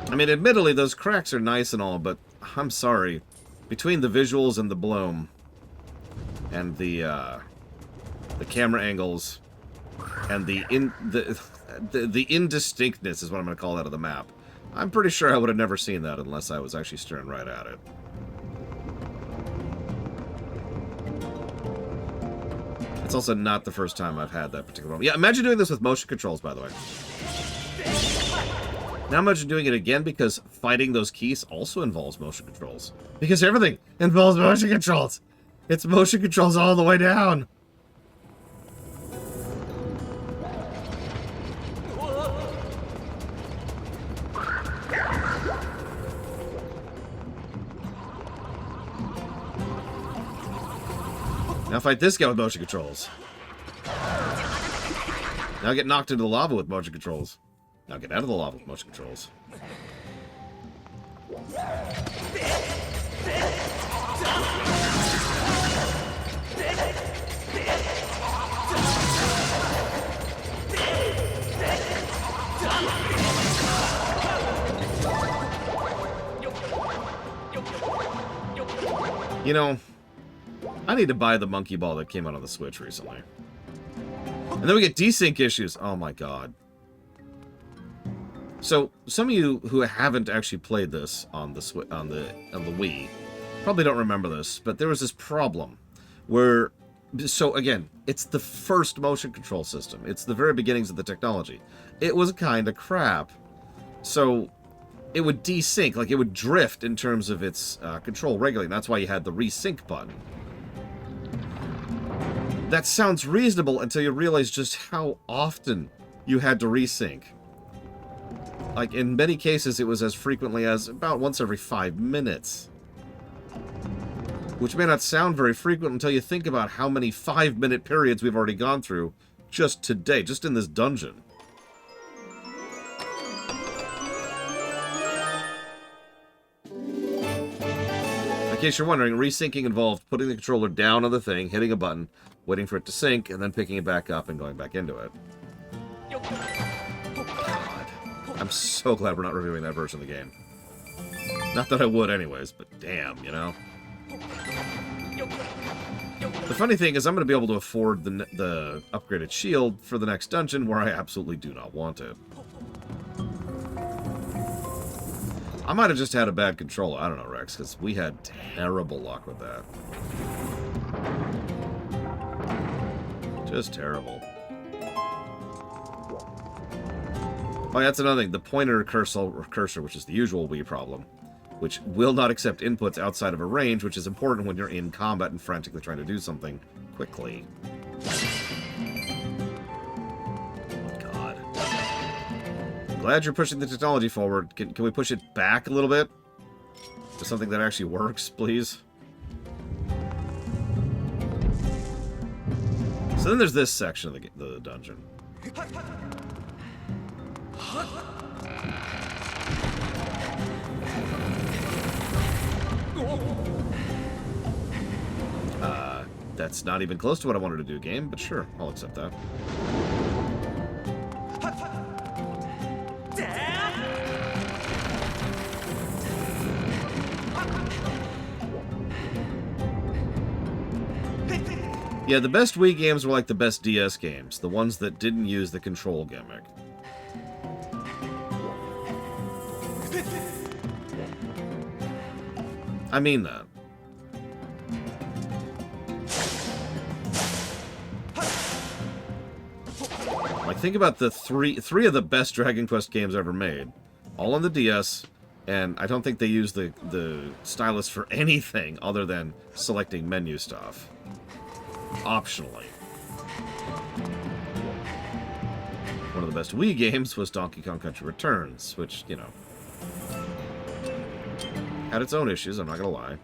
I mean, admittedly, those cracks are nice and all, but I'm sorry. Between the visuals and the bloom, and the camera angles, and the indistinctness is what I'm going to call that of the map, I'm pretty sure I would have never seen that unless I was actually staring right at it. It's also not the first time I've had that particular moment. Yeah, imagine doing this with motion controls, by the way. Now imagine doing it again, because fighting those keys also involves motion controls. Because everything involves motion controls. It's motion controls all the way down. Now fight this guy with motion controls. Now get knocked into the lava with motion controls. Now get out of the lava with motion controls. You know, I need to buy the monkey ball that came out on the Switch recently. And then we get desync issues. Oh my god. So, some of you who haven't actually played this on the Wii probably don't remember this, but there was this problem where, so again, it's the first motion control system. It's the very beginnings of the technology. It was kind of crap. So, it would desync, like it would drift in terms of its control regulating. That's why you had the resync button. That sounds reasonable until you realize just how often you had to resync. Like, in many cases, it was as frequently as about once every 5 minutes. Which may not sound very frequent until you think about how many 5-minute periods we've already gone through just today, just in this dungeon. In case you're wondering, resyncing involved putting the controller down on the thing, hitting a button, waiting for it to sync, and then picking it back up and going back into it. I'm so glad we're not reviewing that version of the game. Not that I would anyways, but damn, you know? The funny thing is I'm going to be able to afford the upgraded shield for the next dungeon where I absolutely do not want it. I might have just had a bad controller. I don't know, Rex, because we had terrible luck with that. Just terrible. Oh, that's another thing. The pointer cursor, which is the usual Wii problem, which will not accept inputs outside of a range, which is important when you're in combat and frantically trying to do something quickly. God. Glad you're pushing the technology forward. Can we push it back a little bit? To something that actually works, please? So then there's this section of the dungeon. That's not even close to what I wanted to do, game, but sure, I'll accept that. Yeah, the best Wii games were like the best DS games, the ones that didn't use the control gimmick. I mean that. Like, think about the three of the best Dragon Quest games ever made. All on the DS, and I don't think they use the stylus for anything other than selecting menu stuff. Optionally. One of the best Wii games was Donkey Kong Country Returns, which, you know, had its own issues, I'm not gonna lie.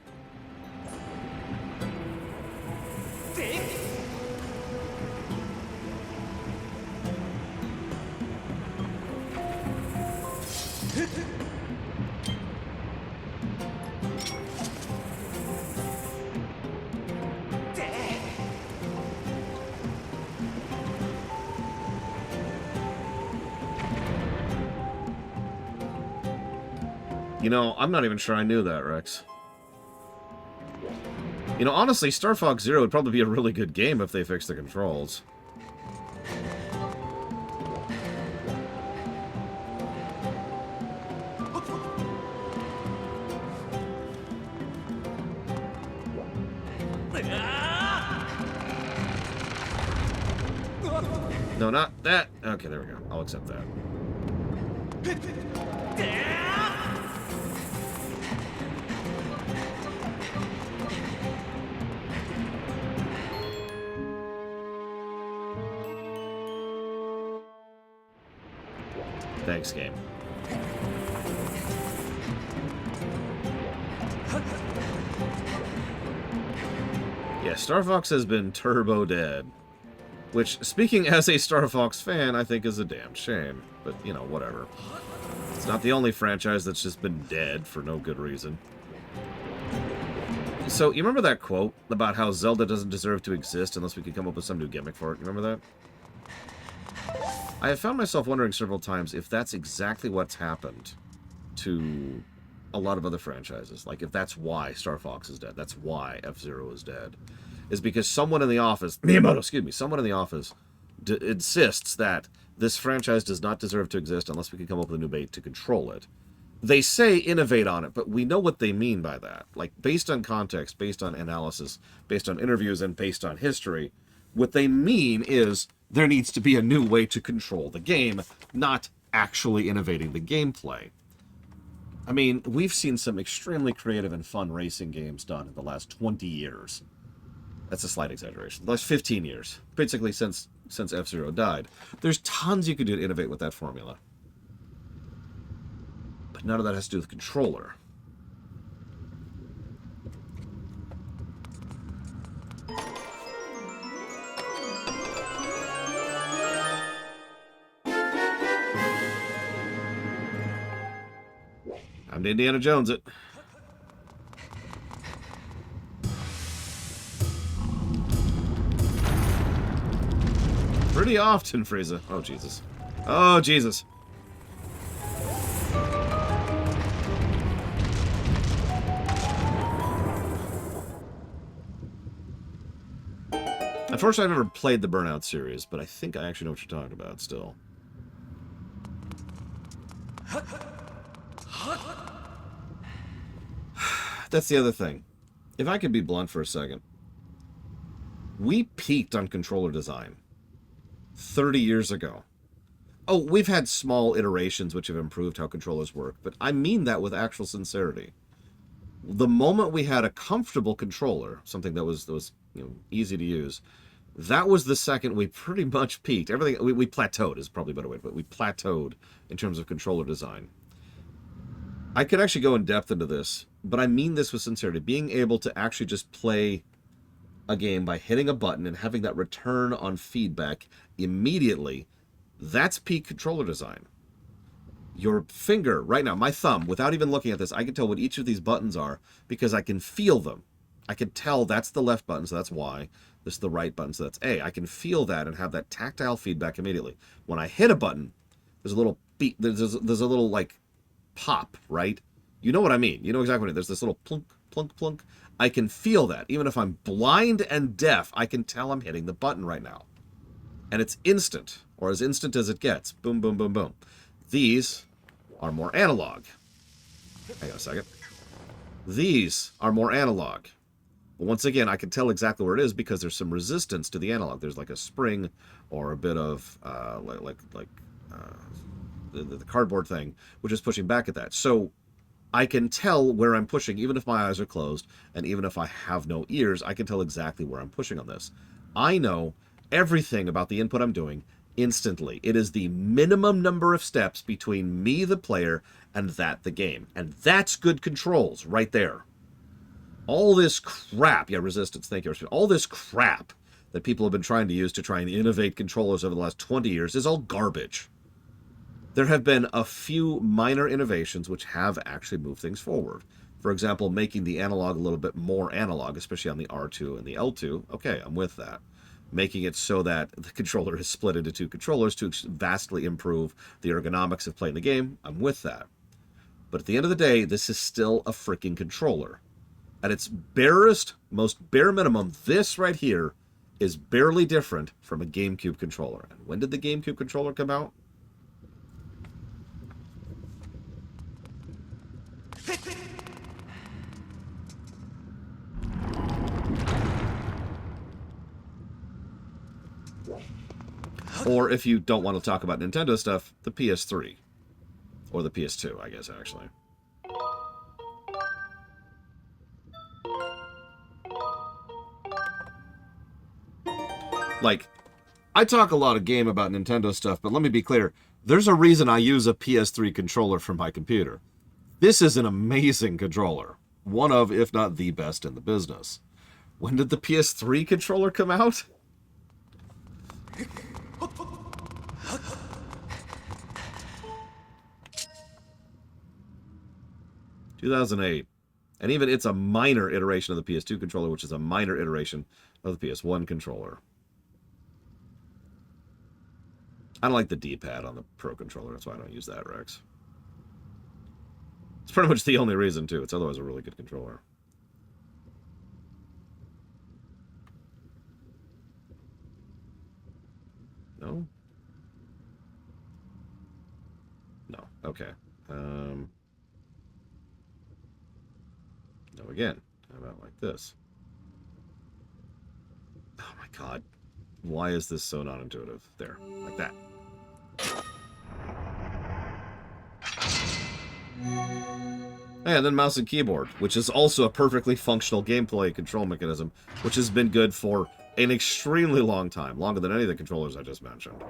You know, I'm not even sure I knew that, Rex. You know, honestly, Star Fox Zero would probably be a really good game if they fixed the controls. No, not that. Okay, there we go. I'll accept that. Thanks, game. Yeah, Star Fox has been turbo dead. Which, speaking as a Star Fox fan, I think is a damn shame. But, you know, whatever. It's not the only franchise that's just been dead for no good reason. So, you remember that quote about how Zelda doesn't deserve to exist unless we could come up with some new gimmick for it? You remember that? I have found myself wondering several times if that's exactly what's happened to a lot of other franchises. Like, if that's why Star Fox is dead. That's why F-Zero is dead. Is because someone in the office... Miyamoto, excuse me. Someone in the office insists that this franchise does not deserve to exist unless we can come up with a new way to control it. They say innovate on it, but we know what they mean by that. Like, based on context, based on analysis, based on interviews, and based on history, what they mean is... there needs to be a new way to control the game, not actually innovating the gameplay. I mean, we've seen some extremely creative and fun racing games done in the last 20 years. That's a slight exaggeration. The last 15 years. Basically since F-Zero died. There's tons you could do to innovate with that formula. But none of that has to do with the controller. I'm to Indiana Jones it. Pretty often, Frieza. Oh, Jesus. Oh, Jesus. Unfortunately, I've never played the Burnout series, but I think I actually know what you're talking about still. That's the other thing. If I could be blunt for a second. We peaked on controller design 30 years ago. Oh, we've had small iterations which have improved how controllers work, but I mean that with actual sincerity. The moment we had a comfortable controller, something that was easy to use, that was the second we pretty much peaked. Everything we plateaued is probably a better way, but we plateaued in terms of controller design. I could actually go in depth into this, but I mean this with sincerity. Being able to actually just play a game by hitting a button and having that return on feedback immediately, that's peak controller design. Your finger, right now, my thumb, without even looking at this, I can tell what each of these buttons are because I can feel them. I can tell that's the left button, so that's Y. This is the right button, so that's A. I can feel that and have that tactile feedback immediately. When I hit a button, there's a little beat, there's a little, like, pop, right? You know what I mean. You know exactly what I mean. There's this little plunk, plunk, plunk. I can feel that. Even if I'm blind and deaf, I can tell I'm hitting the button right now. And it's instant, or as instant as it gets. Boom, boom, boom, boom. These are more analog. Hang on a second. These are more analog. But once again, I can tell exactly where it is because there's some resistance to the analog. There's like a spring or a bit of the cardboard thing, which is pushing back at that. So I can tell where I'm pushing, even if my eyes are closed, and even if I have no ears, I can tell exactly where I'm pushing on this. I know everything about the input I'm doing instantly. It is the minimum number of steps between me, the player, and the game. And that's good controls right there. All this crap, yeah, resistance, thank you, all this crap that people have been trying to use to try and innovate controllers over the last 20 years is all garbage. There have been a few minor innovations which have actually moved things forward. For example, making the analog a little bit more analog, especially on the R2 and the L2. Okay, I'm with that. Making it so that the controller is split into two controllers to vastly improve the ergonomics of playing the game. I'm with that. But at the end of the day, this is still a freaking controller. At its barest, most bare minimum, this right here is barely different from a GameCube controller. And when did the GameCube controller come out? Or if you don't want to talk about Nintendo stuff, the PS3. Or the PS2, I guess, actually. Like, I talk a lot of game about Nintendo stuff, but let me be clear. There's a reason I use a PS3 controller for my computer. This is an amazing controller. One of, if not the best in the business. When did the PS3 controller come out? 2008. And even it's a minor iteration of the PS2 controller, which is a minor iteration of the PS1 controller. I don't like the D-pad on the Pro controller. That's why I don't use that, Rex. It's pretty much the only reason, too. It's otherwise a really good controller. No? No. Okay. No again. How about like this? Oh my god. Why is this so not intuitive? There. Like that. And then mouse and keyboard, which is also a perfectly functional gameplay control mechanism, which has been good for an extremely long time, longer than any of the controllers I just mentioned.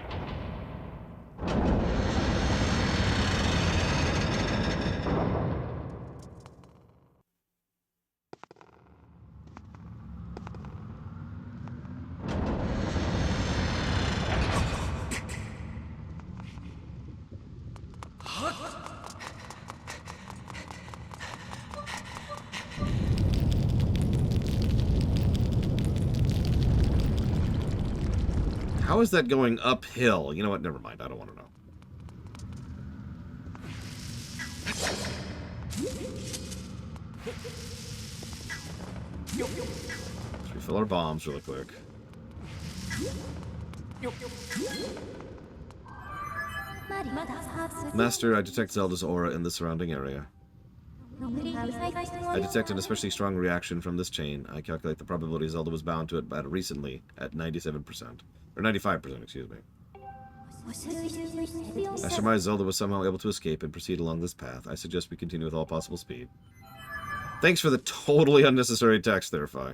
How is that going uphill? You know what? Never mind. I don't want to know. Let's refill our bombs really quick. Master, I detect Zelda's aura in the surrounding area. I detect an especially strong reaction from this chain. I calculate the probability Zelda was bound to it recently at 97%. Or 95%, excuse me. I surmise Zelda was somehow able to escape and proceed along this path. I suggest we continue with all possible speed. Thanks for the totally unnecessary text there, Fi.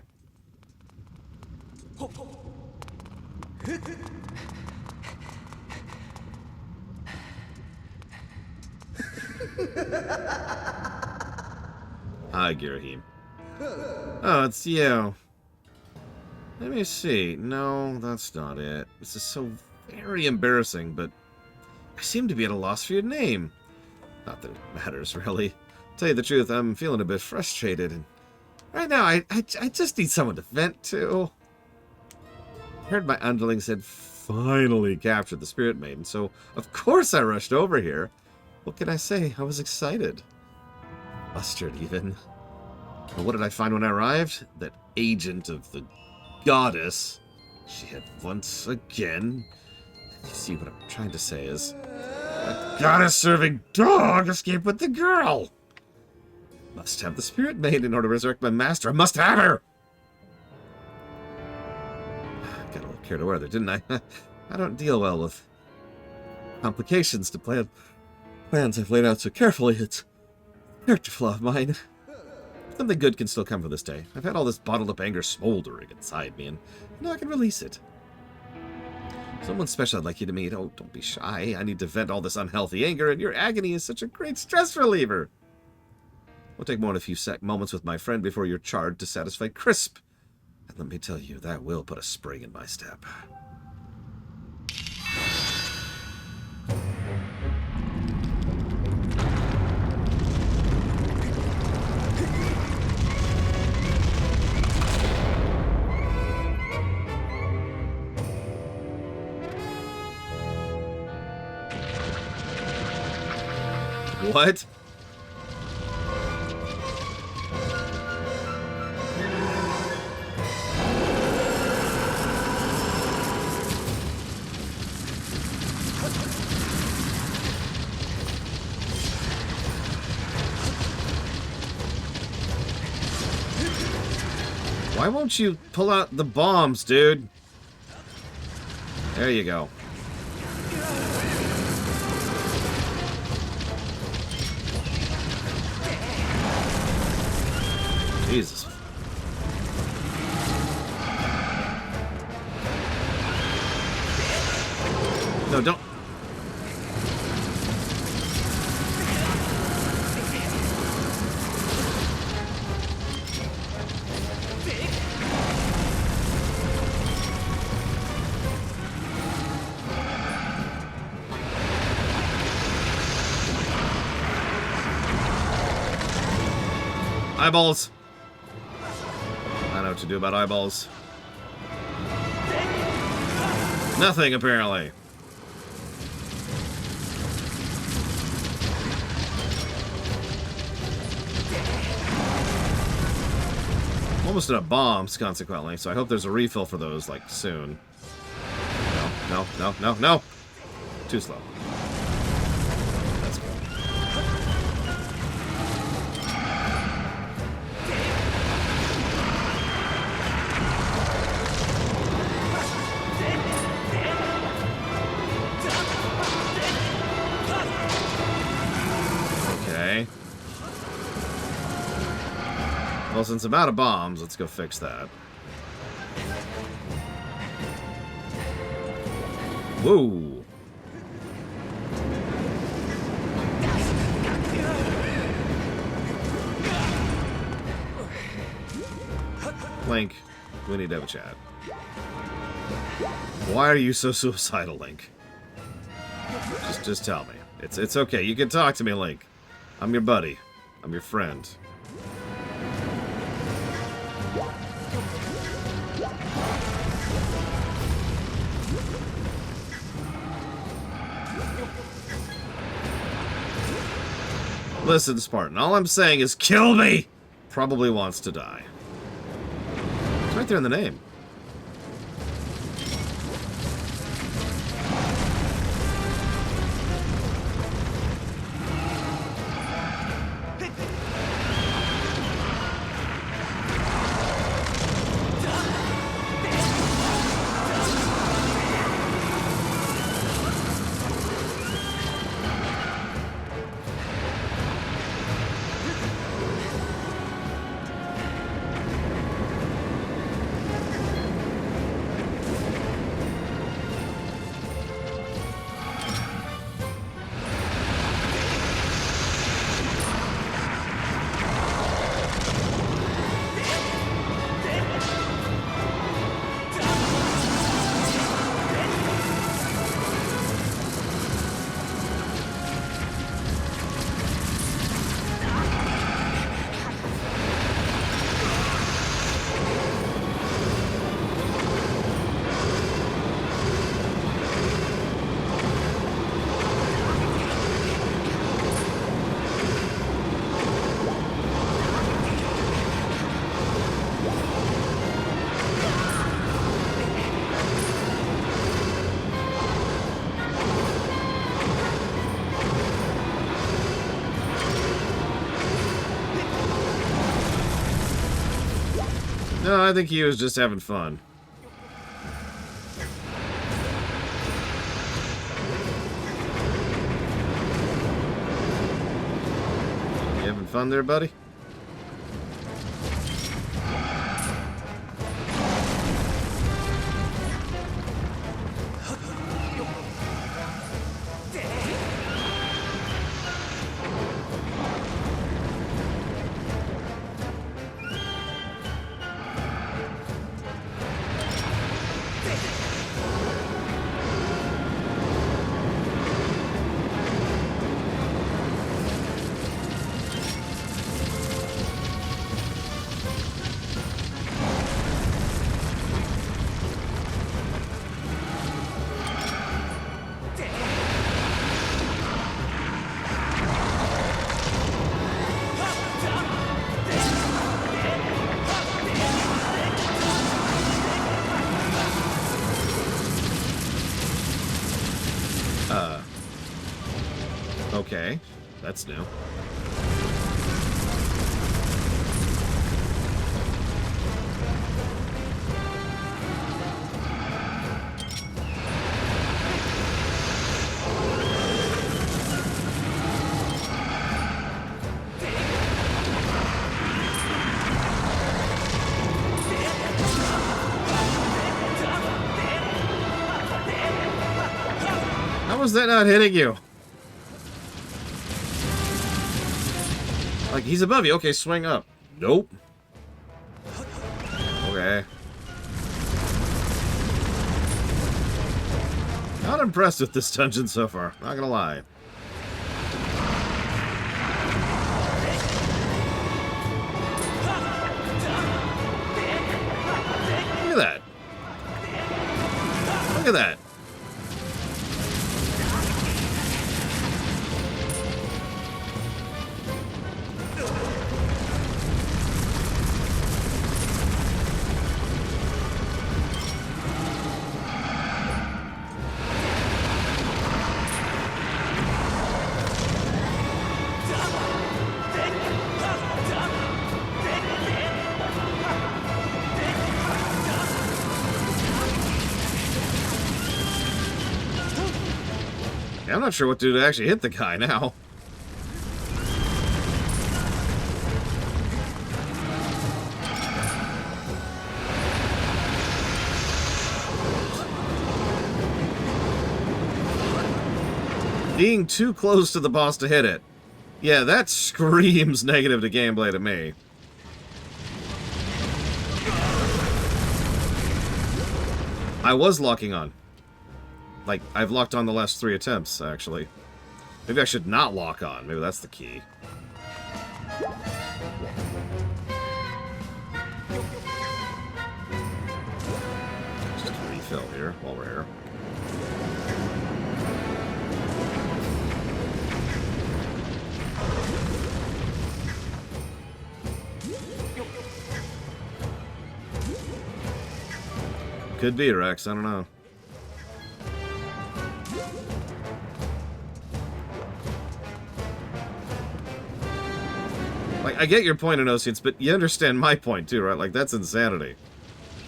Hi, Girahim. Oh, it's you. Let me see. No, that's not it. This is so very embarrassing, but I seem to be at a loss for your name. Not that it matters, really. Tell you the truth, I'm feeling a bit frustrated, and right now I just need someone to vent to. I heard my underlings had finally captured the Spirit Maiden, so of course I rushed over here. What can I say? I was excited. Flustered, even. But what did I find when I arrived? That agent of the goddess. She had once again... You see, what I'm trying to say is... A goddess-serving dog escaped with the girl! Must have the Spirit Maiden in order to resurrect my master. I must have her! Got a little carried away there, didn't I? I don't deal well with complications to plans I've laid out so carefully. It's a character flaw of mine. Something good can still come from this day. I've had all this bottled up anger smoldering inside me, and now I can release it. Someone special I'd like you to meet. Oh, don't be shy. I need to vent all this unhealthy anger, and your agony is such a great stress reliever. Won't take more than a few moments with my friend before you're charged to satisfy Crisp. And let me tell you, that will put a spring in my step. What? Why won't you pull out the bombs, dude? There you go. Jesus. No, don't. Eyeballs. I know what to do about eyeballs. Nothing, apparently. Almost out of bombs, consequently, so I hope there's a refill for those, like, soon. No, no, no, no, no! Too slow. Let's go. Okay. Well, since I'm out of bombs, let's go fix that. Whoa! Link, we need to have a chat. Why are you so suicidal, Link? Just tell me. It's okay. You can talk to me, Link. I'm your buddy. I'm your friend. Listen, Spartan, all I'm saying is kill me! Probably wants to die. It's right there in the name. No, I think he was just having fun. You having fun there, buddy? Okay, that's new. How was that not hitting you? Like, he's above you. Okay, swing up. Nope. Okay. Not impressed with this dungeon so far. Not gonna lie. Look at that. Look at that. I'm not sure what to do to actually hit the guy now. Being too close to the boss to hit it. Yeah, that screams negative to gameplay to me. I was locking on. Like, I've locked on the last 3 attempts, actually. Maybe I should not lock on. Maybe that's the key. Just a refill here while we're here. Could be, Rex. I don't know. Like, I get your point, Inocients, but you understand my point, too, right? Like, that's insanity.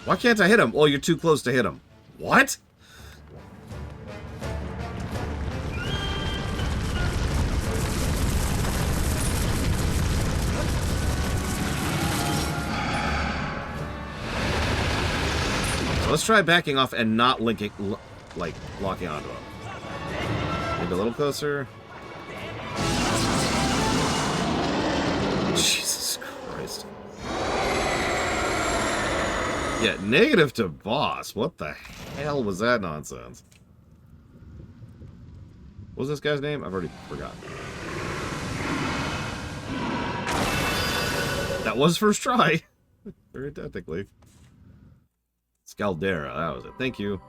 Why can't I hit him? Well, you're too close to hit him. What? So let's try backing off and not linking, like, locking onto him. Maybe a little closer. Jesus Christ. Yeah, negative to boss. What the hell was that nonsense? What was this guy's name? I've already forgotten. That was first try. Very technically. Scaldera, that was it. Thank you.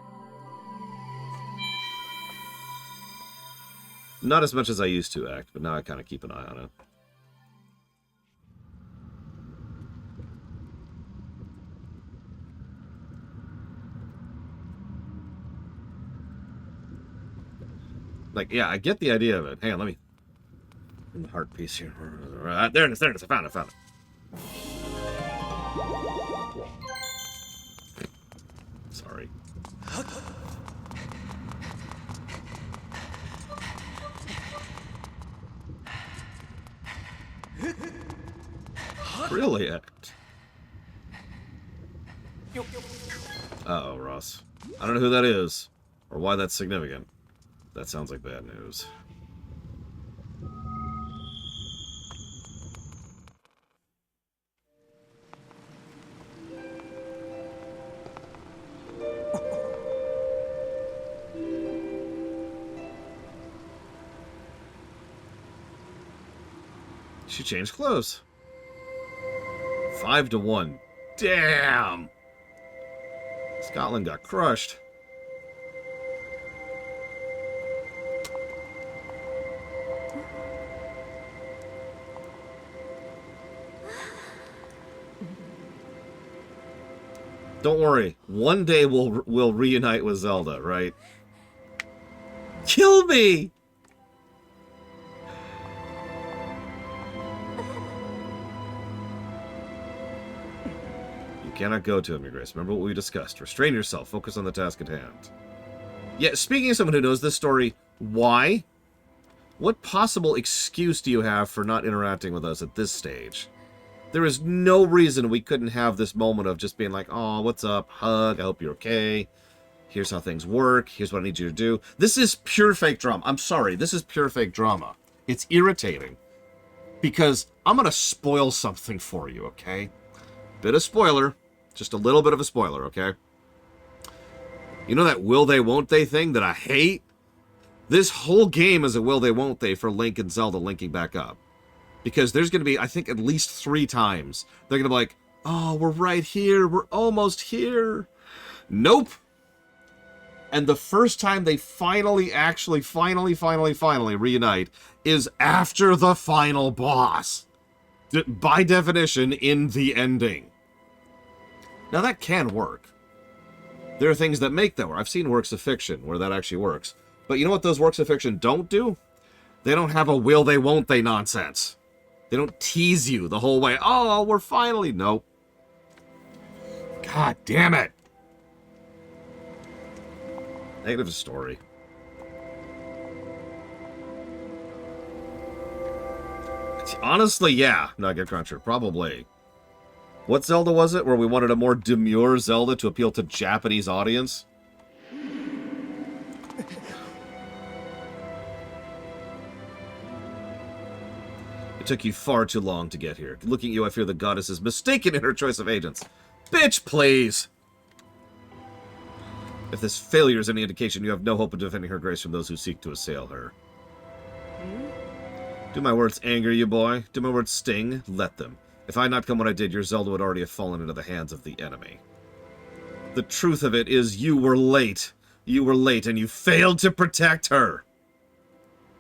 Not as much as I used to act, but now I kind of keep an eye on it. Like, yeah, I get the idea of it. Hang on, let me... In the heart piece here. There it is, there it is. I found it, Brilliant. Uh-oh, Ross. I don't know who that is, or why that's significant. That sounds like bad news. She changed clothes. 5-1. Damn! Scotland got crushed. Don't worry. One day we'll reunite with Zelda, right? Kill me! You cannot go to him, Your Grace. Remember what we discussed. Restrain yourself. Focus on the task at hand. Yeah, speaking of someone who knows this story, why? What possible excuse do you have for not interacting with us at this stage? There is no reason we couldn't have this moment of just being like, oh, what's up? Hug. I hope you're okay. Here's how things work. Here's what I need you to do. This is pure fake drama. I'm sorry. This is pure fake drama. It's irritating. Because I'm going to spoil something for you, okay? Bit of spoiler. Just a little bit of a spoiler, okay? You know that will they, won't they thing that I hate? This whole game is a will they, won't they for Link and Zelda linking back up. Because there's going to be, I think, at least 3 times. They're going to be like, oh, we're right here. We're almost here. Nope. And the first time they finally reunite is after the final boss. By definition, in the ending. Now, that can work. There are things that make that work. I've seen works of fiction where that actually works. But you know what those works of fiction don't do? They don't have a will they, won't they nonsense. They don't tease you the whole way. Oh, we're finally... Nope. God damn it. Negative story. Honestly, yeah. Nugget Cruncher, probably. What Zelda was it where we wanted a more demure Zelda to appeal to Japanese audience? It took you far too long to get here. Looking at you, I fear the goddess is mistaken in her choice of agents. Bitch, please! If this failure is any indication, you have no hope of defending her grace from those who seek to assail her. Do my words anger you, boy? Do my words sting? Let them. If I had not come when I did, your Zelda would already have fallen into the hands of the enemy. The truth of it is you were late. You were late, and you failed to protect her.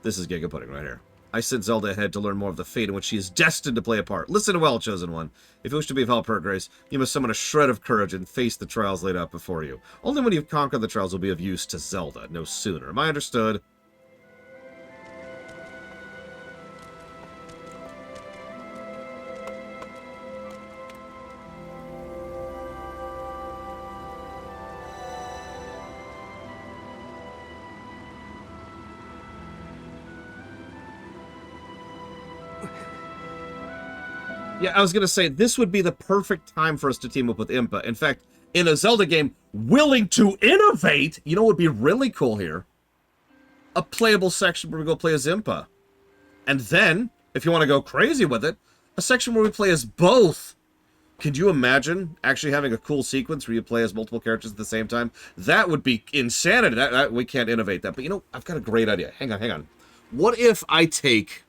This is Giga Pudding right here. I sent Zelda ahead to learn more of the fate in which she is destined to play a part. Listen well, Chosen One. If you wish to be of help, her grace, you must summon a shred of courage and face the trials laid out before you. Only when you've conquered the trials will be of use to Zelda, no sooner. Am I understood? Yeah, I was going to say, this would be the perfect time for us to team up with Impa. In fact, in a Zelda game, willing to innovate, you know what would be really cool here? A playable section where we go play as Impa. And then, if you want to go crazy with it, a section where we play as both. Could you imagine actually having a cool sequence where you play as multiple characters at the same time? That would be insanity. We can't innovate that. But you know, I've got a great idea. Hang on. What if I take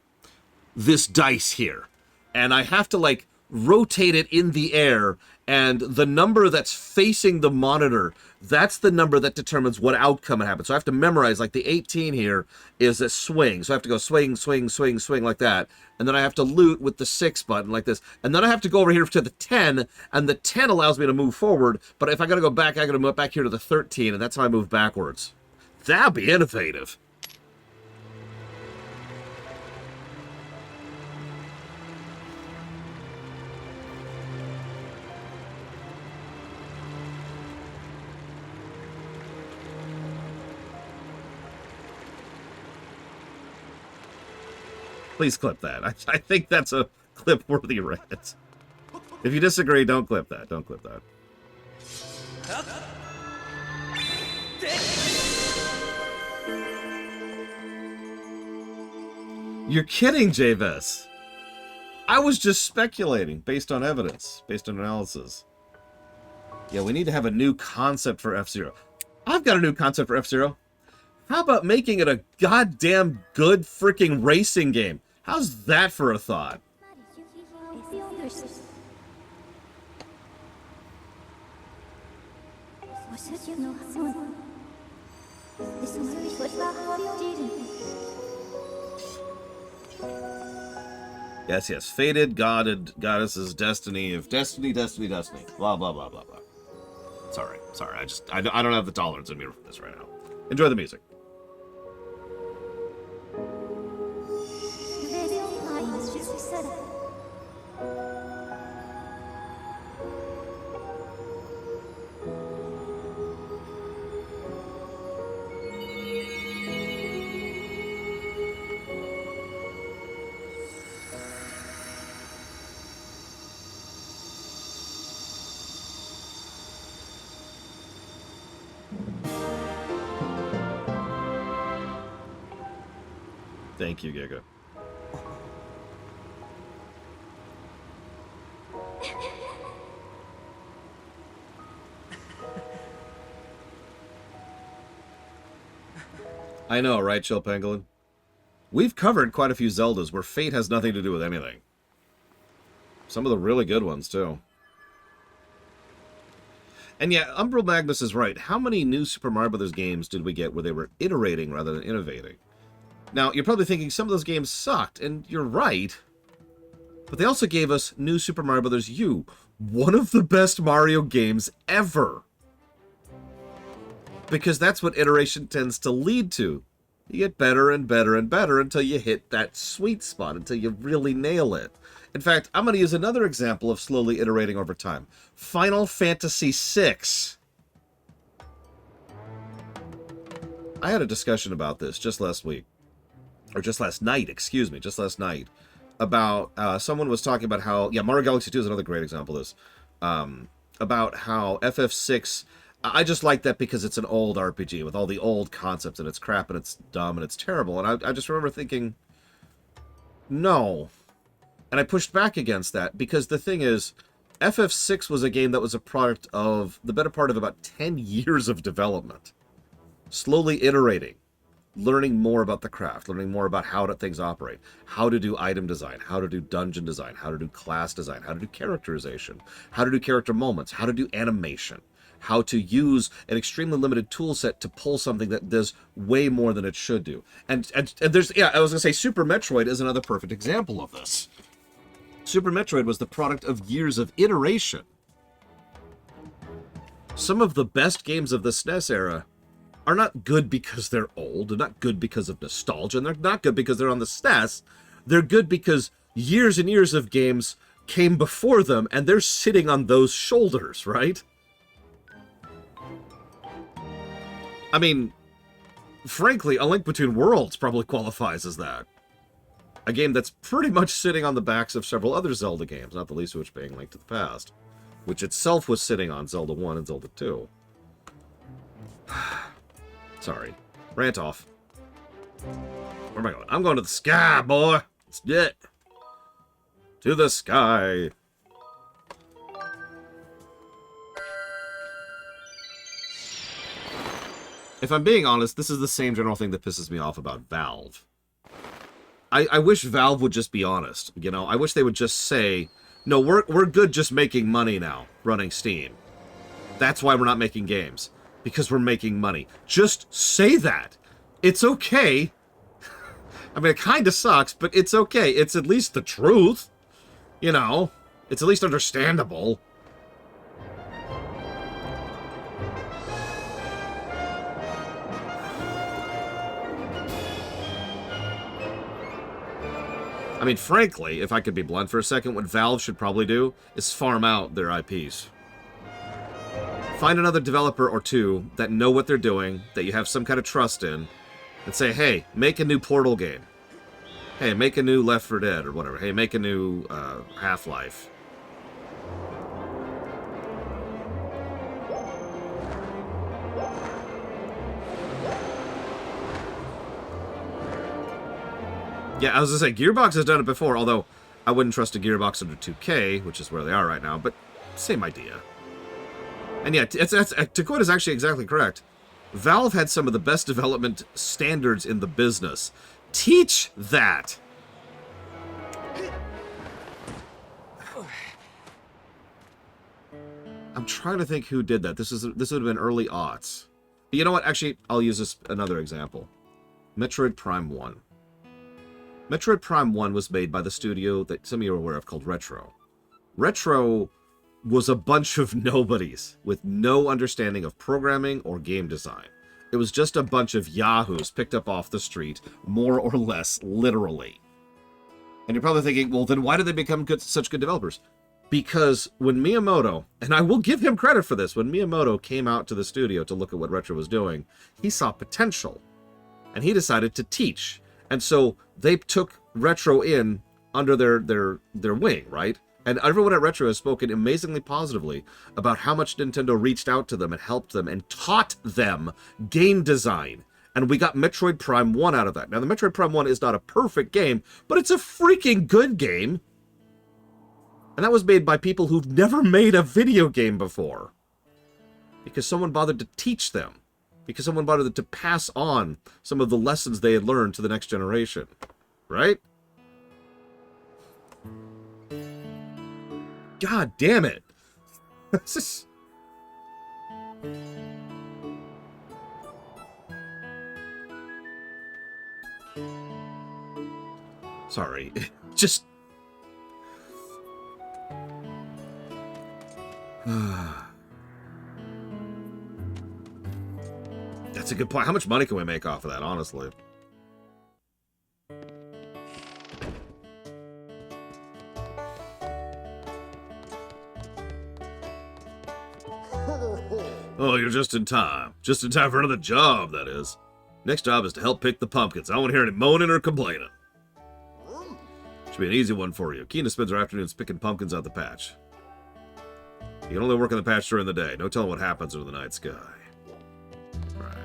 this dice here? And I have to, like, rotate it in the air, and the number that's facing the monitor, that's the number that determines what outcome happens. So I have to memorize, like, the 18 here is a swing. So I have to go swing, swing, swing, swing, like that. And then I have to loot with the 6 button, like this. And then I have to go over here to the 10, and the 10 allows me to move forward. But if I gotta go back, I gotta move back here to the 13, and that's how I move backwards. That'd be innovative. Please clip that. I think that's a clip-worthy rant. If you disagree, don't clip that. Don't clip that. You're kidding, Javis. I was just speculating based on evidence, based on analysis. Yeah, we need to have a new concept for F-Zero. I've got a new concept for F-Zero. How about making it a goddamn good freaking racing game? How's that for a thought? Yes, yes. Fated, godded, goddesses, destiny of destiny. Blah, blah, blah, blah, blah. Sorry. I don't have the tolerance in me for this right now. Enjoy the music. Thank you, Giga. I know, right, Chill Pangolin? We've covered quite a few Zeldas where fate has nothing to do with anything. Some of the really good ones, too. And yeah, Umbral Magnus is right. How many new Super Mario Bros. Games did we get where they were iterating rather than innovating? Now, you're probably thinking some of those games sucked, and you're right. But they also gave us New Super Mario Bros. U, one of the best Mario games ever. Because that's what iteration tends to lead to. You get better and better and better until you hit that sweet spot, until you really nail it. In fact, I'm going to use another example of slowly iterating over time. Final Fantasy VI. I had a discussion about this just last week. Or just last night, excuse me, just last night. About, someone was talking about how, yeah, Mario Galaxy 2 is another great example of this. About how FF6, I just like that because it's an old RPG with all the old concepts and it's crap and it's dumb and it's terrible. And I just remember thinking, no. And I pushed back against that because the thing is, FF6 was a game that was a product of the better part of about 10 years of development. Slowly iterating. Learning more about the craft, learning more about how things operate, how to do item design, how to do dungeon design, how to do class design, how to do characterization, how to do character moments, how to do animation, how to use an extremely limited tool set to pull something that does way more than it should do. And there's, yeah, I was going to say Super Metroid is another perfect example of this. Super Metroid was the product of years of iteration. Some of the best games of the SNES era are not good because they're old, they're not good because of nostalgia, and they're not good because they're on the SNES. They're good because years and years of games came before them, and they're sitting on those shoulders, right? I mean, frankly, A Link Between Worlds probably qualifies as that. A game that's pretty much sitting on the backs of several other Zelda games, not the least of which being Link to the Past, which itself was sitting on Zelda 1 and Zelda 2. Sorry. Rant off. Where am I going? I'm going to the sky, boy! Let's get to the sky! If I'm being honest, this is the same general thing that pisses me off about Valve. I wish Valve would just be honest. You know, I wish they would just say, no, we're good just making money now, running Steam. That's why we're not making games. Because we're making money. Just say that. It's okay. I mean, it kind of sucks, but it's okay. It's at least the truth. You know, it's at least understandable. I mean, frankly, if I could be blunt for a second, what Valve should probably do is farm out their IPs. Find another developer or two that know what they're doing, that you have some kind of trust in, and say, hey, make a new Portal game. Hey, make a new Left 4 Dead or whatever. Hey, make a new Half-Life. Yeah, I was gonna say, Gearbox has done it before, although I wouldn't trust a Gearbox under 2K, which is where they are right now, but same idea. And yeah, Takoid is actually exactly correct. Valve had some of the best development standards in the business. Teach that! I'm trying to think who did that. This would have been early aughts. But you know what? Actually, I'll use another example. Metroid Prime 1. Metroid Prime 1 was made by the studio that some of you are aware of called Retro. Retro was a bunch of nobodies with no understanding of programming or game design. It was just a bunch of yahoos picked up off the street, more or less literally. And you're probably thinking, well, then why did they become such good developers? Because when Miyamoto, and I will give him credit for this, when Miyamoto came out to the studio to look at what Retro was doing, he saw potential. And he decided to teach. And so they took Retro in under their wing, right? And everyone at Retro has spoken amazingly positively about how much Nintendo reached out to them and helped them and taught them game design. And we got Metroid Prime 1 out of that. Now, the Metroid Prime 1 is not a perfect game, but it's a freaking good game. And that was made by people who've never made a video game before. Because someone bothered to teach them. Because someone bothered to pass on some of the lessons they had learned to the next generation. Right? God damn it. Sorry. Just... That's a good point. How much money can we make off of that, honestly? Oh, you're just in time. Just in time for another job, that is. Next job is to help pick the pumpkins. I don't want to hear any moaning or complaining. Should be an easy one for you. Keena spends her afternoons picking pumpkins out the patch. You can only work in the patch during the day. No telling what happens under the night sky. Right.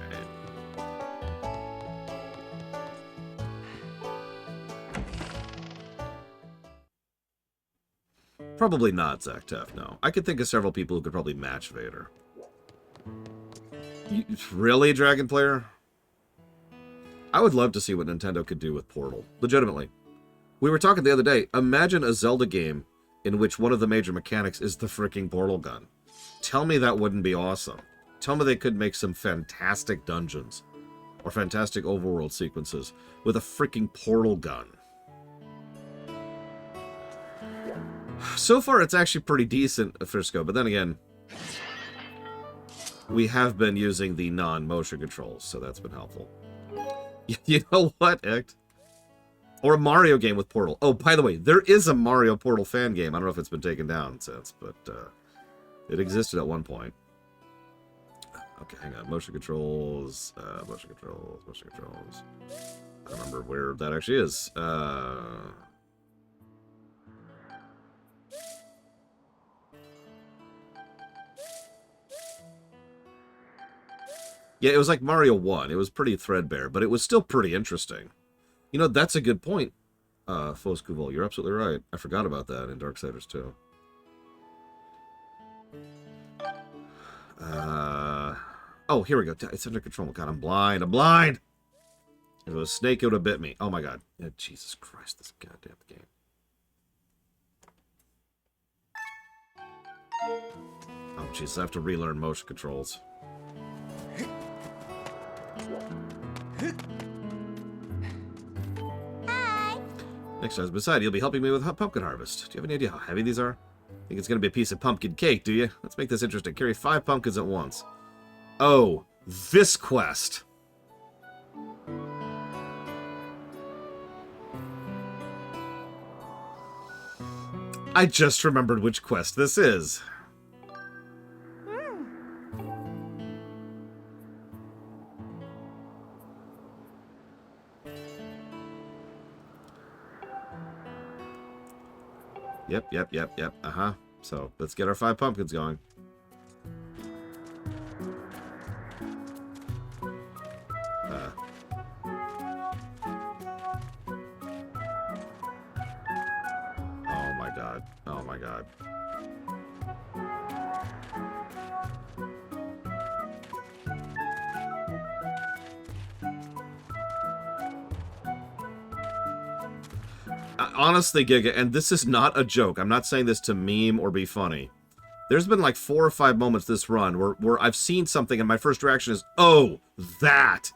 Probably not, Zach Teff, no. I could think of several people who could probably match Vader. Really, Dragon Player? I would love to see what Nintendo could do with Portal. Legitimately. We were talking the other day. Imagine a Zelda game in which one of the major mechanics is the freaking portal gun. Tell me that wouldn't be awesome. Tell me they could make some fantastic dungeons. Or fantastic overworld sequences with a freaking portal gun. So far, it's actually pretty decent, Frisco, but then again, we have been using the non-motion controls, so that's been helpful. You know what, Ect? Or a Mario game with Portal. Oh, by the way, there is a Mario Portal fan game. I don't know if it's been taken down since, but it existed at one point. Okay, hang on. Motion controls, motion controls, motion controls. I don't remember where that actually is. Yeah, it was like Mario 1. It was pretty threadbare, but it was still pretty interesting. You know, that's a good point, Fos Kuvol. You're absolutely right. I forgot about that in Darksiders 2. Oh, here we go. It's under control. God, I'm blind. I'm blind! If it was a snake, it would have bit me. Oh my god. Yeah, Jesus Christ, this goddamn game. Oh, jeez, I have to relearn motion controls. Hi. Next time, beside you'll be helping me with pumpkin harvest. Do you have any idea how heavy these are? Think it's going to be a piece of pumpkin cake, do you? Let's make this interesting. Carry 5 pumpkins at once. Oh, this quest. I just remembered which quest this is. Yep. Uh-huh. So, let's get our 5 pumpkins going. Oh my god. Oh my god. Honestly, Giga, and this is not a joke. I'm not saying this to meme or be funny. There's been like 4 or 5 moments this run where I've seen something and my first reaction is, oh, that!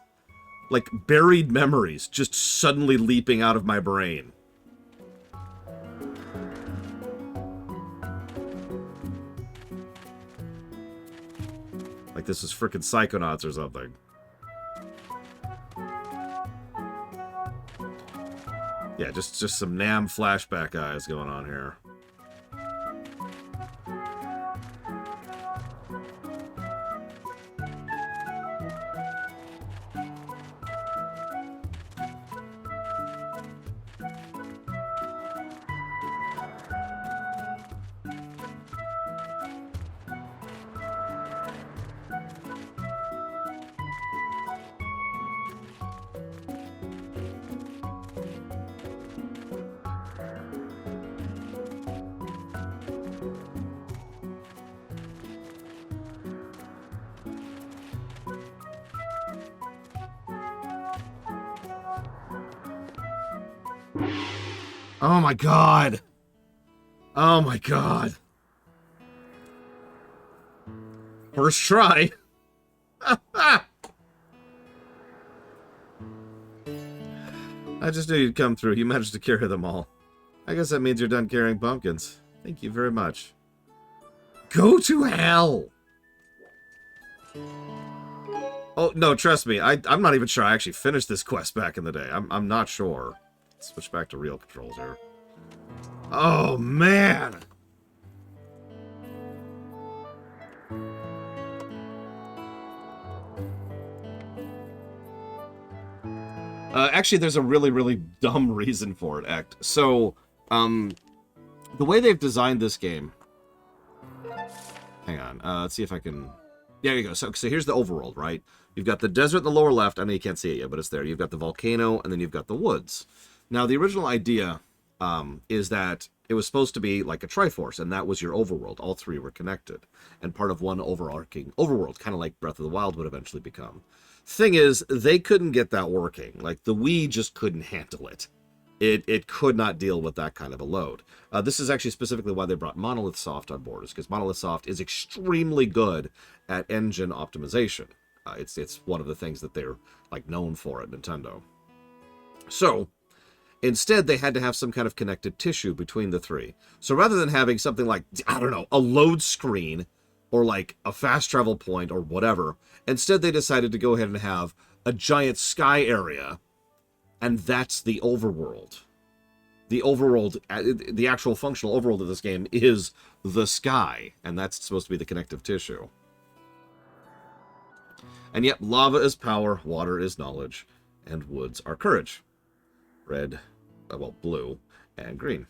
Like buried memories just suddenly leaping out of my brain. Like this is frickin' Psychonauts or something. Yeah, just some Nam flashback eyes going on here. Oh my god! Oh my god! First try! I just knew you'd come through. You managed to carry them all. I guess that means you're done carrying pumpkins. Thank you very much. Go to hell! Oh, no, trust me. I'm not even sure I actually finished this quest back in the day. I'm not sure. Let's switch back to real controls here. Oh, man! Actually, there's a really, really dumb reason for it, Act. So, the way they've designed this game... Hang on, let's see if I can... There you go. So here's the overworld, right? You've got the desert in the lower left. I know you can't see it yet, but it's there. You've got the volcano, and then you've got the woods. Now, the original idea is that it was supposed to be like a Triforce, and that was your overworld. All 3 were connected, and part of one overarching overworld, kind of like Breath of the Wild would eventually become. Thing is, they couldn't get that working. Like, the Wii just couldn't handle it. It could not deal with that kind of a load. This is actually specifically why they brought Monolith Soft on board, is because Monolith Soft is extremely good at engine optimization. It's one of the things that they're like known for at Nintendo. So, instead, they had to have some kind of connected tissue between the 3. So rather than having something like, I don't know, a load screen, or like a fast travel point, or whatever, instead they decided to go ahead and have a giant sky area, and that's the overworld. The overworld, the actual functional overworld of this game is the sky, and that's supposed to be the connective tissue. And yet, lava is power, water is knowledge, and woods are courage. Red, well, blue, and green.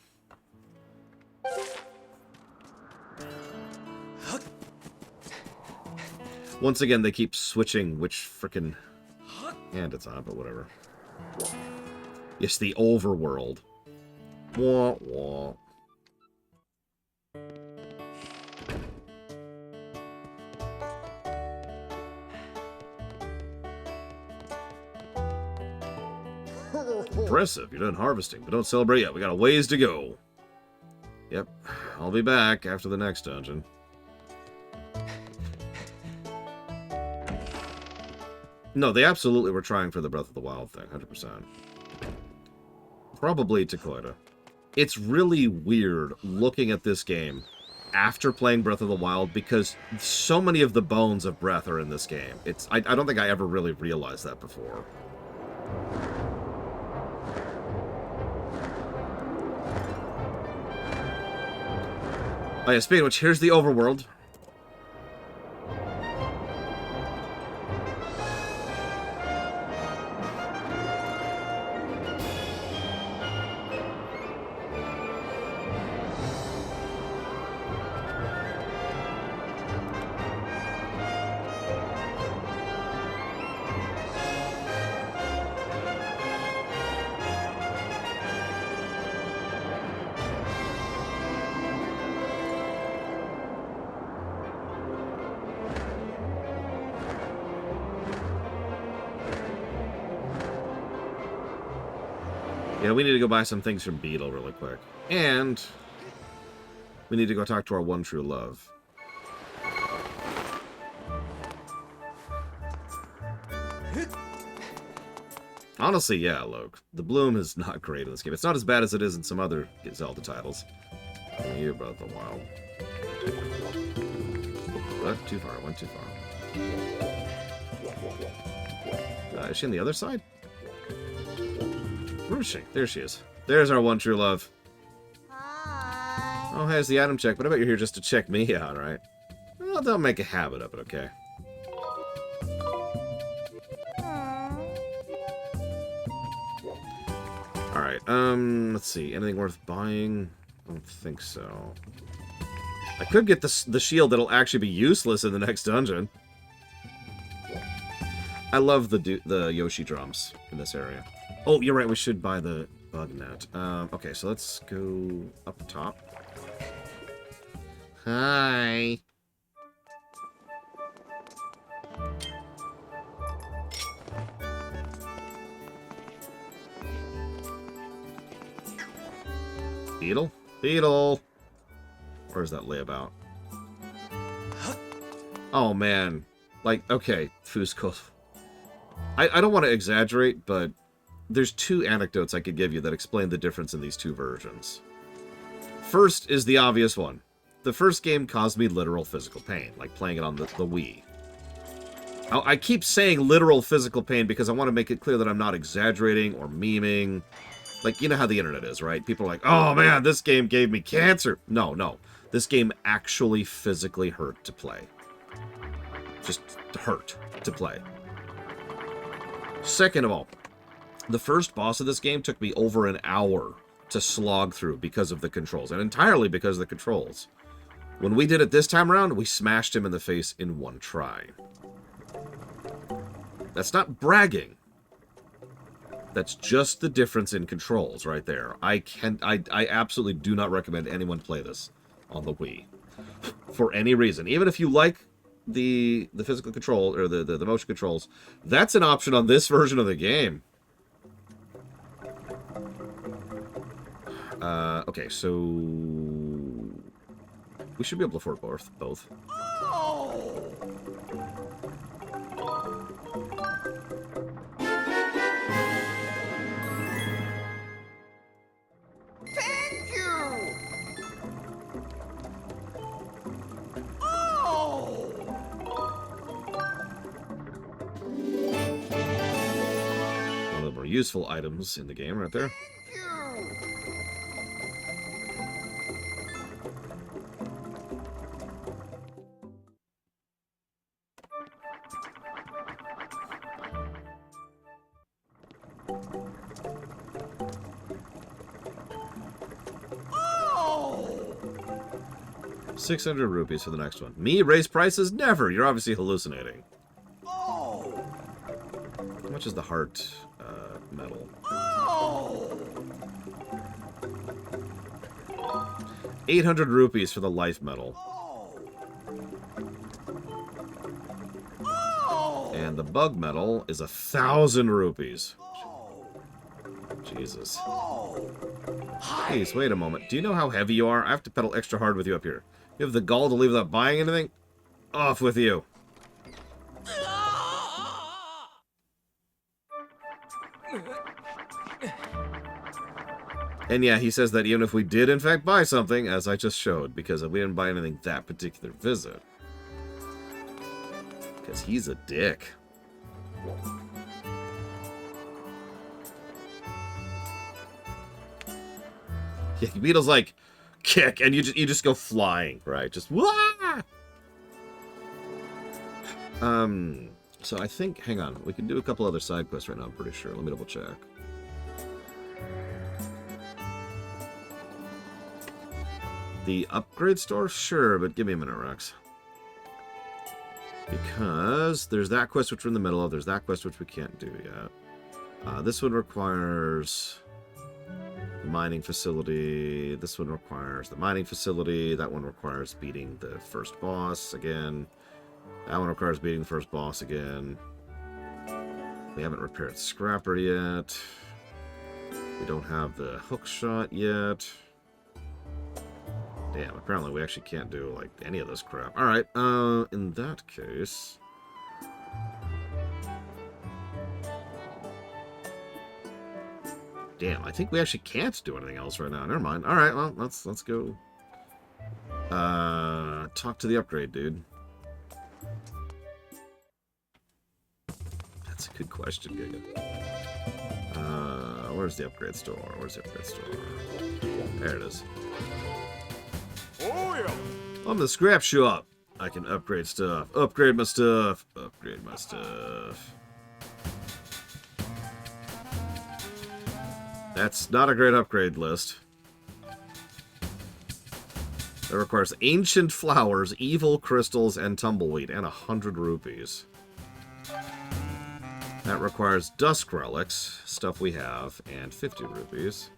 Once again, they keep switching which frickin' hand it's on, but whatever. It's the overworld. Wah, wah. Impressive, you're done harvesting, but don't celebrate yet. We got a ways to go. Yep, I'll be back after the next dungeon. No, they absolutely were trying for the Breath of the Wild thing, 100%. Probably Takoida. It's really weird looking at this game after playing Breath of the Wild because so many of the bones of Breath are in this game. I don't think I ever really realized that before. Oh yeah, speaking of which, here's the overworld. Yeah, we need to go buy some things from Beetle really quick. And we need to go talk to our one true love. Honestly, yeah, Loke. The bloom is not great in this game. It's not as bad as it is in some other Zelda titles. You about the wild. What? Too far. Went too far. Is she on the other side? Where is she? There she is. There's our one true love. Hi. Oh, hey, it's the item check, but I bet you're here just to check me out, right? Well, don't make a habit of it, okay? Alright, let's see. Anything worth buying? I don't think so. I could get the shield that'll actually be useless in the next dungeon. I love the Yoshi drums in this area. Oh, you're right, we should buy the bug net. Okay, so let's go up top. Hi. Beetle? Beetle! Where's that layabout? Oh, man. Like, okay, Fusco. I don't want to exaggerate, but there's two anecdotes I could give you that explain the difference in these two versions. First is the obvious one. The first game caused me literal physical pain, like playing it on the Wii. I keep saying literal physical pain because I want to make it clear that I'm not exaggerating or memeing. Like, you know how the internet is, right? People are like, oh man, this game gave me cancer. No, no. This game actually physically hurt to play. Just hurt to play. Second of all, the first boss of this game took me over an hour to slog through because of the controls, and entirely because of the controls. When we did it this time around, we smashed him in the face in one try. That's not bragging. That's just the difference in controls right there. I absolutely do not recommend anyone play this on the Wii for any reason. Even if you like the physical control or the motion controls, that's an option on this version of the game. Okay, so we should be able to afford both. Thank you! Oh! One of the more useful items in the game right there. Thank you! 600 rupees for the next one. Me? Raise prices? Never! You're obviously hallucinating. Oh! How much is the heart metal? Oh! 800 rupees for the life metal. Oh! And the bug metal is 1,000 rupees. Jesus. Please, wait a moment. Do you know how heavy you are? I have to pedal extra hard with you up here. You have the gall to leave without buying anything? Off with you. And yeah, he says that even if we did in fact buy something, as I just showed, because we didn't buy anything that particular visit. Because he's a dick. Yeah, Beetle's like, kick, and you just go flying, right? Just, wah! So I think, hang on, we can do a couple other side quests right now, I'm pretty sure. Let me double check. The upgrade store? Sure, but give me a minute, Rex. Because there's that quest which we're in the middle of, there's that quest which we can't do yet. This one requires the mining facility. This one requires the mining facility. That one requires beating the first boss again. That one requires beating the first boss again. We haven't repaired Scrapper yet. We don't have the hook shot yet. Damn, apparently we actually can't do, like, any of this crap. Alright, in that case... Damn, I think we actually can't do anything else right now. Never mind. Alright, well, let's go. Talk to the upgrade, dude. That's a good question, Giga. Where's the upgrade store? Where's the upgrade store? There it is. Oh, yeah. I'm the scrap shop. I can upgrade stuff. Upgrade my stuff. Upgrade my stuff. That's not a great upgrade list. That requires ancient flowers, evil crystals, and tumbleweed, and 100 rupees. That requires dusk relics, stuff we have, and 50 rupees.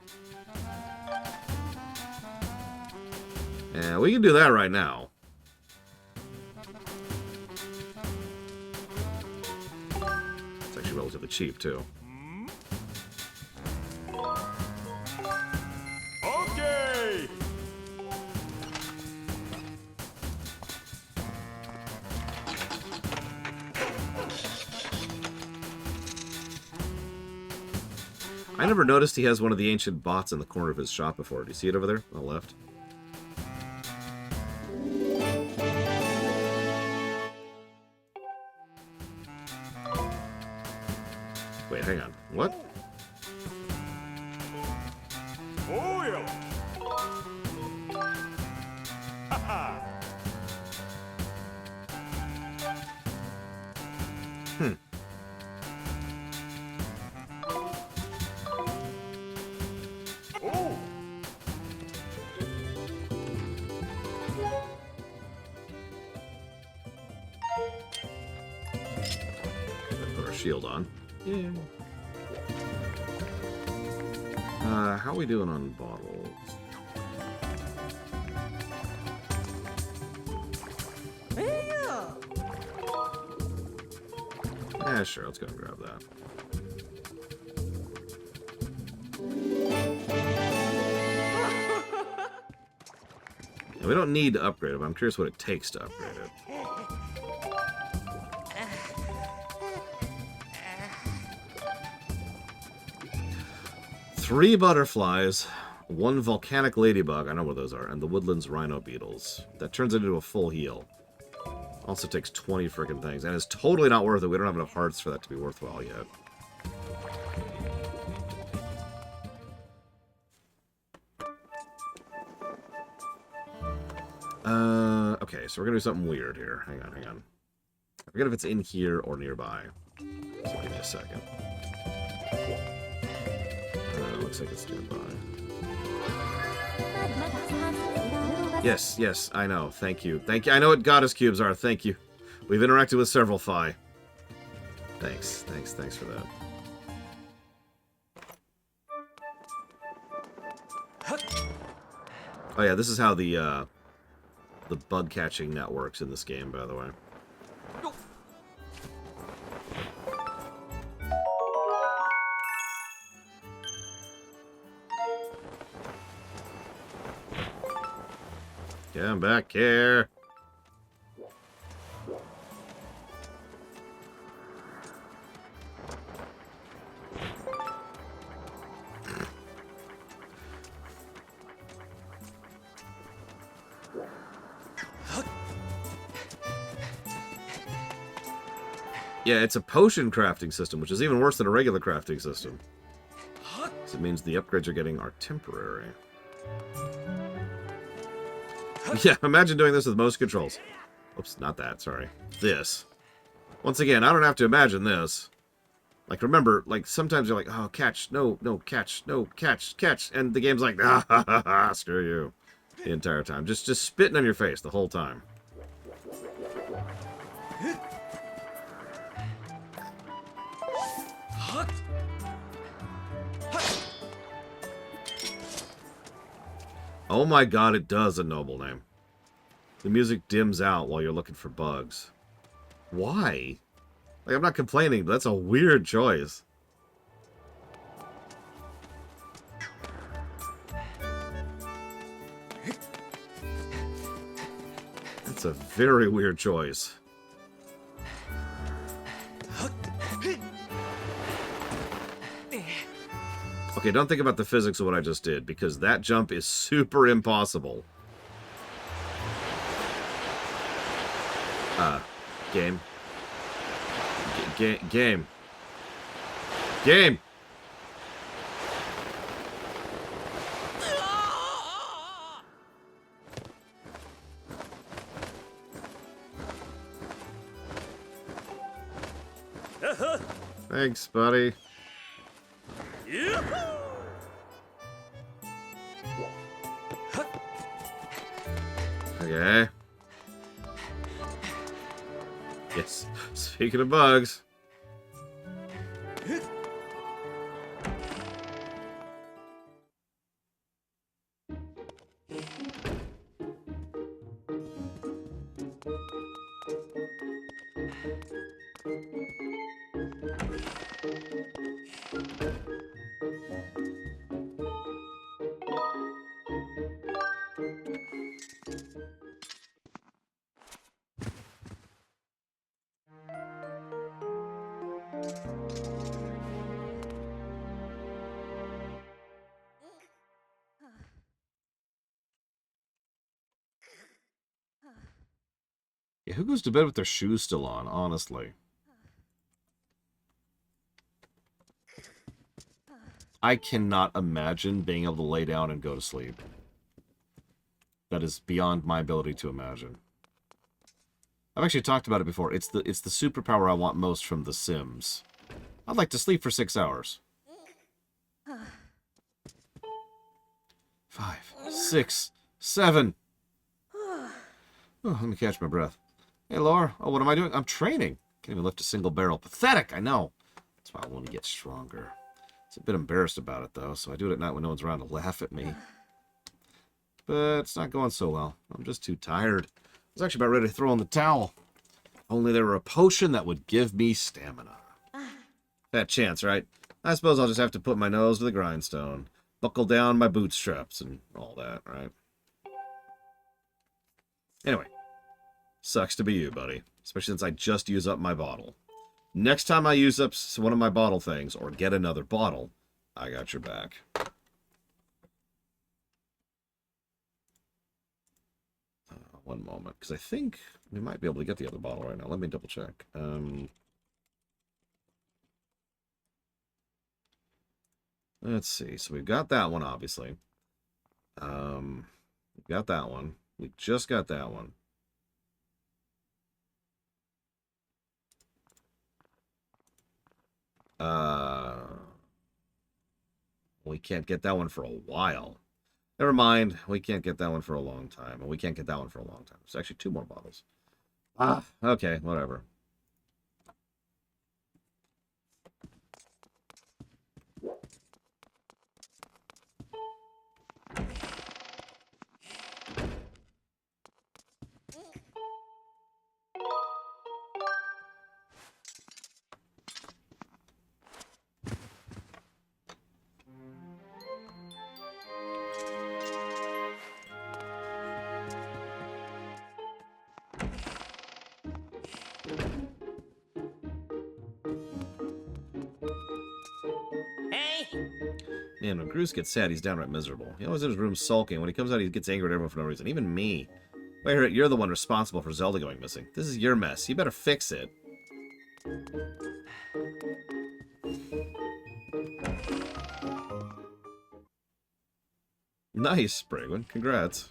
And we can do that right now. It's actually relatively cheap, too. Okay. I never noticed he has one of the ancient bots in the corner of his shop before. Do you see it over there on the left? Wait, hang on. What? Oh, yeah. Ha-ha. Hmm. Oh. Put our shield on. Yeah. How are we doing on bottles? Yeah, sure. Let's go and grab that. Yeah, we don't need to upgrade it, but I'm curious what it takes to upgrade it. Three butterflies, one volcanic ladybug, I know what those are, and the woodlands rhino beetles. That turns it into a full heal. Also takes 20 freaking things, and it's totally not worth it. We don't have enough hearts for that to be worthwhile yet. Okay, so we're gonna do something weird here. Hang on, hang on. I forget if it's in here or nearby. So give me a second. Looks like it's nearby. Yes, yes, I know. Thank you. Thank you. I know what goddess cubes are. Thank you. We've interacted with several Phi. Thanks. Thanks for that. Oh yeah, this is how the bug catching net works in this game, by the way. Come back here. Yeah, it's a potion crafting system, which is even worse than a regular crafting system. So it means the upgrades you're getting are temporary. Yeah, imagine doing this with mouse controls. Oops, not that, sorry. This. Once again, I don't have to imagine this. Like, remember, like, sometimes you're like, oh, catch, no, catch, no, catch, and the game's like, ah, ha, ha, ha, screw you. The entire time. Just spitting on your face the whole time. Oh my god, it does a noble name. The music dims out while you're looking for bugs. Why? Like, I'm not complaining, but that's a weird choice. It's a very weird choice. Okay, don't think about the physics of what I just did, because that jump is super impossible. Game. Game. Game! Thanks, buddy. Okay. Yes. Speaking of bugs. Yeah, who goes to bed with their shoes still on, honestly? I cannot imagine being able to lay down and go to sleep. That is beyond my ability to imagine. I've actually talked about it before. It's the superpower I want most from The Sims. I'd like to sleep for 6 hours. 5, 6, 7. Oh, let me catch my breath. Hey, Laura. Oh, what am I doing? I'm training. Can't even lift a single barrel. Pathetic, I know. That's why I want to get stronger. It's a bit embarrassed about it, though, so I do it at night when no one's around to laugh at me. But it's not going so well. I'm just too tired. I was actually about ready to throw in the towel. Only there were a potion that would give me stamina. That chance, right? I suppose I'll just have to put my nose to the grindstone. Buckle down my bootstraps and all that, right? Anyway. Sucks to be you, buddy. Especially since I just used up my bottle. Next time I use up one of my bottle things, or get another bottle, I got your back. One moment, because I think we might be able to get the other bottle right now. Let me double check. Let's see. So we've got that one, obviously. We've got that one. We just got that one. We can't get that one for a while. Never mind. We can't get that one for a long time. And we can't get that one for a long time. There's actually 2 more bottles. Okay, whatever. Man, when Bruce gets sad, he's downright miserable. He always in his room sulking. When he comes out, he gets angry at everyone for no reason. Even me. Wait, you're the one responsible for Zelda going missing. This is your mess. You better fix it. Nice, Bragwin. Congrats.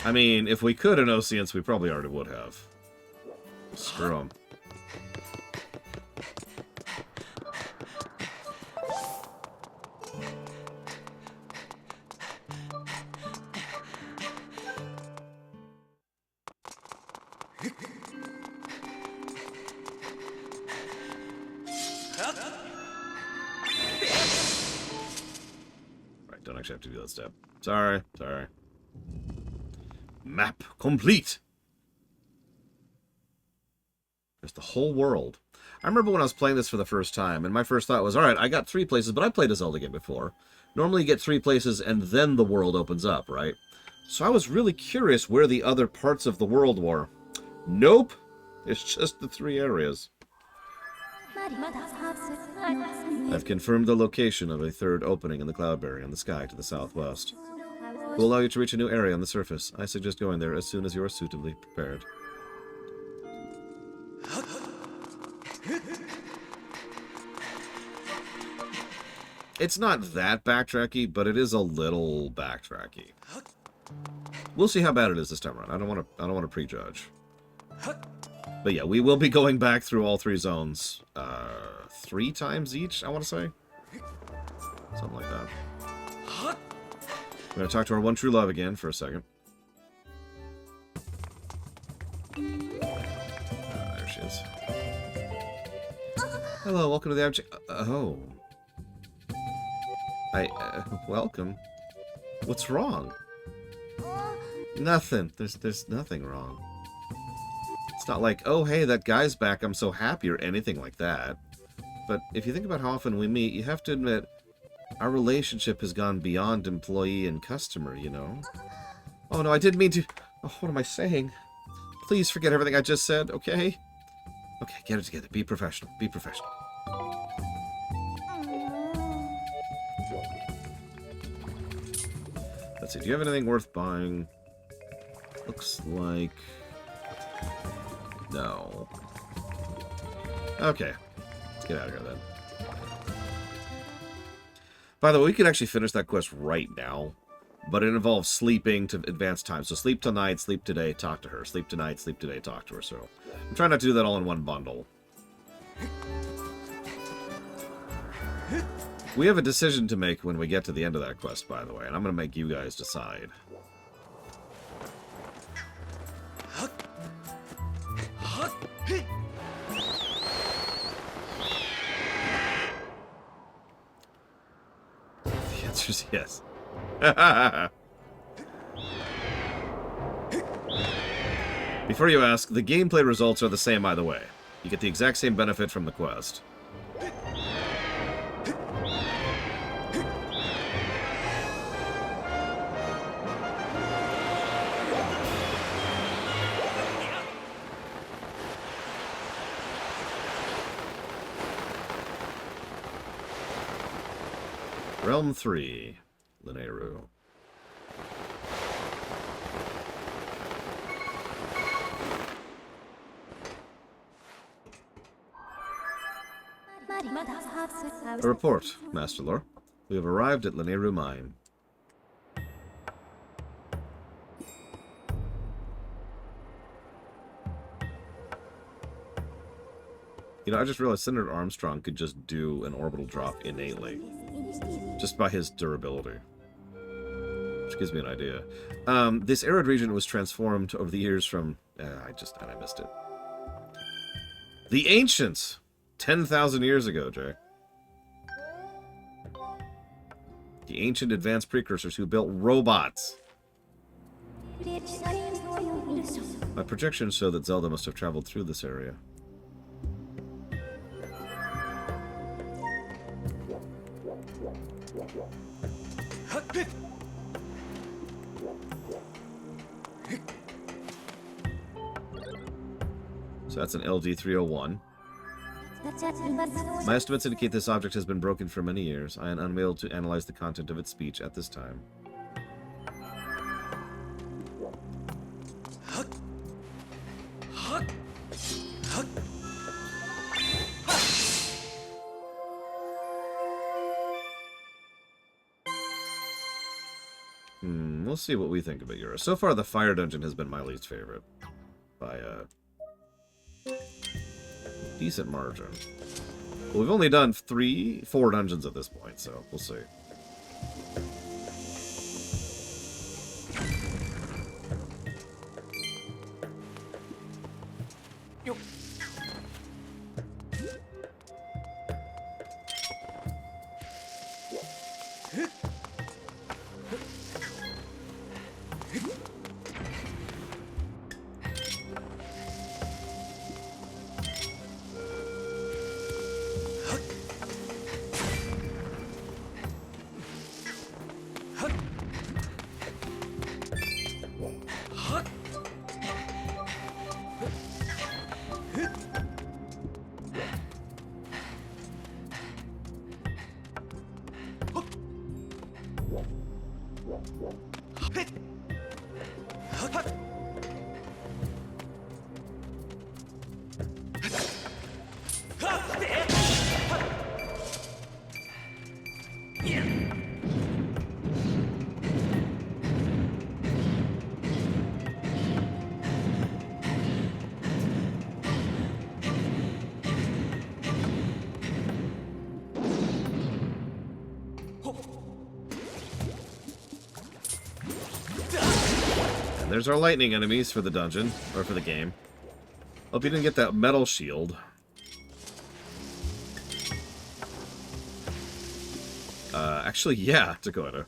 I mean, if we could in Oceans, we probably already would have. Screw 'em. Right, don't actually have to do that step. Sorry. Map complete. There's the whole world. I remember when I was playing this for the first time, and my first thought was, alright, I got 3 places, but I played a Zelda game before. Normally you get 3 places, and then the world opens up, right? So I was really curious where the other parts of the world were. Nope! It's just the 3 areas. I've confirmed the location of a 3rd opening in the Cloudberry in the sky to the southwest. It will allow you to reach a new area on the surface. I suggest going there as soon as you are suitably prepared. It's not that backtracky, but it is a little backtracky. We'll see how bad it is this time around. I don't want to prejudge. But yeah, we will be going back through all 3 zones 3 times each, I want to say. Something like that. I'm going to talk to our one true love again for a second. There she is. Hello, welcome to the object. Oh. Welcome. What's wrong? Nothing. There's nothing wrong. It's not like, oh, hey, that guy's back, I'm so happy, or anything like that. But if you think about how often we meet, you have to admit, our relationship has gone beyond employee and customer, you know? Oh, no, I didn't mean to... Oh, what am I saying? Please forget everything I just said, okay? Okay, get it together. Be professional. Be professional. Let's see, do you have anything worth buying? Looks like... No. Okay. Let's get out of here, then. By the way, we could actually finish that quest right now, but it involves sleeping to advance time. So sleep tonight, sleep today, talk to her. Sleep tonight, sleep today, talk to her. So I'm trying not to do that all in one bundle. We have a decision to make when we get to the end of that quest, by the way, and I'm going to make you guys decide. The answer is yes. Before you ask, the gameplay results are the same either way. You get the exact same benefit from the quest. Realm 3, Lineru. A report, Master Lore. We have arrived at Lineru Mine. You know, I just realized Senator Armstrong could just do an orbital drop innately. Just by his durability. Which gives me an idea. This arid region was transformed over the years from... I missed it. The Ancients! 10,000 years ago, Jay. The ancient advanced precursors who built robots. My projections show that Zelda must have traveled through this area. So that's an LD-301. My estimates indicate this object has been broken for many years. I am unable to analyze the content of its speech at this time. We'll see what we think of it, Yura. So far, the fire dungeon has been my least favorite. By a decent margin. But we've only done 4 dungeons at this point, so we'll see. And there's our lightning enemies for the dungeon, or for the game. Hope you didn't get that metal shield. Actually, yeah, Dakota.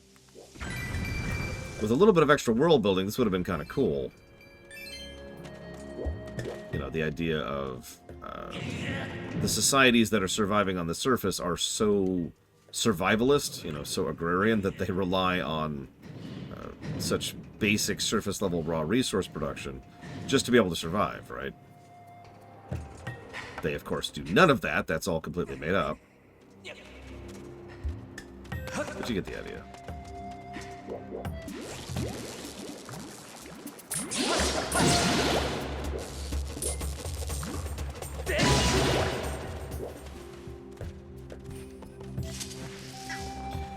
With a little bit of extra world building, this would have been kind of cool. You know, the idea of the societies that are surviving on the surface are so survivalist, you know, so agrarian, that they rely on such basic surface-level raw resource production just to be able to survive, right? They, of course, do none of that. That's all completely made up. But you get the idea.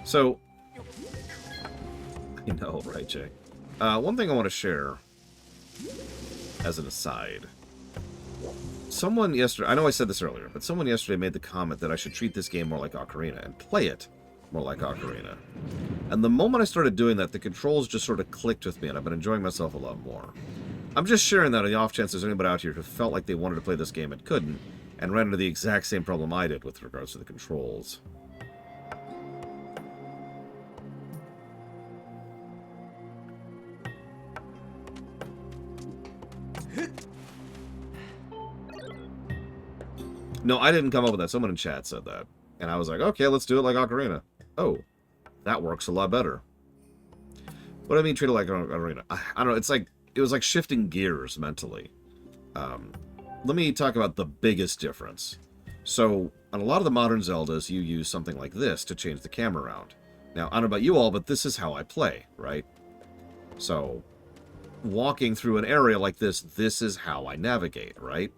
So, I know, right, Jay? One thing I want to share, as an aside. Someone yesterday, I know I said this earlier, but someone yesterday made the comment that I should treat this game more like Ocarina and play it more like Ocarina. And the moment I started doing that, the controls just sort of clicked with me, and I've been enjoying myself a lot more. I'm just sharing that on the off chance there's anybody out here who felt like they wanted to play this game and couldn't, and ran into the exact same problem I did with regards to the controls. No, I didn't come up with that. Someone in chat said that. And I was like, okay, let's do it like Ocarina. Oh, that works a lot better. What do I mean treat it like Ocarina? I don't know. It's like, it was like shifting gears mentally. Let me talk about the biggest difference. So, on a lot of the modern Zeldas, you use something like this to change the camera around. Now, I don't know about you all, but this is how I play, right? So, walking through an area like this is how I navigate, right?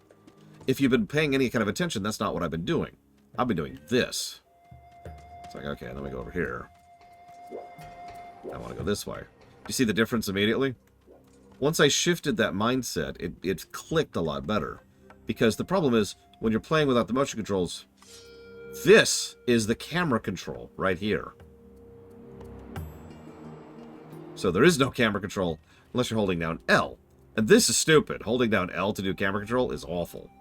If you've been paying any kind of attention, that's not what I've been doing. I've been doing this. It's like, okay, let me go over here. I want to go this way. Do you see the difference immediately? Once I shifted that mindset, it clicked a lot better. Because the problem is, when you're playing without the motion controls, this is the camera control right here. So there is no camera control unless you're holding down L. And this is stupid. Holding down L to do camera control is awful.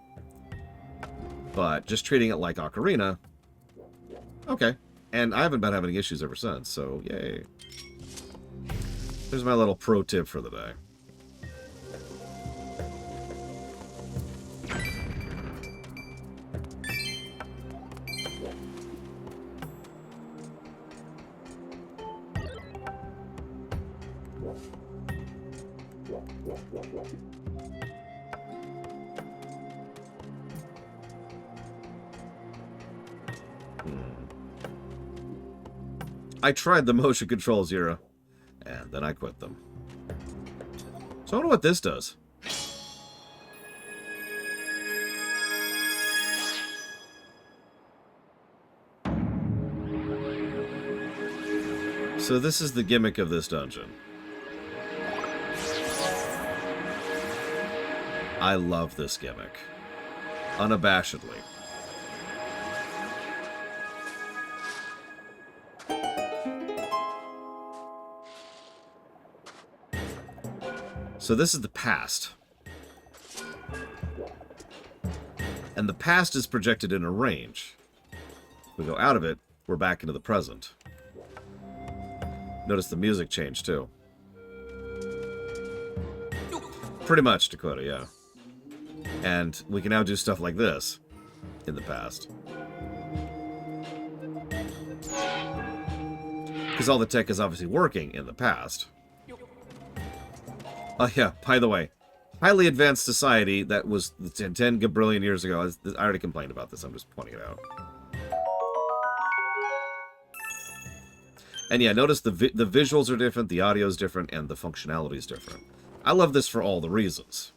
But just treating it like Ocarina, okay. And I haven't been having issues ever since, so yay. There's my little pro tip for the day. I tried the motion controls era, and then I quit them. So I wonder what this does. So this is the gimmick of this dungeon. I love this gimmick. Unabashedly. So this is the past. And the past is projected in a range. If we go out of it, we're back into the present. Notice the music changed too. Pretty much, Dakota, yeah. And we can now do stuff like this in the past. Because all the tech is obviously working in the past. Oh yeah, by the way, highly advanced society that was 10 gabrillion years ago. I already complained about this, I'm just pointing it out. And yeah, notice the visuals are different, the audio is different, and the functionality is different. I love this for all the reasons.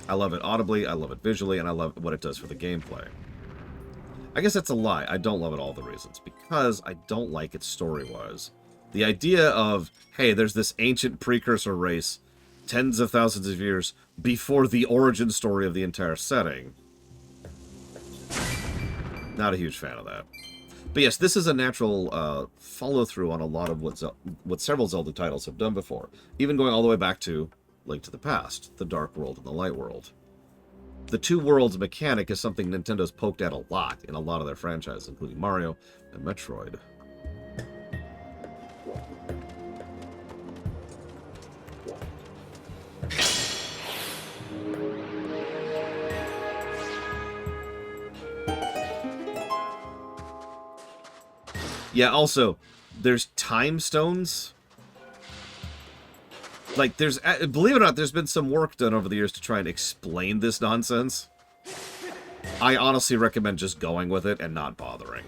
I love it audibly, I love it visually, and I love what it does for the gameplay. I guess that's a lie. I don't love it all the reasons, because I don't like it story-wise. The idea of, hey, there's this ancient precursor race tens of thousands of years before the origin story of the entire setting. Not a huge fan of that. But yes, this is a natural follow-through on a lot of what several Zelda titles have done before. Even going all the way back to Link to the Past, the Dark World and the Light World. The two worlds mechanic is something Nintendo's poked at a lot in a lot of their franchises, including Mario and Metroid. Yeah, also, there's time stones. Like, there's... Believe it or not, there's been some work done over the years to try and explain this nonsense. I honestly recommend just going with it and not bothering.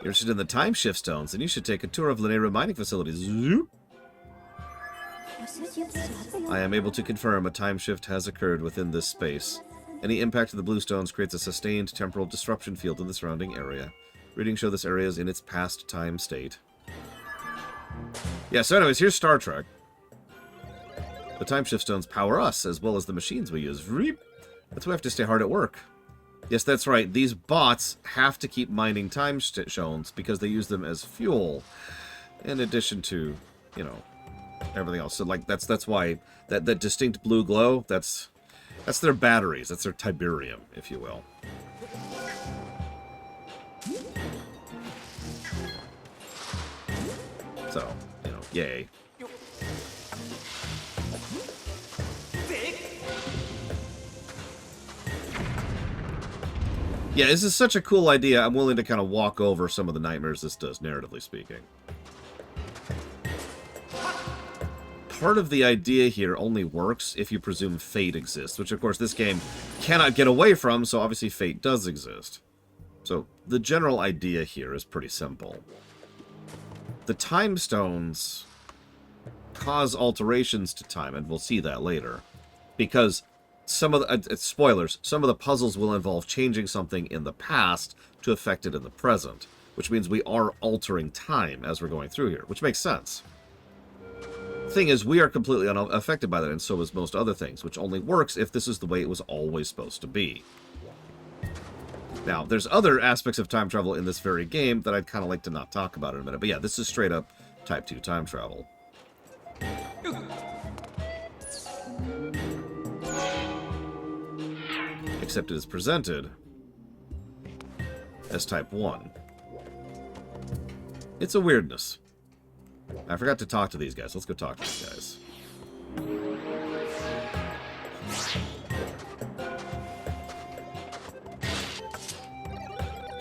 You're interested in the time shift stones, then you should take a tour of linear mining facilities. I am able to confirm a time shift has occurred within this space. Any impact of the blue stones creates a sustained temporal disruption field in the surrounding area. Readings show this area is in its past time state. Yeah, so anyways, here's Star Trek. The time shift stones power us, as well as the machines we use. That's why we have to stay hard at work. Yes, that's right. These bots have to keep mining time stones because they use them as fuel. In addition to, you know, everything else. So, like, that's why that distinct blue glow, that's their batteries. That's their Tiberium, if you will. So, you know, yay. Yeah, this is such a cool idea. I'm willing to kind of walk over some of the nightmares this does, narratively speaking. Part of the idea here only works if you presume fate exists, which, of course, this game cannot get away from, so obviously fate does exist. So, the general idea here is pretty simple. The time stones cause alterations to time, and we'll see that later. Because some of the... spoilers. Some of the puzzles will involve changing something in the past to affect it in the present. Which means we are altering time as we're going through here, which makes sense. Thing is, we are completely unaffected by that, and so is most other things, which only works if this is the way it was always supposed to be. Now, there's other aspects of time travel in this very game that I'd kind of like to not talk about in a minute. But yeah, this is straight up Type 2 time travel. Except it is presented as Type 1. It's a weirdness. I forgot to talk to these guys. Let's go talk to these guys.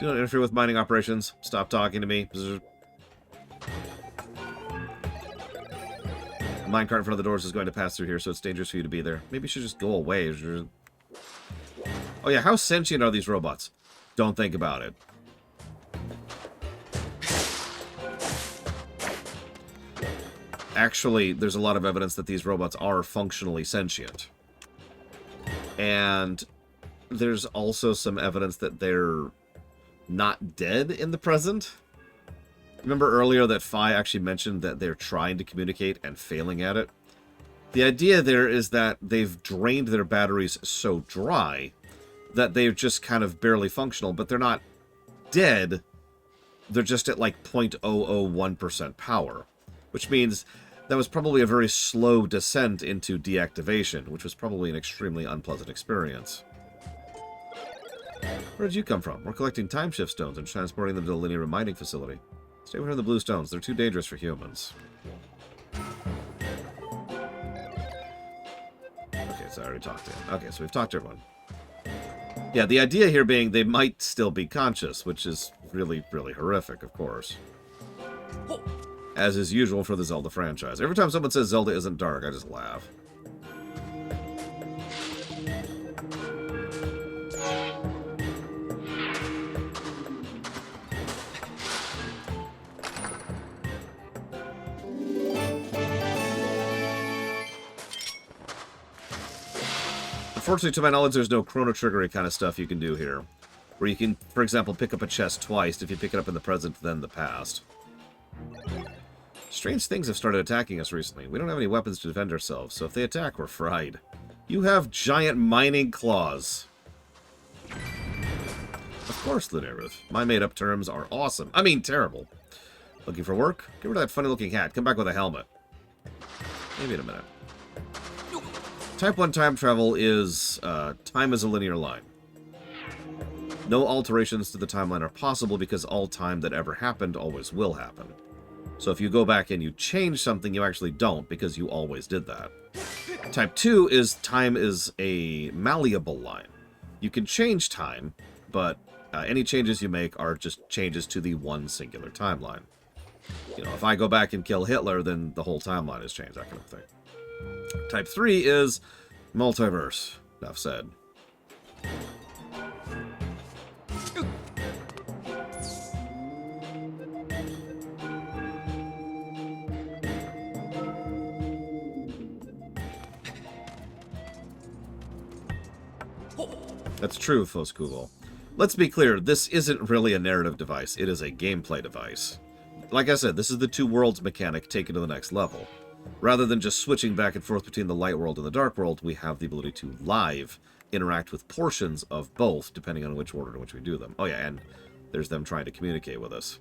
Do not interfere with mining operations. Stop talking to me. A minecart in front of the doors is going to pass through here, so it's dangerous for you to be there. Maybe you should just go away. Oh yeah, how sentient are these robots? Don't think about it. Actually, there's a lot of evidence that these robots are functionally sentient. And there's also some evidence that they're not dead in the present. Remember earlier that Fi actually mentioned that they're trying to communicate and failing at it? The idea there is that they've drained their batteries so dry that they're just kind of barely functional, but they're not dead. They're just at like 0.001% power, which means that was probably a very slow descent into deactivation, which was probably an extremely unpleasant experience. Where did you come from? We're collecting time shift stones and transporting them to the linear mining facility. Stay away from the blue stones. They're too dangerous for humans. Okay, so I already talked to him. Okay, so we've talked to everyone. Yeah, the idea here being they might still be conscious, which is really, really horrific, of course. As is usual for the Zelda franchise. Every time someone says Zelda isn't dark, I just laugh. Unfortunately, to my knowledge, there's no chrono triggery kind of stuff you can do here. Where you can, for example, pick up a chest twice. If you pick it up in the present, then the past. Strange things have started attacking us recently. We don't have any weapons to defend ourselves, so if they attack, we're fried. You have giant mining claws. Of course, Lunarith. My made-up terms are awesome. I mean, terrible. Looking for work? Get rid of that funny-looking hat. Come back with a helmet. Maybe in a minute. Type 1 time travel is time is a linear line. No alterations to the timeline are possible because all time that ever happened always will happen. So if you go back and you change something, you actually don't because you always did that. Type 2 is time is a malleable line. You can change time, but any changes you make are just changes to the one singular timeline. You know, if I go back and kill Hitler, then the whole timeline has changed, that kind of thing. Type 3 is multiverse. Enough said. That's true, Foskugel. Let's be clear, this isn't really a narrative device, it is a gameplay device. Like I said, this is the two worlds mechanic taken to the next level. Rather than just switching back and forth between the light world and the dark world, we have the ability to live interact with portions of both, depending on which order in which we do them. Oh yeah, and there's them trying to communicate with us.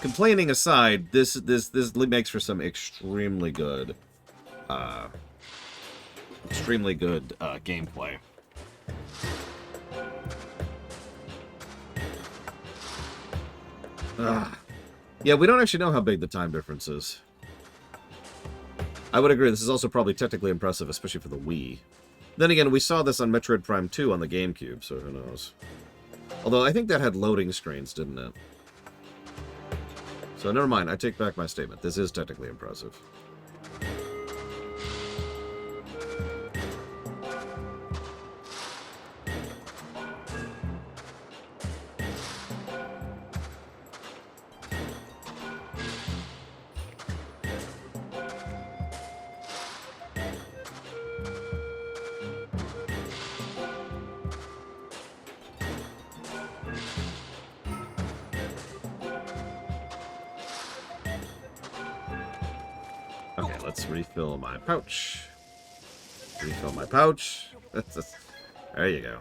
Complaining aside, this makes for some extremely good gameplay. Yeah, we don't actually know how big the time difference is. I would agree, this is also probably technically impressive, especially for the Wii. Then again, we saw this on Metroid Prime 2 on the GameCube, so who knows. Although, I think that had loading screens, didn't it? So, never mind, I take back my statement. This is technically impressive. Okay, let's refill my pouch. Refill my pouch. There you go.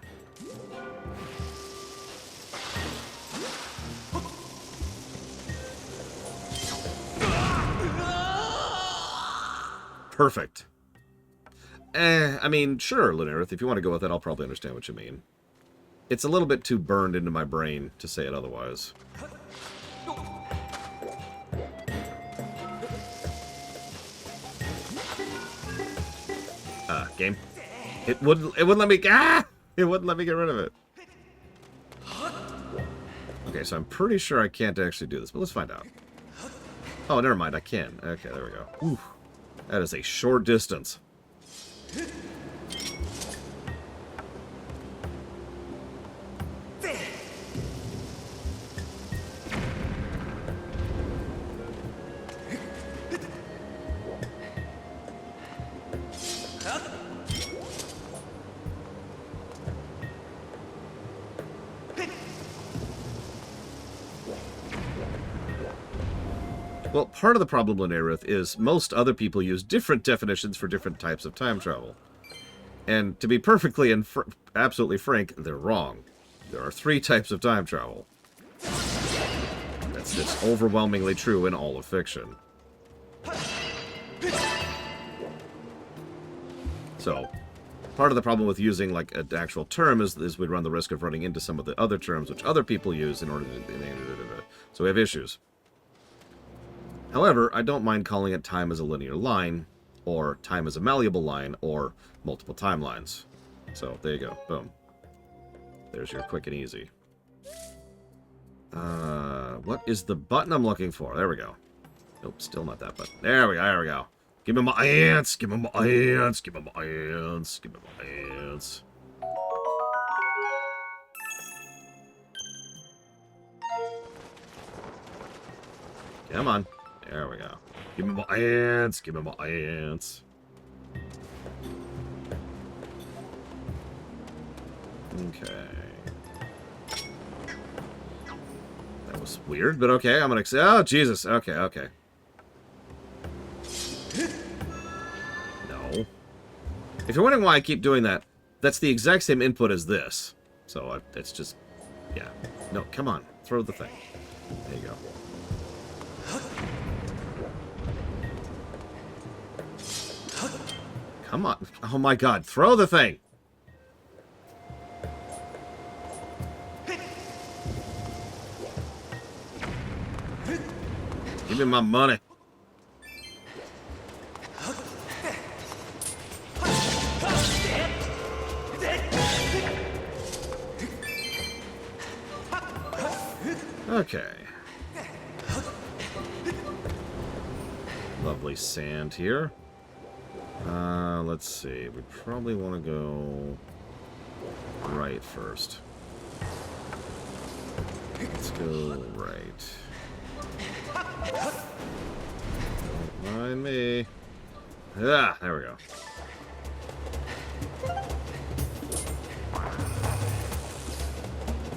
Perfect. I mean, sure, Lunarith, if you want to go with it, I'll probably understand what you mean. It's a little bit too burned into my brain to say it otherwise. Game. It wouldn't let me it wouldn't let me get rid of it. Okay, so I'm pretty sure I can't actually do this, but let's find out. Oh, never mind, I can. Okay, there we go. Ooh, that is a short distance. Well, part of the problem, Lunarith, is most other people use different definitions for different types of time travel. And to be perfectly and absolutely frank, they're wrong. There are 3 types of time travel. That's just overwhelmingly true in all of fiction. So, part of the problem with using like an actual term is we run the risk of running into some of the other terms which other people use in order to... So we have issues. However, I don't mind calling it time as a linear line, or time as a malleable line, or multiple timelines. So, there you go. Boom. There's your quick and easy. What is the button I'm looking for? There we go. Nope, still not that button. There we go, there we go. Give me my ants! Give me my ants! Give me my ants! Give me my ants! Come on. There we go. Give me my ants. Give me my ants. Okay. That was weird, but okay. I'm gonna accept. Oh, Jesus. Okay, okay. No. If you're wondering why I keep doing that, that's the exact same input as this. So it's just, yeah. No, come on. Throw the thing. There you go. Come on. Oh my god. Throw the thing. Give me my money. Okay. Lovely sand here. Let's see. We probably want to go right first. Let's go right. Don't mind me. Ah, there we go.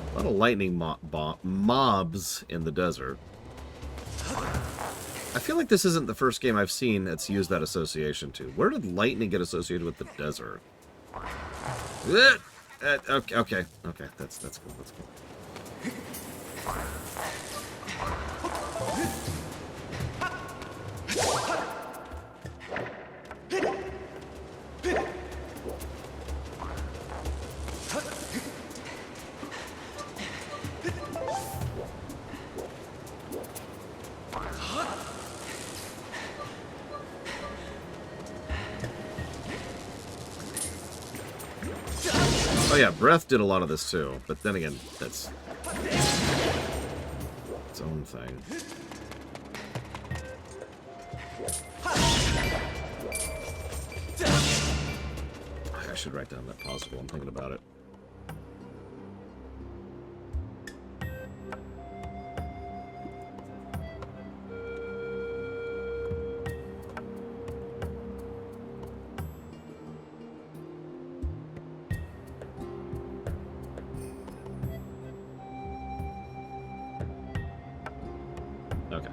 A lot of lightning mobs in the desert. I feel like this isn't the first game I've seen that's used that association to. Where did lightning get associated with the desert? Okay, that's cool. That's cool. Oh yeah, breath did a lot of this too, but then again, that's its own thing. I should write down that pause while I'm thinking about it. Okay.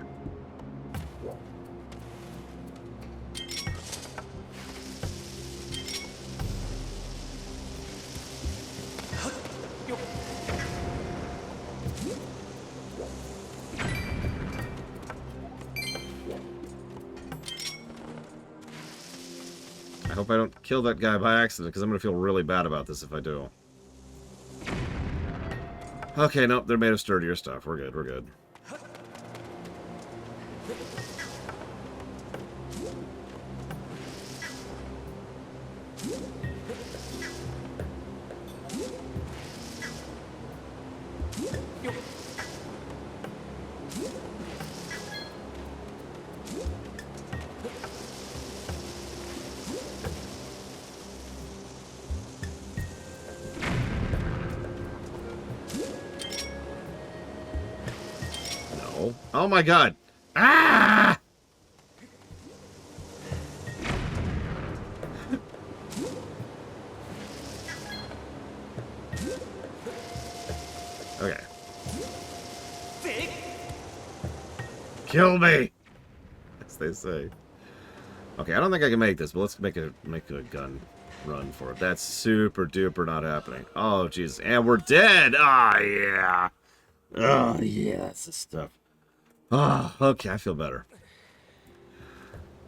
I hope I don't kill that guy by accident, because I'm going to feel really bad about this if I do. Okay, nope, they're made of sturdier stuff. We're good, we're good. Oh my god! Ah! Okay. Kill me! As they say. Okay, I don't think I can make this, but let's make a gun run for it. That's super duper not happening. Oh, Jesus. And we're dead! Oh, yeah! Oh, yeah, that's the stuff. Oh, okay, I feel better.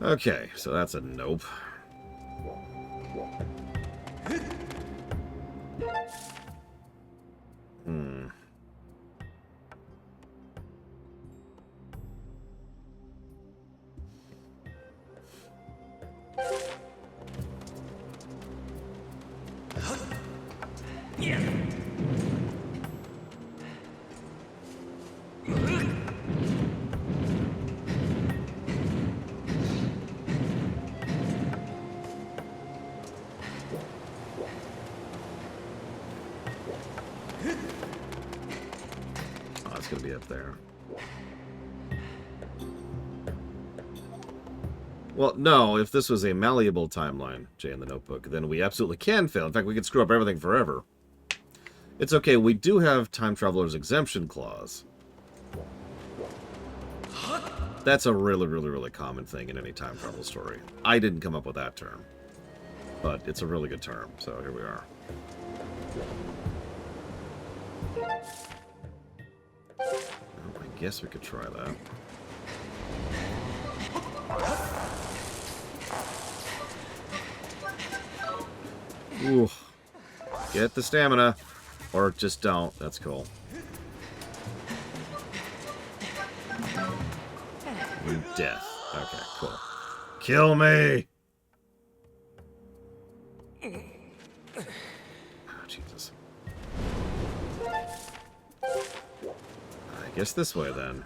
Okay, so that's a nope. Hmm. Oh, it's gonna be up there. Well, no, if this was a malleable timeline, Jay in the Notebook, then we absolutely can fail. In fact, we could screw up everything forever. It's okay, we do have Time Traveler's Exemption Clause. That's a really, really, really common thing in any time travel story. I didn't come up with that term, but it's a really good term, so here we are. Well, I guess we could try that. Ooh. Get the stamina. Or just don't. That's cool. New death. Okay, cool. Kill me! Oh, Jesus. I guess this way, then.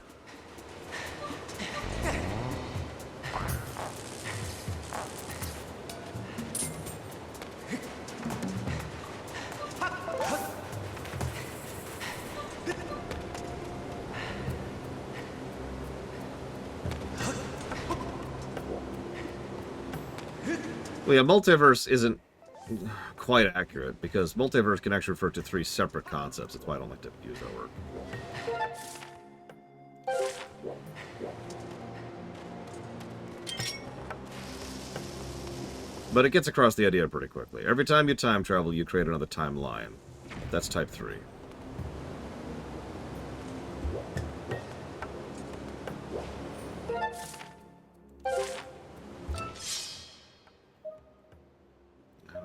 Well, yeah, multiverse isn't quite accurate, because multiverse can actually refer to 3 separate concepts. That's why I don't like to use that word. But it gets across the idea pretty quickly. Every time you time travel, you create another timeline. That's type 3.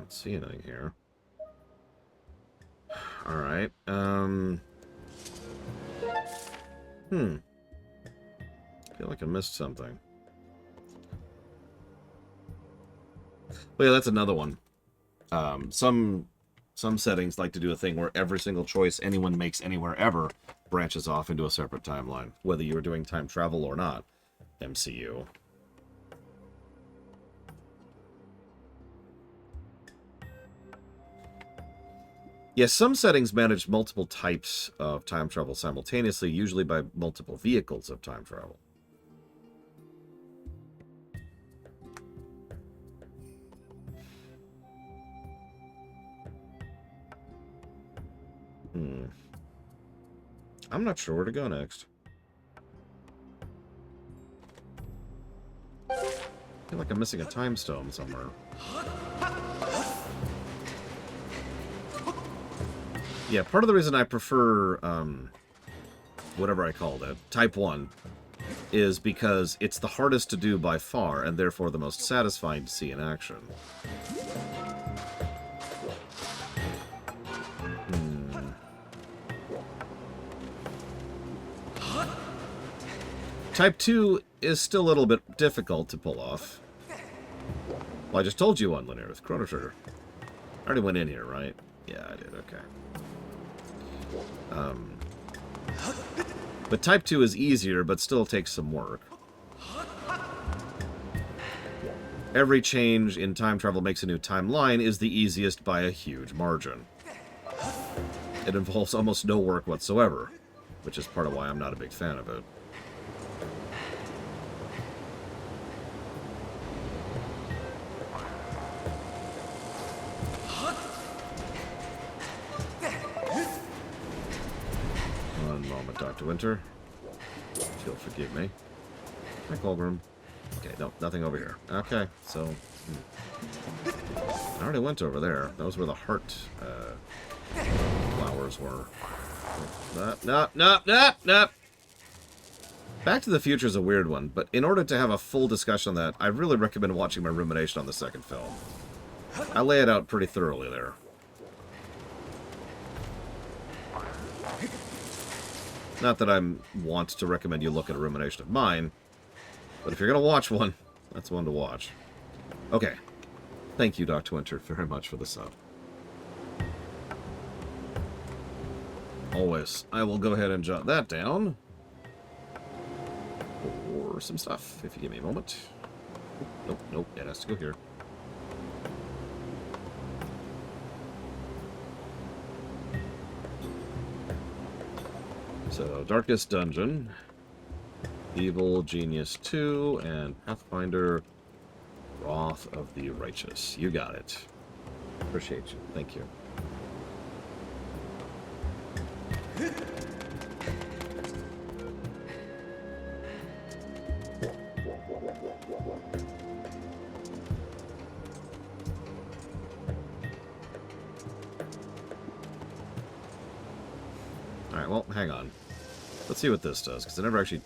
See anything here. Alright, I feel like I missed something. Well, yeah, that's another one. Some settings like to do a thing where every single choice anyone makes anywhere ever branches off into a separate timeline, whether you're doing time travel or not. MCU. Yes, some settings manage multiple types of time travel simultaneously, usually by multiple vehicles of time travel. I'm not sure where to go next. I feel like I'm missing a time stone somewhere. Yeah, part of the reason I prefer, whatever I called it, Type 1, is because it's the hardest to do by far, and therefore the most satisfying to see in action. Type 2 is still a little bit difficult to pull off. Well, I just told you one, Linear, with Chrono Trigger. I already went in here, right? Yeah, I did, okay. But Type 2 is easier, but still takes some work. Every change in time travel makes a new timeline is the easiest by a huge margin. It involves almost no work whatsoever, which is part of why I'm not a big fan of it. Dr. Winter, if you'll forgive me. Hi, Colgrim. Okay, no, nothing over here. Okay, so... I already went over there. That was where the heart flowers were. No. Back to the Future is a weird one, but in order to have a full discussion on that, I really recommend watching my rumination on the second film. I lay it out pretty thoroughly there. Not that I want to recommend you look at a rumination of mine, but if you're going to watch one, that's one to watch. Okay. Thank you, Dr. Winter, very much for the sub. Always. I will go ahead and jot that down. Or some stuff, if you give me a moment. Nope, it has to go here. So, Darkest Dungeon, Evil Genius 2, and Pathfinder Wrath of the Righteous. You got it. Appreciate you. Thank you. Alright, well, hang on. Let's see what this does, because I never actually...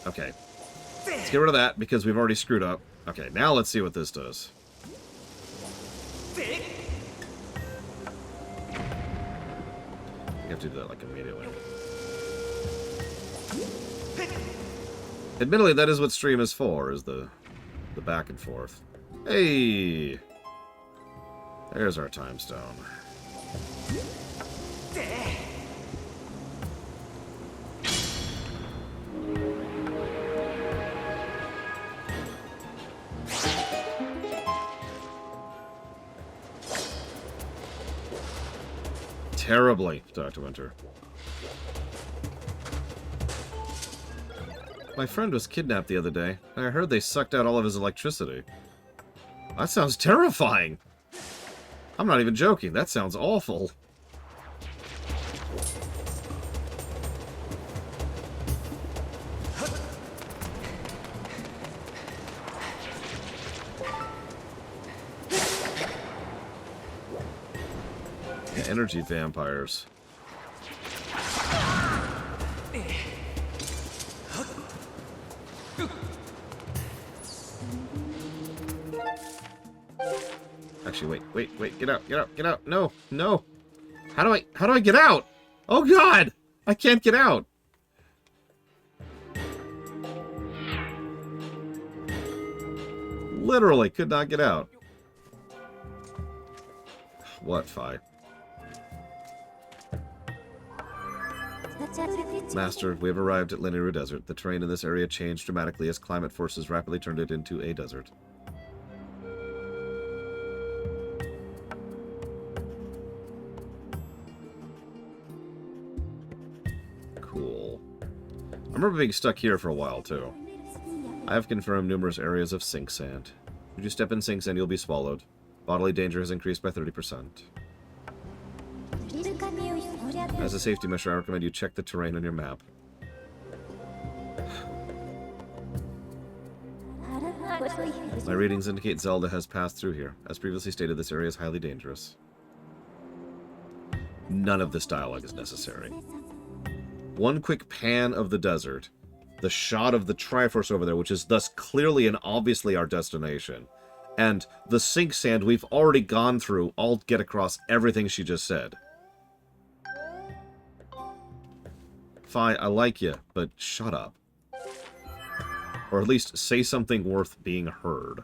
okay. Let's get rid of that, because we've already screwed up. Okay, now let's see what this does. You have to do that, like, immediately. Admittedly, that is what stream is for, is the back and forth. Hey! There's our time stone. Terribly, Dr. Winter. My friend was kidnapped the other day, and I heard they sucked out all of his electricity. That sounds terrifying! I'm not even joking, that sounds awful. Energy vampires. Actually, wait, get out, no. How do I get out? Oh God, I can't get out. Literally could not get out. What, Fi? Master, we have arrived at Linear Desert. The terrain in this area changed dramatically as climate forces rapidly turned it into a desert. Cool. I remember being stuck here for a while, too. I have confirmed numerous areas of sink sand. Should you step in sink sand, you'll be swallowed. Bodily danger has increased by 30%. As a safety measure, I recommend you check the terrain on your map. My readings indicate Zelda has passed through here. As previously stated, this area is highly dangerous. None of this dialogue is necessary. One quick pan of the desert. The shot of the Triforce over there, which is thus clearly and obviously our destination. And the sink sand we've already gone through all get across everything she just said. Fine, I like you, but shut up. Or at least say something worth being heard.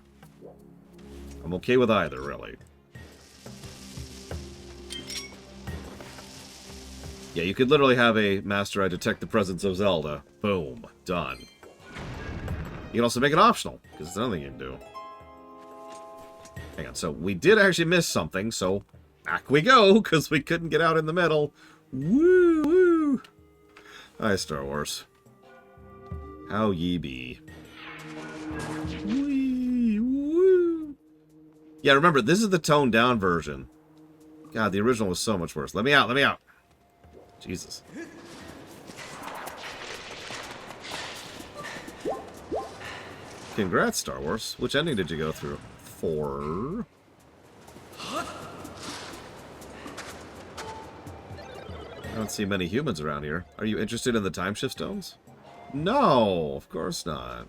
I'm okay with either, really. Yeah, you could literally have a Master, I detect the presence of Zelda. Boom. Done. You can also make it optional, because it's another thing you can do. Hang on, so we did actually miss something, so back we go, because we couldn't get out in the middle. Woo! Woo! Hi, Star Wars. How ye be. Wee, woo. Yeah, remember, this is the toned down version. God, the original was so much worse. Let me out, let me out. Jesus. Congrats, Star Wars. Which ending did you go through? 4. I don't see many humans around here. Are you interested in the time shift stones? No, of course not.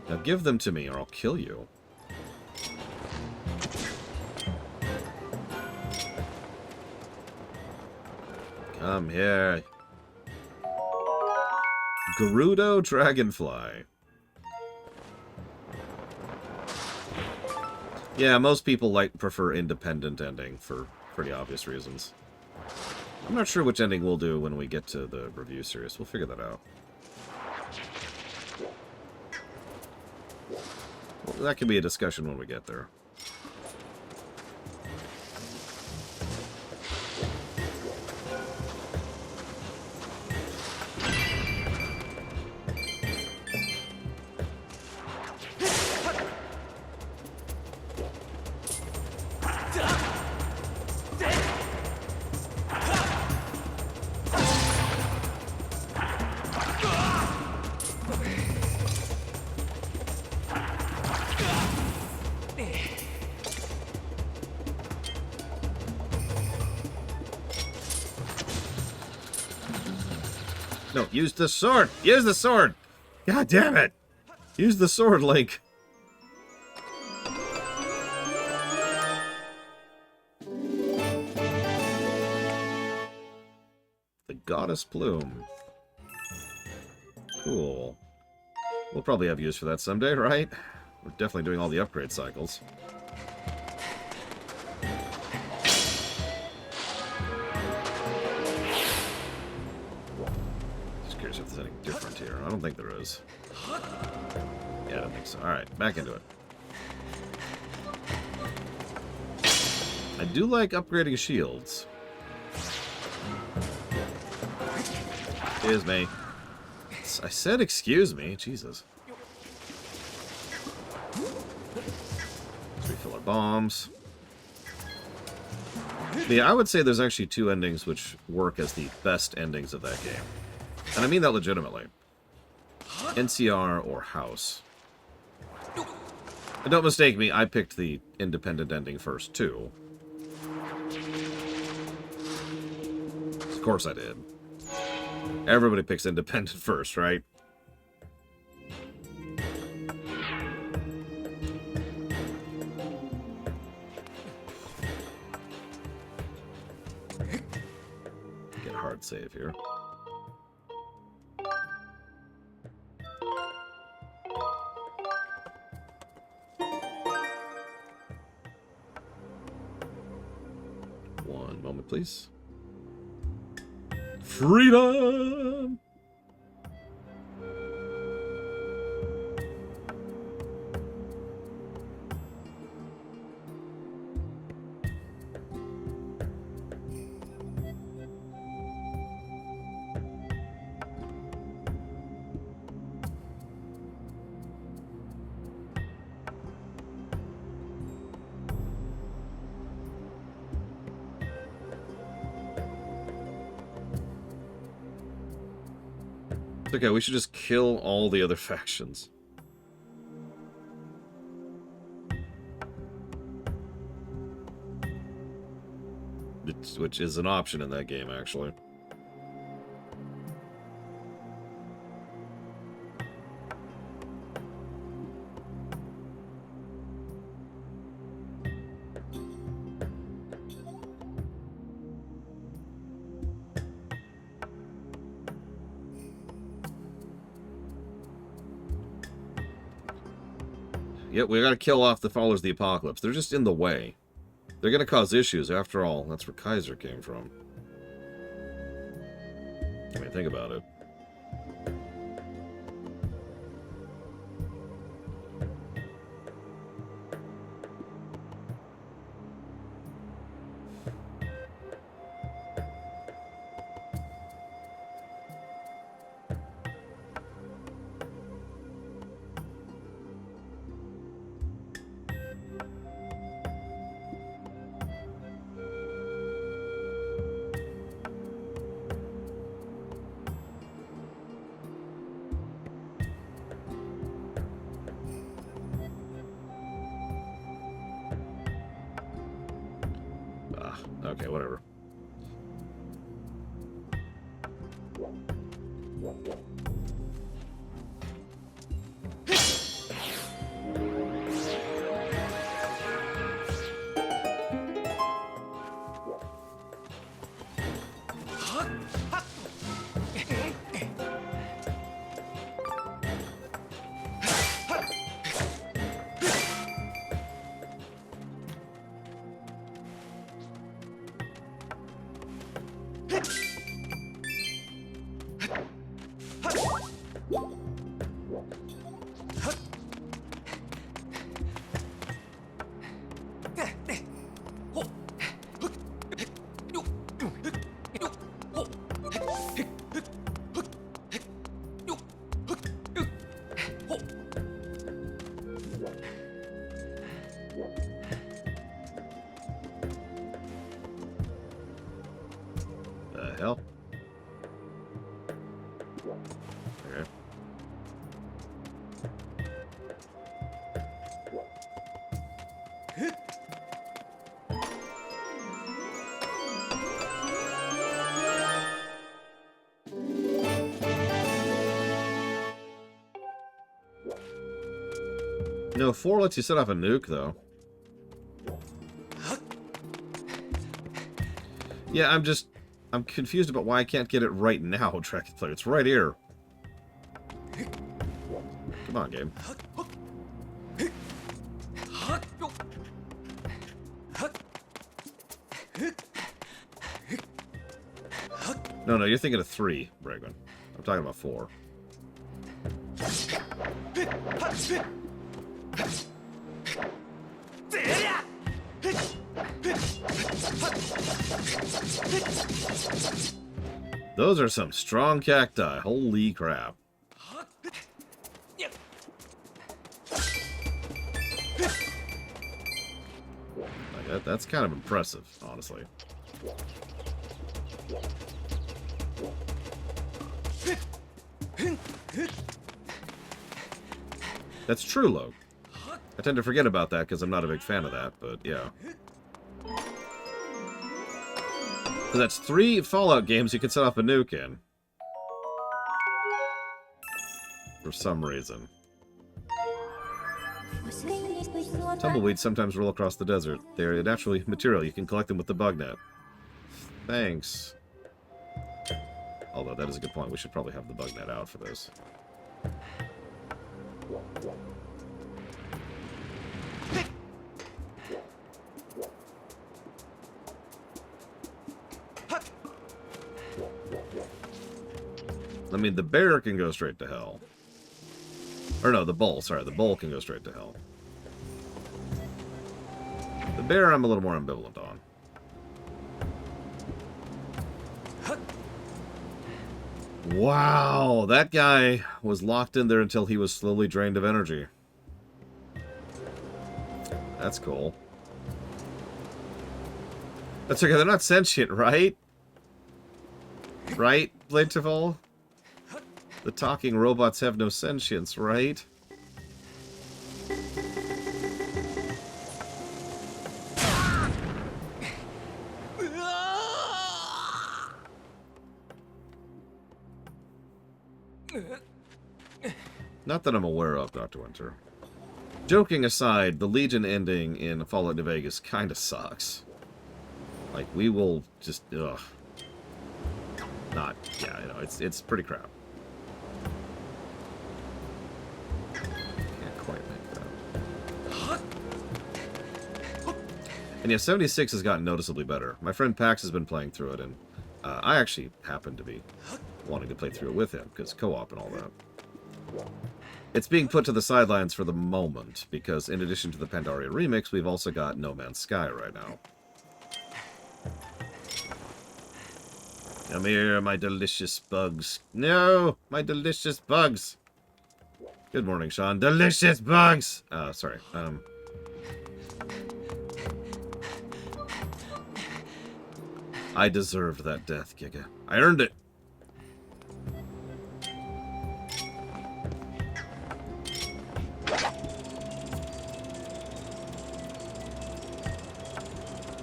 Now give them to me or I'll kill you. Come here. Gerudo Dragonfly. Yeah, most people prefer independent ending for pretty obvious reasons. I'm not sure which ending we'll do when we get to the review series. We'll figure that out. Well, that could be a discussion when we get there. No, use the sword! Use the sword! God damn it! Use the sword, Link! The Goddess Plume. Cool. We'll probably have use for that someday, right? We're definitely doing all the upgrade cycles. Just curious if there's anything different here. I don't think there is. Yeah, I don't think so. Alright, back into it. I do like upgrading shields. Excuse me. I said excuse me. Jesus. Let's refill our bombs. Yeah, I would say there's actually two endings which work as the best endings of that game. And I mean that legitimately. NCR or House. And don't mistake me, I picked the independent ending first, too. Of course I did. Everybody picks independent first, right? Get a hard save here. One moment, please. Freedom! Okay, we should just kill all the other factions. Which is an option in that game, actually. Yep, we gotta kill off the followers of the apocalypse. They're just in the way. They're gonna cause issues. After all, that's where Kaiser came from. I mean, think about it. Okay, whatever. The hell? Okay. No, 4 lets you set off a nuke, though. Yeah, I'm confused about why I can't get it right now, Track Player. It's right here. Come on, game. No, you're thinking of 3, Bregman. I'm talking about 4. Those are some strong cacti. Holy crap. Like that's kind of impressive, honestly. That's true, Logue. I tend to forget about that because I'm not a big fan of that, but yeah. So that's 3 Fallout games you can set off a nuke in. For some reason. Tumbleweeds sometimes roll across the desert. They're a natural material. You can collect them with the bug net. Thanks. Although that is a good point. We should probably have the bug net out for this. I mean, the bear can go straight to hell. Or no, the bull. Sorry, the bull can go straight to hell. The bear I'm a little more ambivalent on. Wow, that guy was locked in there until he was slowly drained of energy. That's cool. That's okay, they're not sentient, right? Right, Blintival? The talking robots have no sentience, right? Not that I'm aware of, Dr. Winter. Joking aside, the Legion ending in Fallout New Vegas kind of sucks. Like, we will just, ugh. Not, yeah, you know, it's pretty crap. Can't quite make that. And yeah, 76 has gotten noticeably better. My friend Pax has been playing through it, and I actually happen to be wanting to play through it with him, because co-op and all that. It's being put to the sidelines for the moment, because in addition to the Pandaria remix, we've also got No Man's Sky right now. Come here, my delicious bugs. No, my delicious bugs. Good morning, Sean. Delicious bugs! Sorry. I deserved that death, Giga. I earned it.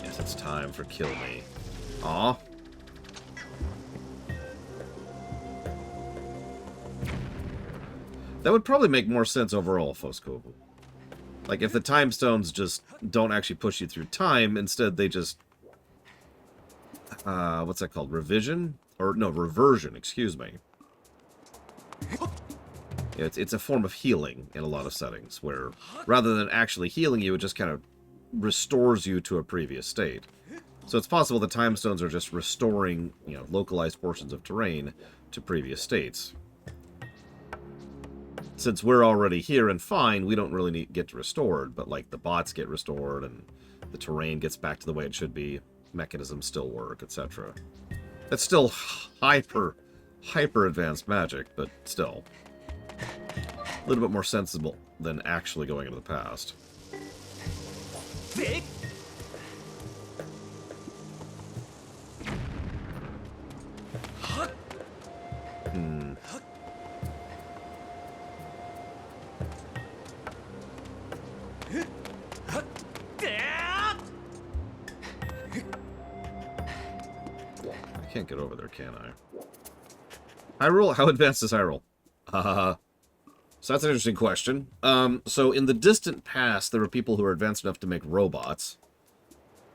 Yes, it's time for Kill Me. Aw. That would probably make more sense overall, Foskovu. Like, if the time stones just don't actually push you through time, instead they just... what's that called? Revision? Or, no, reversion, excuse me. It's a form of healing in a lot of settings, where rather than actually healing you, it just kind of restores you to a previous state. So it's possible the time stones are just restoring, you know, localized portions of terrain to previous states. Since we're already here and fine, we don't really get restored, but like the bots get restored and the terrain gets back to the way it should be, mechanisms still work, etc. That's still hyper advanced magic, but still a little bit more sensible than actually going into the past. I can't get over there, can I? Hyrule? How advanced is Hyrule? So that's an interesting question. So in the distant past, there were people who were advanced enough to make robots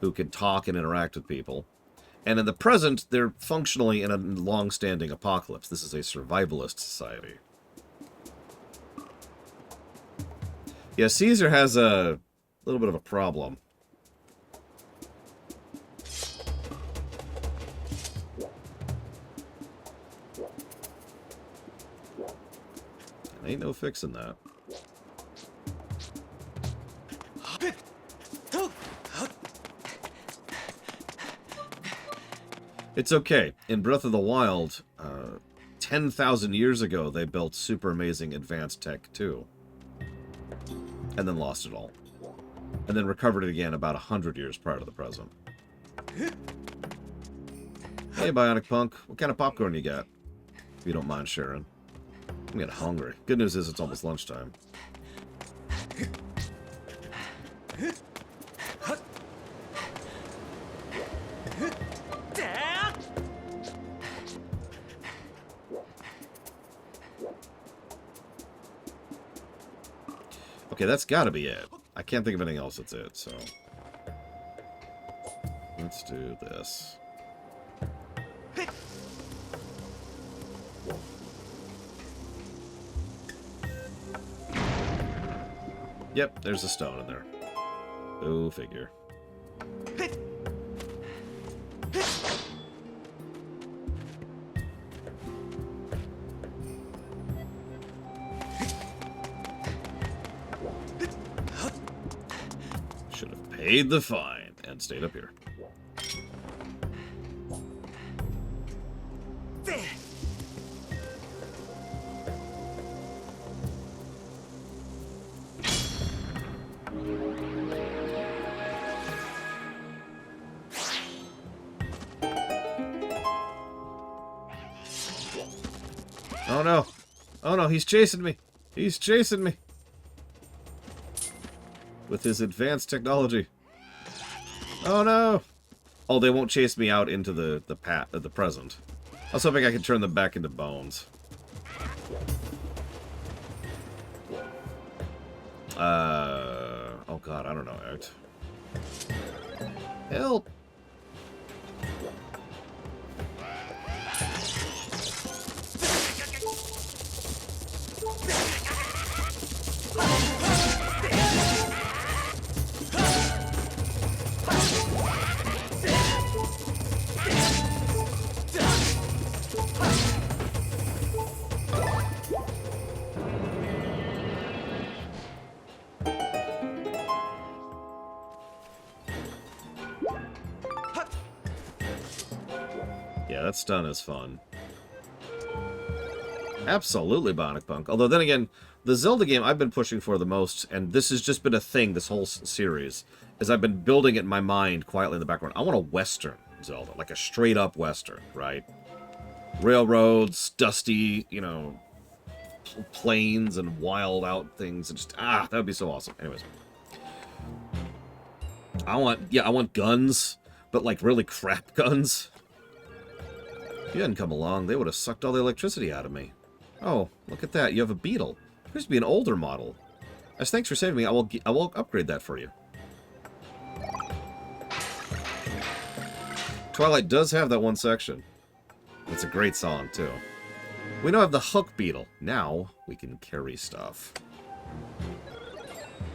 who could talk and interact with people. And in the present, they're functionally in a long-standing apocalypse. This is a survivalist society. Yeah, Caesar has a little bit of a problem. Ain't no fixing that. It's okay. In Breath of the Wild, 10,000 years ago, they built super amazing advanced tech, too. And then lost it all. And then recovered it again about 100 years prior to the present. Hey, Bionic Punk. What kind of popcorn you got? If you don't mind sharing. I'm getting hungry. Good news is it's almost lunchtime. Okay, that's gotta be it. I can't think of anything else that's it, so... let's do this. Yep, there's a stone in there. Go figure. Should have paid the fine and stayed up here. Oh no. Oh no, he's chasing me. He's chasing me. With his advanced technology. Oh no. Oh, they won't chase me out into the present. I was hoping I could turn them back into bones. Oh god, I don't know. Help. Yeah, that stun is fun. Absolutely, Bionic Punk. Although, then again, the Zelda game I've been pushing for the most, and this has just been a thing this whole series, is I've been building it in my mind quietly in the background. I want a Western Zelda, like a straight-up Western, right? Railroads, dusty, you know, plains and wild out things, and just, that would be so awesome. Anyways. I want guns, but like really crap guns. If you hadn't come along, they would have sucked all the electricity out of me. Oh, look at that. You have a beetle. Appears to be an older model. As thanks for saving me, I will upgrade that for you. Twilight does have that one section. It's a great song, too. We now have the hook beetle. Now, we can carry stuff.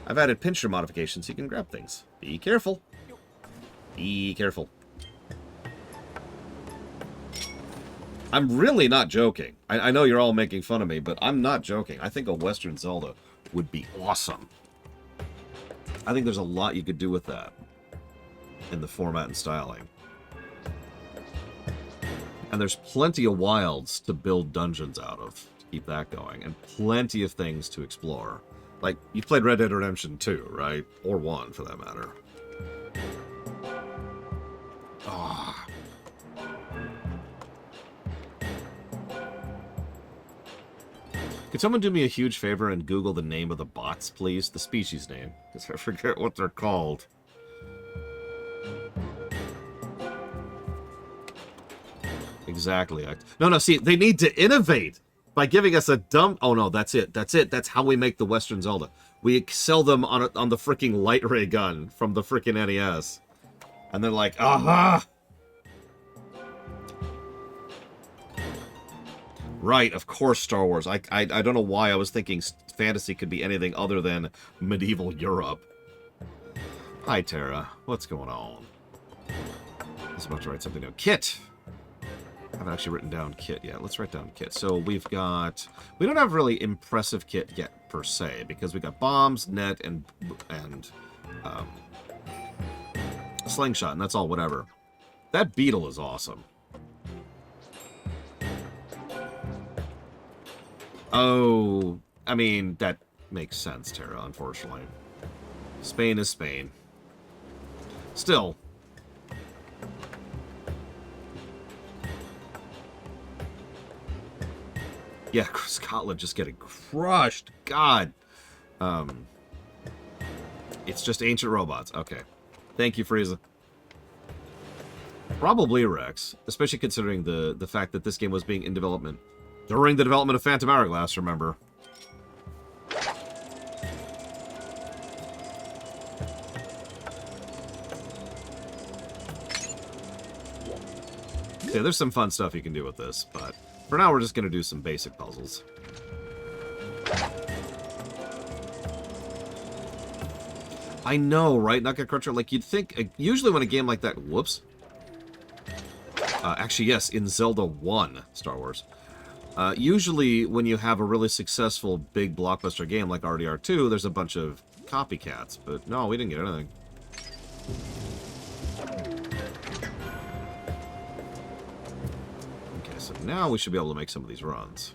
I've added pincher modifications so you can grab things. Be careful. Be careful. I'm really not joking. I know you're all making fun of me, but I'm not joking. I think a Western Zelda would be awesome. I think there's a lot you could do with that in the format and styling. And there's plenty of wilds to build dungeons out of, to keep that going, and plenty of things to explore. Like, you've played Red Dead Redemption 2, right? Or 1, for that matter. Ah. Could someone do me a huge favor and Google the name of the bots, please? The species name. Because I forget what they're called. Exactly. No, see, they need to innovate. by giving us a dumb... Oh, no, that's it. That's it. That's how we make the Western Zelda. We sell them on the freaking light ray gun from the freaking NES. And they're like, aha! Right, of course, Star Wars. I don't know why I was thinking fantasy could be anything other than medieval Europe. Hi, Tara. What's going on? I was about to write something down. Kit! I haven't actually written down kit yet. Let's write down kit. So we've got... We don't have really impressive kit yet, per se, because we got bombs, net, and slingshot, and that's all whatever. That beetle is awesome. Oh, I mean, that makes sense, Tara, unfortunately. Spain is Spain. Still. Yeah, Scotland just getting crushed. God. It's just ancient robots. Okay. Thank you, Frieza. Probably Rex, especially considering the fact that this game was being in development during the development of Phantom Hourglass, remember. Yeah, there's some fun stuff you can do with this, but for now we're just going to do some basic puzzles. I know, right? Nugget Cruncher, like you'd think, usually when a game like that, whoops. Actually, yes, in Zelda 1, Star Wars. Usually when you have a really successful big blockbuster game like RDR2, there's a bunch of copycats, but no, we didn't get anything. Okay, so now we should be able to make some of these runs.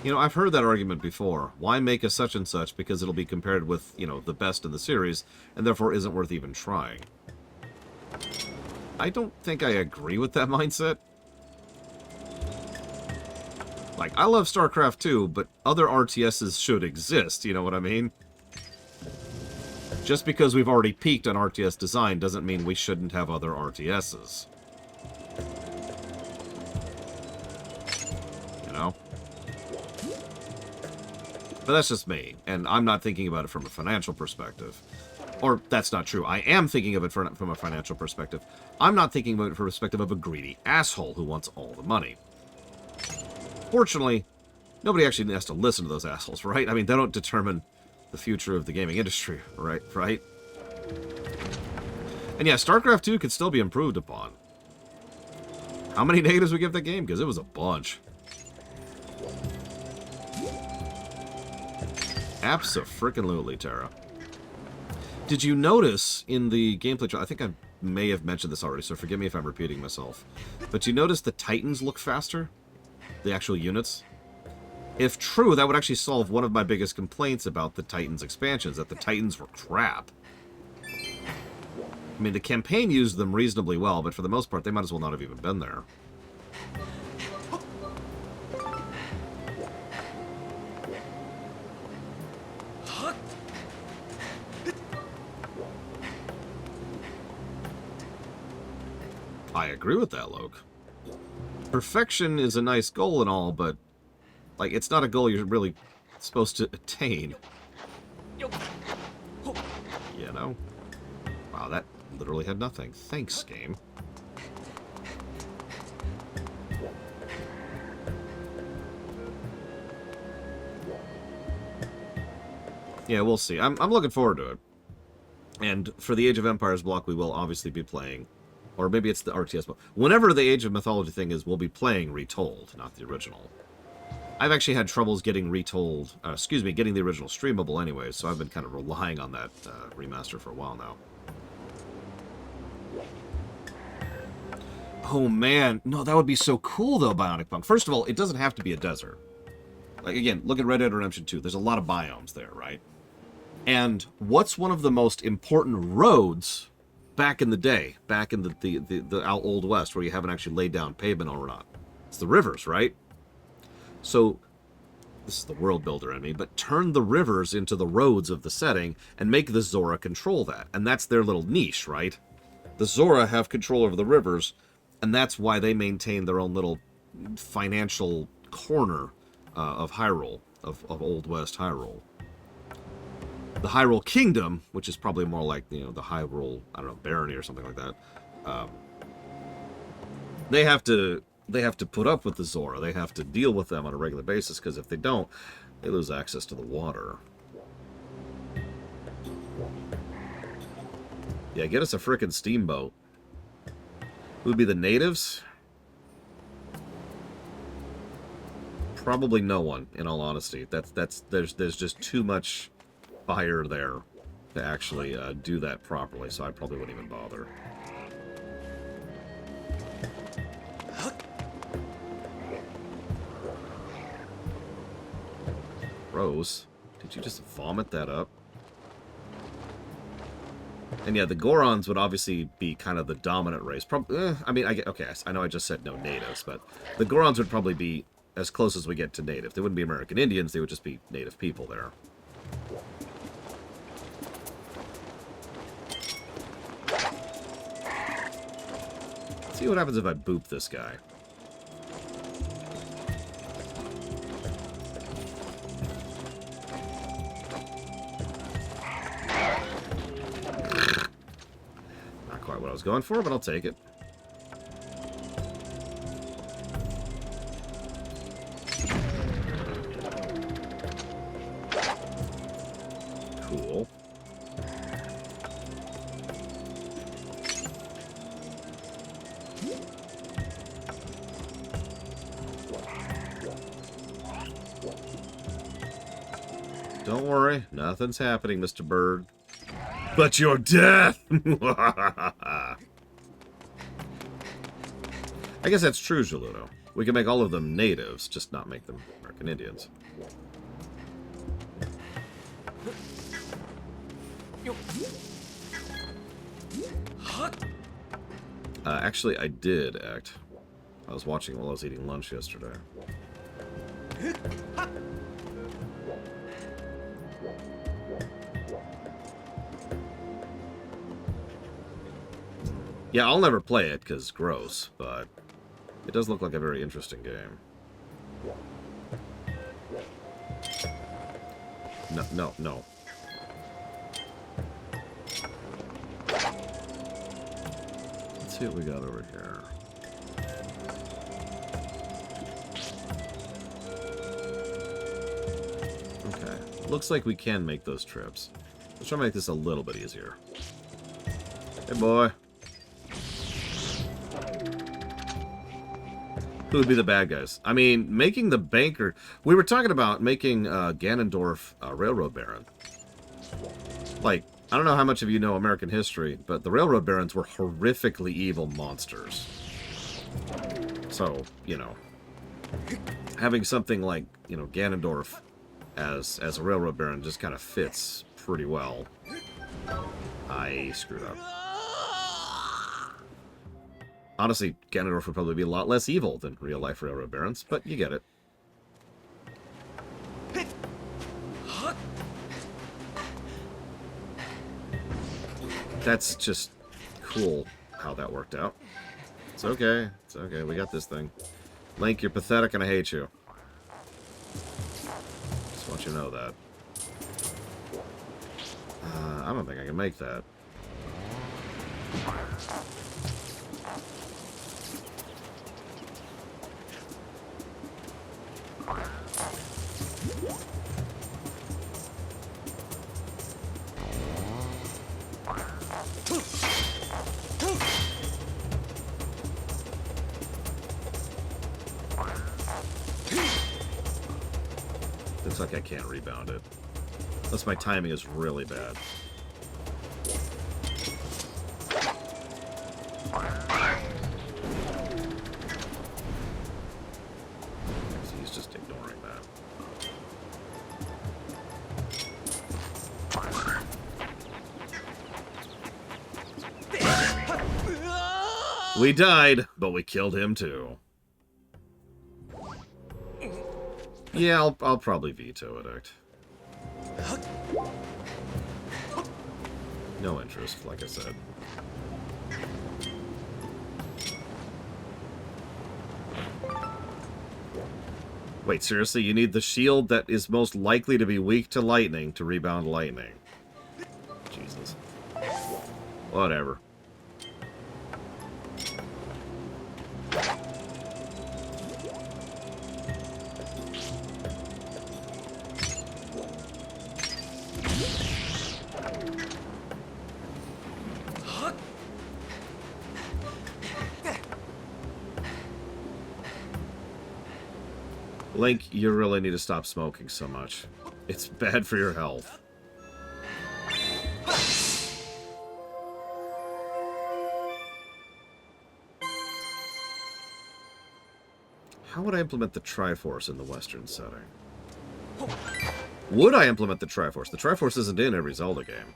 You know, I've heard that argument before. Why make a such and such because it'll be compared with, you know, the best in the series, and therefore isn't worth even trying. I don't think I agree with that mindset. Like, I love StarCraft 2, but other RTSs should exist, you know what I mean? Just because we've already peaked on RTS design doesn't mean we shouldn't have other RTSs. You know? But that's just me, and I'm not thinking about it from a financial perspective. Or, that's not true. I am thinking of it from a financial perspective. I'm not thinking about it from the perspective of a greedy asshole who wants all the money. Fortunately, nobody actually has to listen to those assholes, right? I mean, they don't determine the future of the gaming industry, right? And yeah, StarCraft 2 could still be improved upon. How many negatives we give that game? Because it was a bunch. Abso-frickin-lutely, Tara. Did you notice in the gameplay trailer, I think I may have mentioned this already, so forgive me if I'm repeating myself, but you notice the Titans look faster? The actual units? If true, that would actually solve one of my biggest complaints about the Titans expansions, that the Titans were crap. I mean, the campaign used them reasonably well, but for the most part, they might as well not have even been there. I agree with that, Loke. Perfection is a nice goal and all, but, like, it's not a goal you're really supposed to attain. You know? Wow, that literally had nothing. Thanks, game. Yeah, we'll see. I'm looking forward to it. And for the Age of Empires block, we will obviously be playing... Or maybe it's the RTS block. Whenever the Age of Mythology thing is, we'll be playing Retold, not the original. I've actually had troubles getting Retold... getting the original streamable anyway, so I've been kind of relying on that remaster for a while now. Oh, man. No, that would be so cool, though, Bionic Punk. First of all, it doesn't have to be a desert. Like, again, look at Red Dead Redemption 2. There's a lot of biomes there, right? And what's one of the most important roads back in the day, back in the Old West, where you haven't actually laid down pavement or not. It's the rivers, right? So, this is the world builder in me, but turn the rivers into the roads of the setting and make the Zora control that. And that's their little niche, right? The Zora have control over the rivers, and that's why they maintain their own little financial corner of Hyrule, of Old West Hyrule. The Hyrule Kingdom, which is probably more like, the Hyrule, I don't know, barony or something like that, they have to put up with the Zora. They have to deal with them on a regular basis, because if they don't, they lose access to the water. Yeah, get us a frickin' steamboat. Who would be the natives? Probably no one, in all honesty. There's just too much fire there to actually do that properly, so I probably wouldn't even bother. Rose, did you just vomit that up? And yeah, the Gorons would obviously be kind of the dominant race. Okay, I know I just said no natives, but the Gorons would probably be as close as we get to native. They wouldn't be American Indians, they would just be native people there. Let's see what happens if I boop this guy. What I was going for, but I'll take it. Cool. Don't worry, nothing's happening, Mr. Bird. But your death! I guess that's true, Geludo. We can make all of them natives, just not make them American Indians. Actually, I did act. I was watching while I was eating lunch yesterday. Yeah, I'll never play it, because gross, but it does look like a very interesting game. No. Let's see what we got over here. Okay, looks like we can make those trips. Let's try to make this a little bit easier. Hey, boy. Who would be the bad guys? I mean, making the banker... We were talking about making Ganondorf a railroad baron. Like, I don't know how much of you know American history, but the railroad barons were horrifically evil monsters. So, having something like, Ganondorf as a railroad baron just kind of fits pretty well. I screwed up. Honestly, Ganondorf would probably be a lot less evil than real-life railroad barons, but you get it. That's just cool how that worked out. It's okay. It's okay. We got this thing. Link, you're pathetic and I hate you. Just want you to know that. I don't think I can make that. Looks like I can't rebound it. Unless my timing is really bad. So he's just ignoring that. We died, but we killed him too. Yeah, I'll probably veto it, Act. No interest, like I said. Wait, seriously? You need the shield that is most likely to be weak to lightning to rebound lightning. Jesus. Whatever. Link, you really need to stop smoking so much. It's bad for your health. How would I implement the Triforce in the Western setting? Would I implement the Triforce? The Triforce isn't in every Zelda game.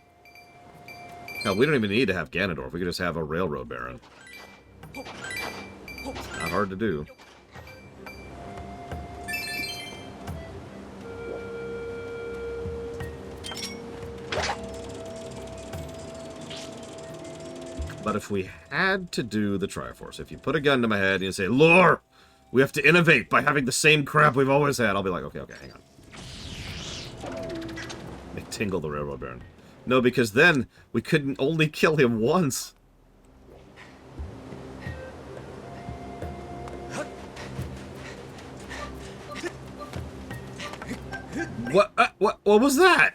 Hell, we don't even need to have Ganondorf. We could just have a Railroad Baron. Not hard to do. But if we had to do the Triforce, if you put a gun to my head and you say, Lore, we have to innovate by having the same crap we've always had, I'll be like, okay, hang on. Make Tingle the Railroad Baron. No, because then we couldn't only kill him once. What was that?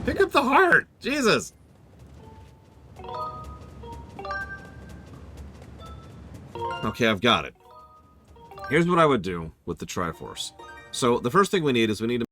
Pick up the heart! Jesus! Okay, I've got it. Here's what I would do with the Triforce. So, the first thing we need is we need to